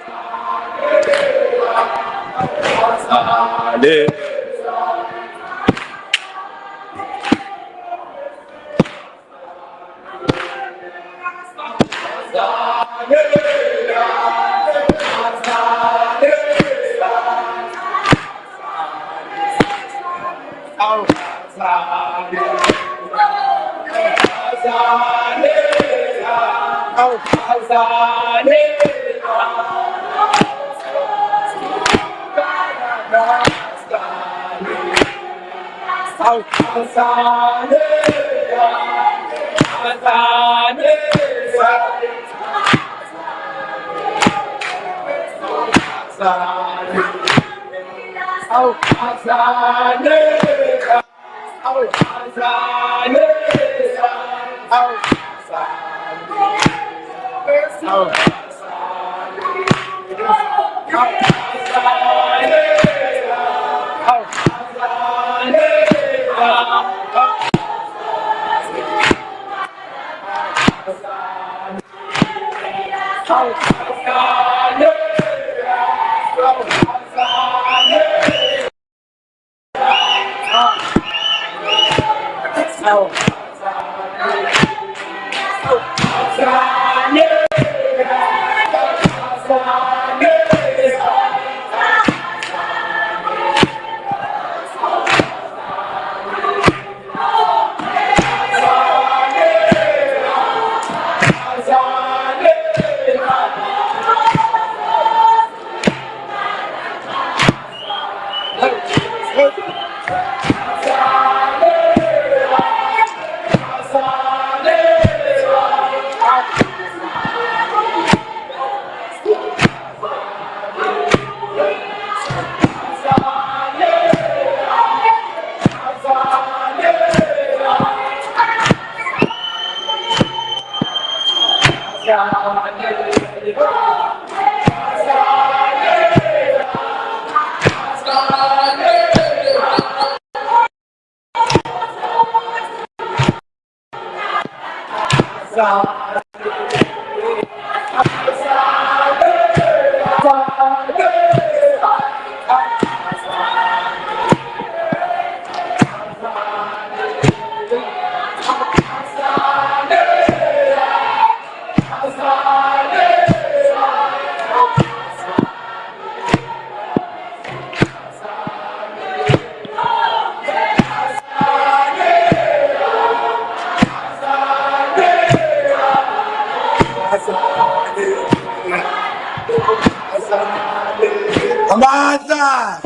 Amandla,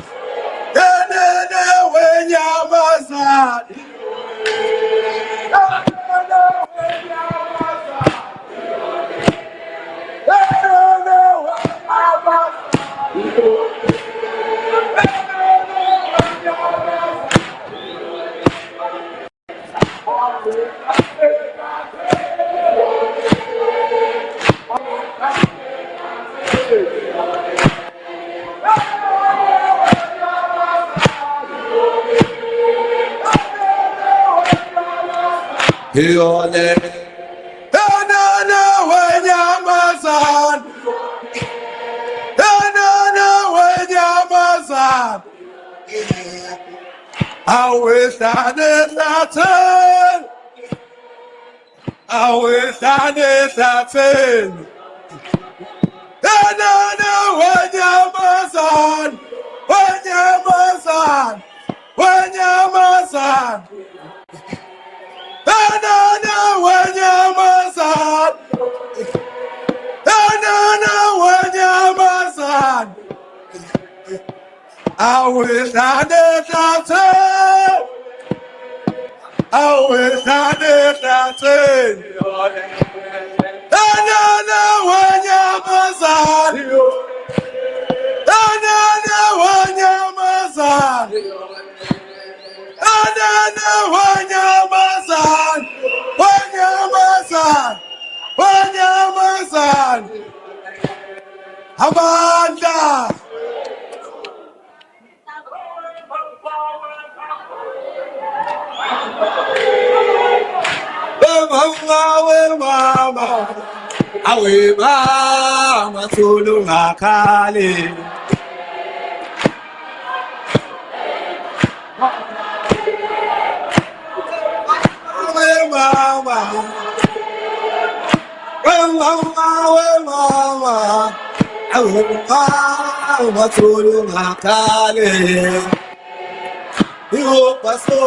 yenene wenyamazane. Yole, yenene wenyamazane. Yenene wenyamazane. I wish I did not turn. I wish I did not turn. I wish I did nothing. I wish I did nothing. And when you're Masani, and when you're Masani, and when you're Masani, when you're Masani, when you're Masani, Amanda. Mama, awe mama tulu ngakali. Awe mama, awe mama, awe mama tulu ngakali. Yo paso.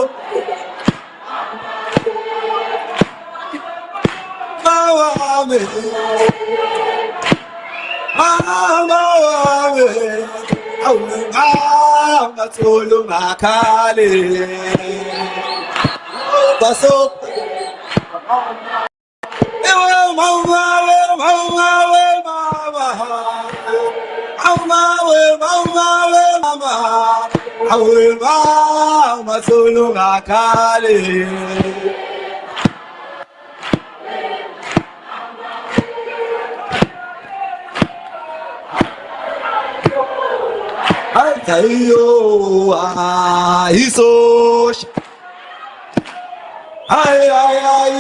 Mama, tolu makale. Baso. Mama, tolu makale. Ayo, iso. Ayo,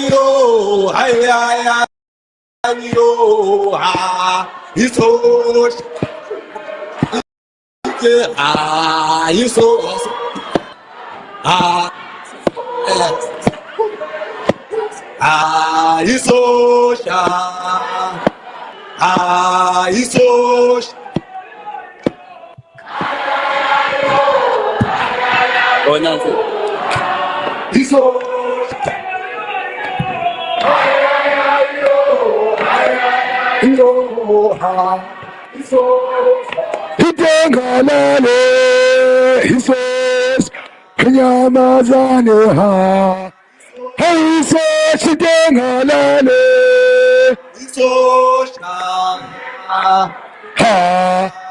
iso. Iso. Iso. Oh, no. Iso. Itengalale, Isos, Nyamazane ha. Hey, Isos, Itengalale, Isos, ha.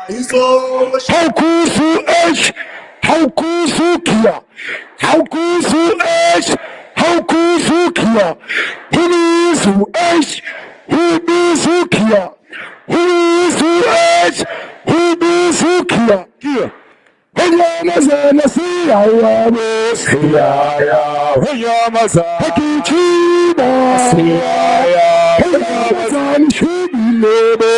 Isos, How kusu esh, how kusu kia, how kusu esh, how kusu kia. Hunisu esh, hunisu kia, hunisu esh, hunisu kia. Kia. Honyamazana siyaya, siyaya. Honyamazana hakichima, siyaya. Honyamazana shumilebe.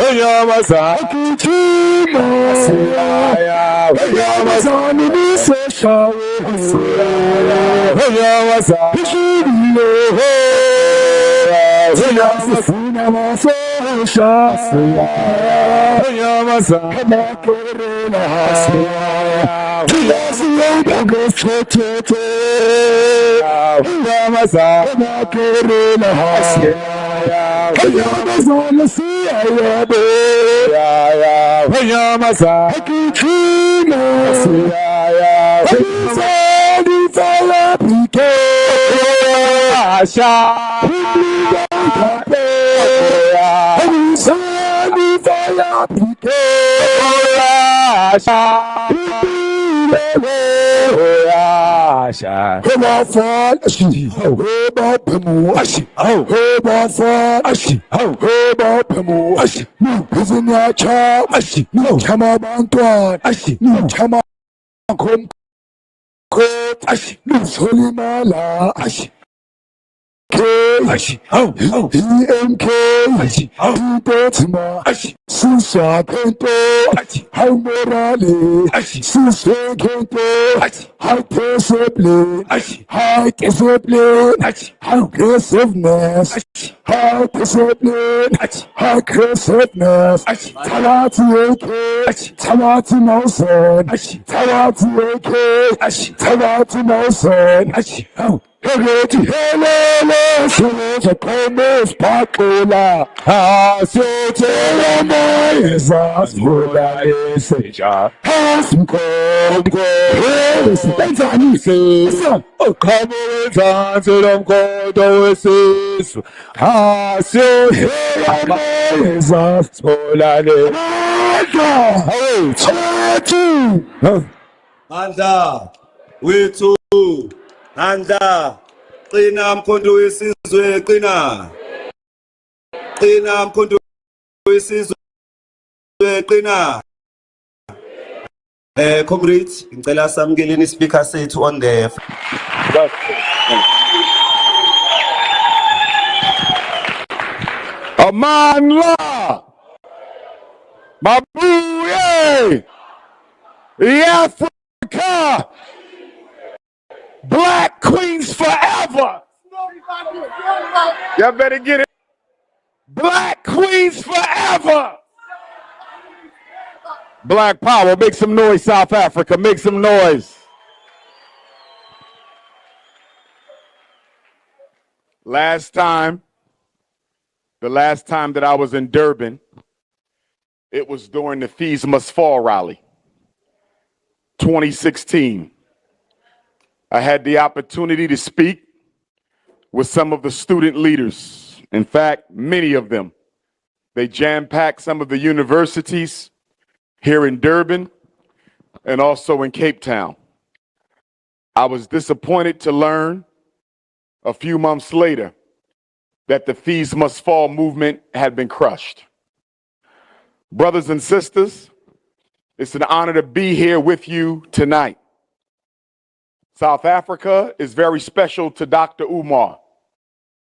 Honyamazana hakichima, siyaya. Honyamazana niseshawe, siyaya. Honyamazana shumilebe. Honyamazana masosha, siyaya. Honyamazana makorena, siyaya. Honyamazana gosotete. Honyamazana makorena, siyaya. Honyamazana siyaya, siyaya. Honyamazana hakichima, siyaya. Honyamazana falapike, asha. Honyamazana falapike, asha. About fall, ashi. About pemu, ashi. About fall, ashi. About pemu, ashi. Isn't that child, ashi? Chama bantuan, ashi. Chama kom kot, ashi. Solimala, ashi. Ashi, EMK, ashi, Betma, ashi, Susa Kento, ashi, how morale, ashi, Susa Kento, ashi, how discipline, ashi, how discipline, ashi, how aggressiveness, ashi, how discipline, ashi, how aggressiveness, ashi, Tawati AK, ashi, Tawati Mosen, ashi, Tawati AK, ashi, Tawati Mosen, ashi, how Egethi helele sizo khona siphaxula asithela moya sasibona lesenja asimkhonko sibenzani sisa oqhamuka ezansi lomkhondo wesisu asithela moya sasibona lesenja awethu Mandla wethu mandla qina mkhonto wesizwe qina mkhonto wesizwe qina comrades ngicela samkeleni ispeaker sethu on the Amandla Mabuye Africa Black Queens forever. Y'all better get it. Black Queens forever. Black power. Make some noise, South Africa. Make some noise. The last time that I was in Durban, it was during the Fees Must Fall rally, 2016. I had the opportunity to speak with some of the student leaders. In fact, many of them. They jam-packed some of the universities here in Durban and also in Cape Town. I was disappointed to learn a few months later that the Fees Must Fall movement had been crushed. Brothers and sisters, it's an honor to be here with you tonight. South Africa is very special to Dr. Umar,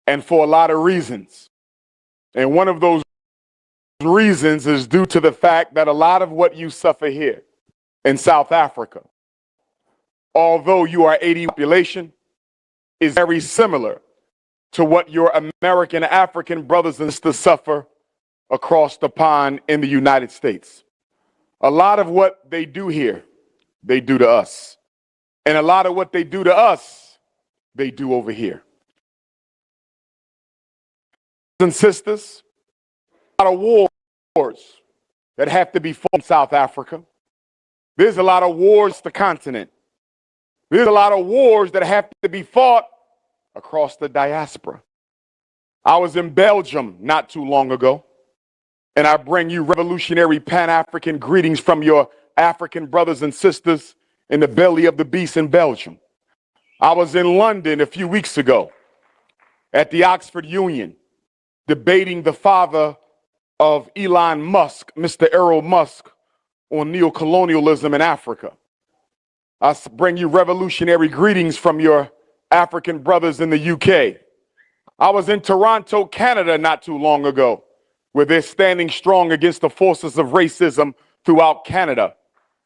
and for a lot of reasons. And one of those reasons is due to the fact that a lot of what you suffer here in South Africa, although you are 80% population, is very similar to what your American African brothers and sisters suffer across the pond in the United States. A lot of what they do here, they do to us. And a lot of what they do to us, they do over here. And sisters, a lot of wars that have to be fought in South Africa. There's a lot of wars on the continent. There's a lot of wars that have to be fought across the diaspora. I was in Belgium not too long ago, and I bring you revolutionary Pan-African greetings from your African brothers and sisters in the belly of the beast in Belgium. I was in London a few weeks ago at the Oxford Union debating the father of Elon Musk, Mr. Errol Musk, on neocolonialism in Africa. I bring you revolutionary greetings from your African brothers in the UK. I was in Toronto, Canada not too long ago, where they're standing strong against the forces of racism throughout Canada.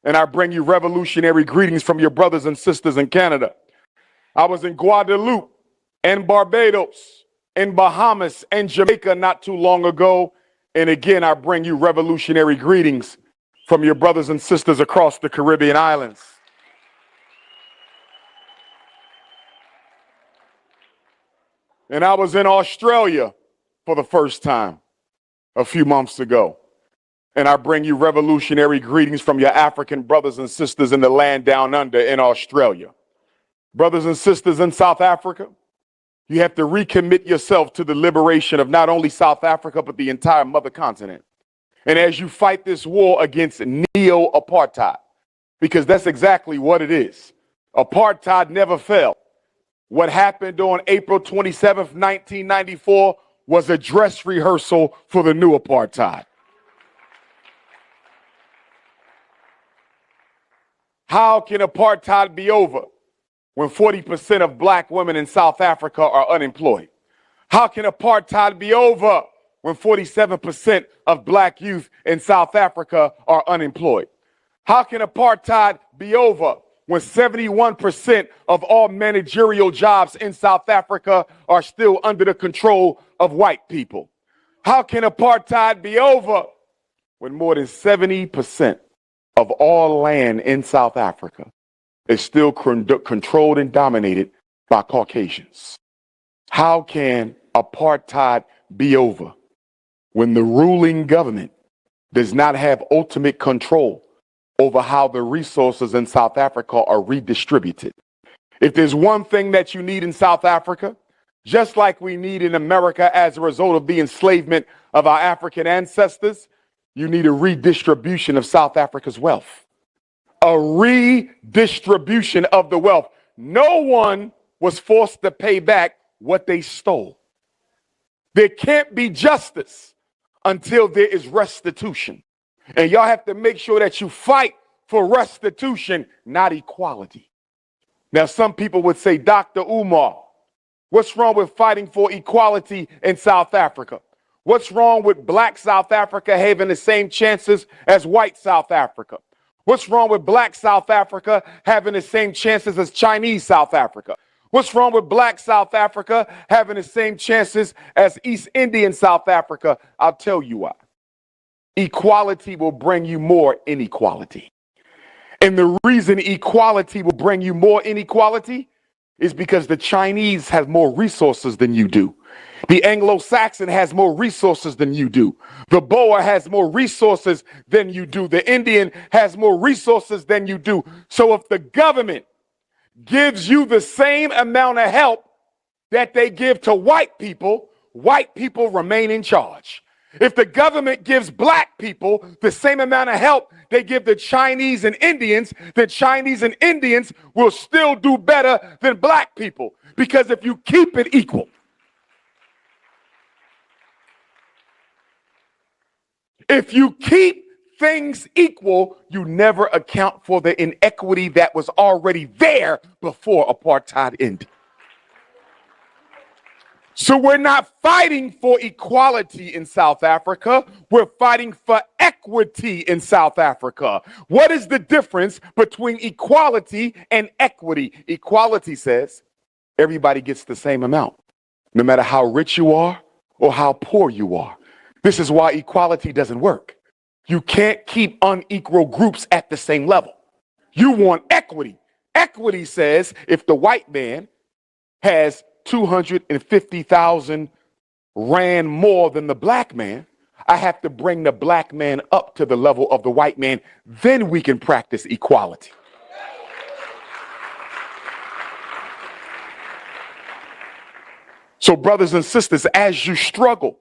And I bring you revolutionary greetings from your brothers and sisters in Canada. I was in Guadeloupe and Barbados and Bahamas and Jamaica not too long ago. And again, I bring you revolutionary greetings from your brothers and sisters across the Caribbean islands. And I was in Australia for the first time a few months ago. And I bring you revolutionary greetings from your African brothers and sisters in the land down under in Australia. Brothers and sisters in South Africa, you have to recommit yourself to the liberation of not only South Africa, but the entire mother continent. And as you fight this war against neo-apartheid, because that's exactly what it is. Apartheid never fell. What happened on April 27th, 1994 was a dress rehearsal for the new apartheid. How can apartheid be over when 40% of black women in South Africa are unemployed? How can apartheid be over when 47% of black youth in South Africa are unemployed? How can apartheid be over when 71% of all managerial jobs in South Africa are still under the control of white people? How can apartheid be over when more than 70% of all land in South Africa is still controlled and dominated by Caucasians. How can apartheid be over when the ruling government does not have ultimate control over how the resources in South Africa are redistributed? If there's one thing that you need in South Africa, just like we need in America as a result of the enslavement of our African ancestors, you need a redistribution of South Africa's wealth. A redistribution of the wealth. No one was forced to pay back what they stole. There can't be justice until there is restitution. And y'all have to make sure that you fight for restitution, not equality. Now, some people would say, Dr. Umar, what's wrong with fighting for equality in South Africa? What's wrong with black South Africa having the same chances as white South Africa? What's wrong with black South Africa having the same chances as Chinese South Africa? What's wrong with black South Africa having the same chances as East Indian South Africa? I'll tell you why. Equality will bring you more inequality. And the reason equality will bring you more inequality is because the Chinese have more resources than you do. The Anglo-Saxon has more resources than you do. The Boer has more resources than you do. The Indian has more resources than you do. So if the government gives you the same amount of help that they give to white people remain in charge. If the government gives black people the same amount of help they give the Chinese and Indians, the Chinese and Indians will still do better than black people. Because if you keep it equal, if you keep things equal, you never account for the inequity that was already there before apartheid ended. So we're not fighting for equality in South Africa. We're fighting for equity in South Africa. What is the difference between equality and equity? Equality says everybody gets the same amount, no matter how rich you are or how poor you are. This is why equality doesn't work. You can't keep unequal groups at the same level. You want equity. Equity says if the white man has 250,000 rand more than the black man, I have to bring the black man up to the level of the white man. Then we can practice equality. So brothers and sisters, as you struggle,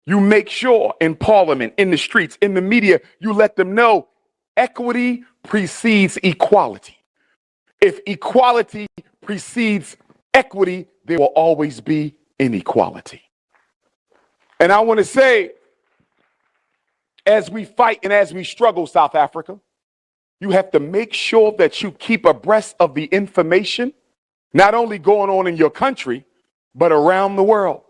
you make sure in parliament, in the streets, in the media, you let them know equity precedes equality. If equality precedes equity, there will always be inequality. And I want to say, as we fight and as we struggle, South Africa, you have to make sure that you keep abreast of the information, not only going on in your country, but around the world.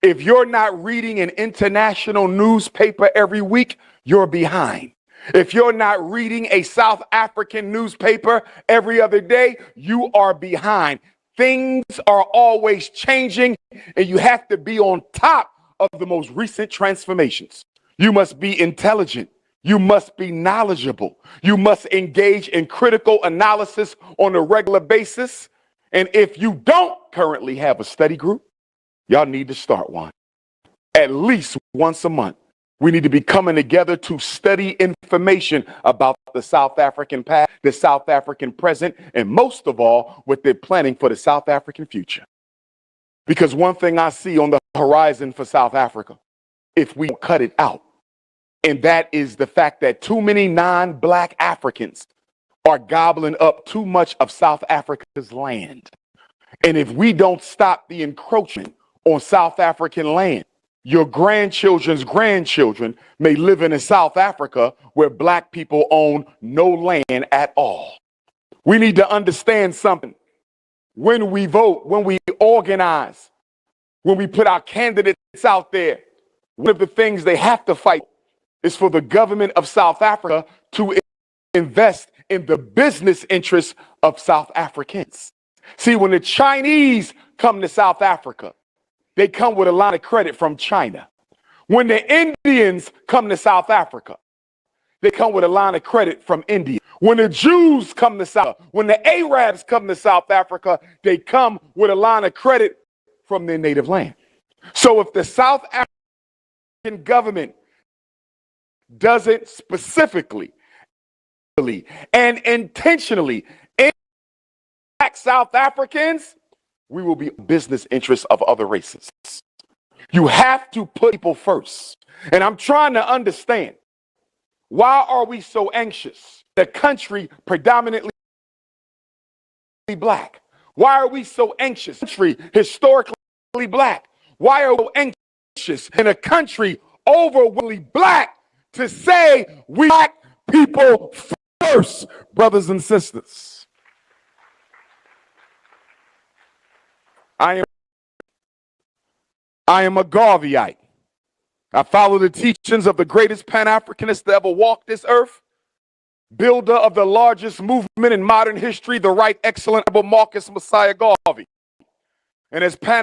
If you're not reading an international newspaper every week, you're behind. If you're not reading a South African newspaper every other day, you are behind. Things are always changing, and you have to be on top of the most recent transformations. You must be intelligent. You must be knowledgeable. You must engage in critical analysis on a regular basis. And if you don't currently have a study group, y'all need to start one. At least once a month. We need to be coming together to study information about the South African past, the South African present, and most of all, what they're planning for the South African future. Because one thing I see on the horizon for South Africa, if we cut it out, and that is the fact that too many non-black Africans are gobbling up too much of South Africa's land. And if we don't stop the encroachment on South African land, your grandchildren's grandchildren may live in South Africa where black people own no land at all. We need to understand something. When we vote, when we organize, when we put our candidates out there, one of the things they have to fight is for the government of South Africa to invest in the business interests of South Africans. See, when the Chinese come to South Africa, they come with a line of credit from China. When the Indians come to South Africa, they come with a line of credit from India. When the Jews come to South, when the Arabs come to South Africa, they come with a line of credit from their native land. So if the South African government doesn't specifically and intentionally impact South Africans, we will be business interests of other races. You have to put people first. And I'm trying to understand, why are we so anxious? The country predominantly black. Why are we so anxious? Country historically black. Why are we so anxious in a country overwhelmingly black to say we black people first, brothers and sisters? I am a Garveyite. I follow the teachings of the greatest Pan-Africanist that ever walked this earth, builder of the largest movement in modern history, the Right Excellent Marcus Messiah Garvey. And as Pan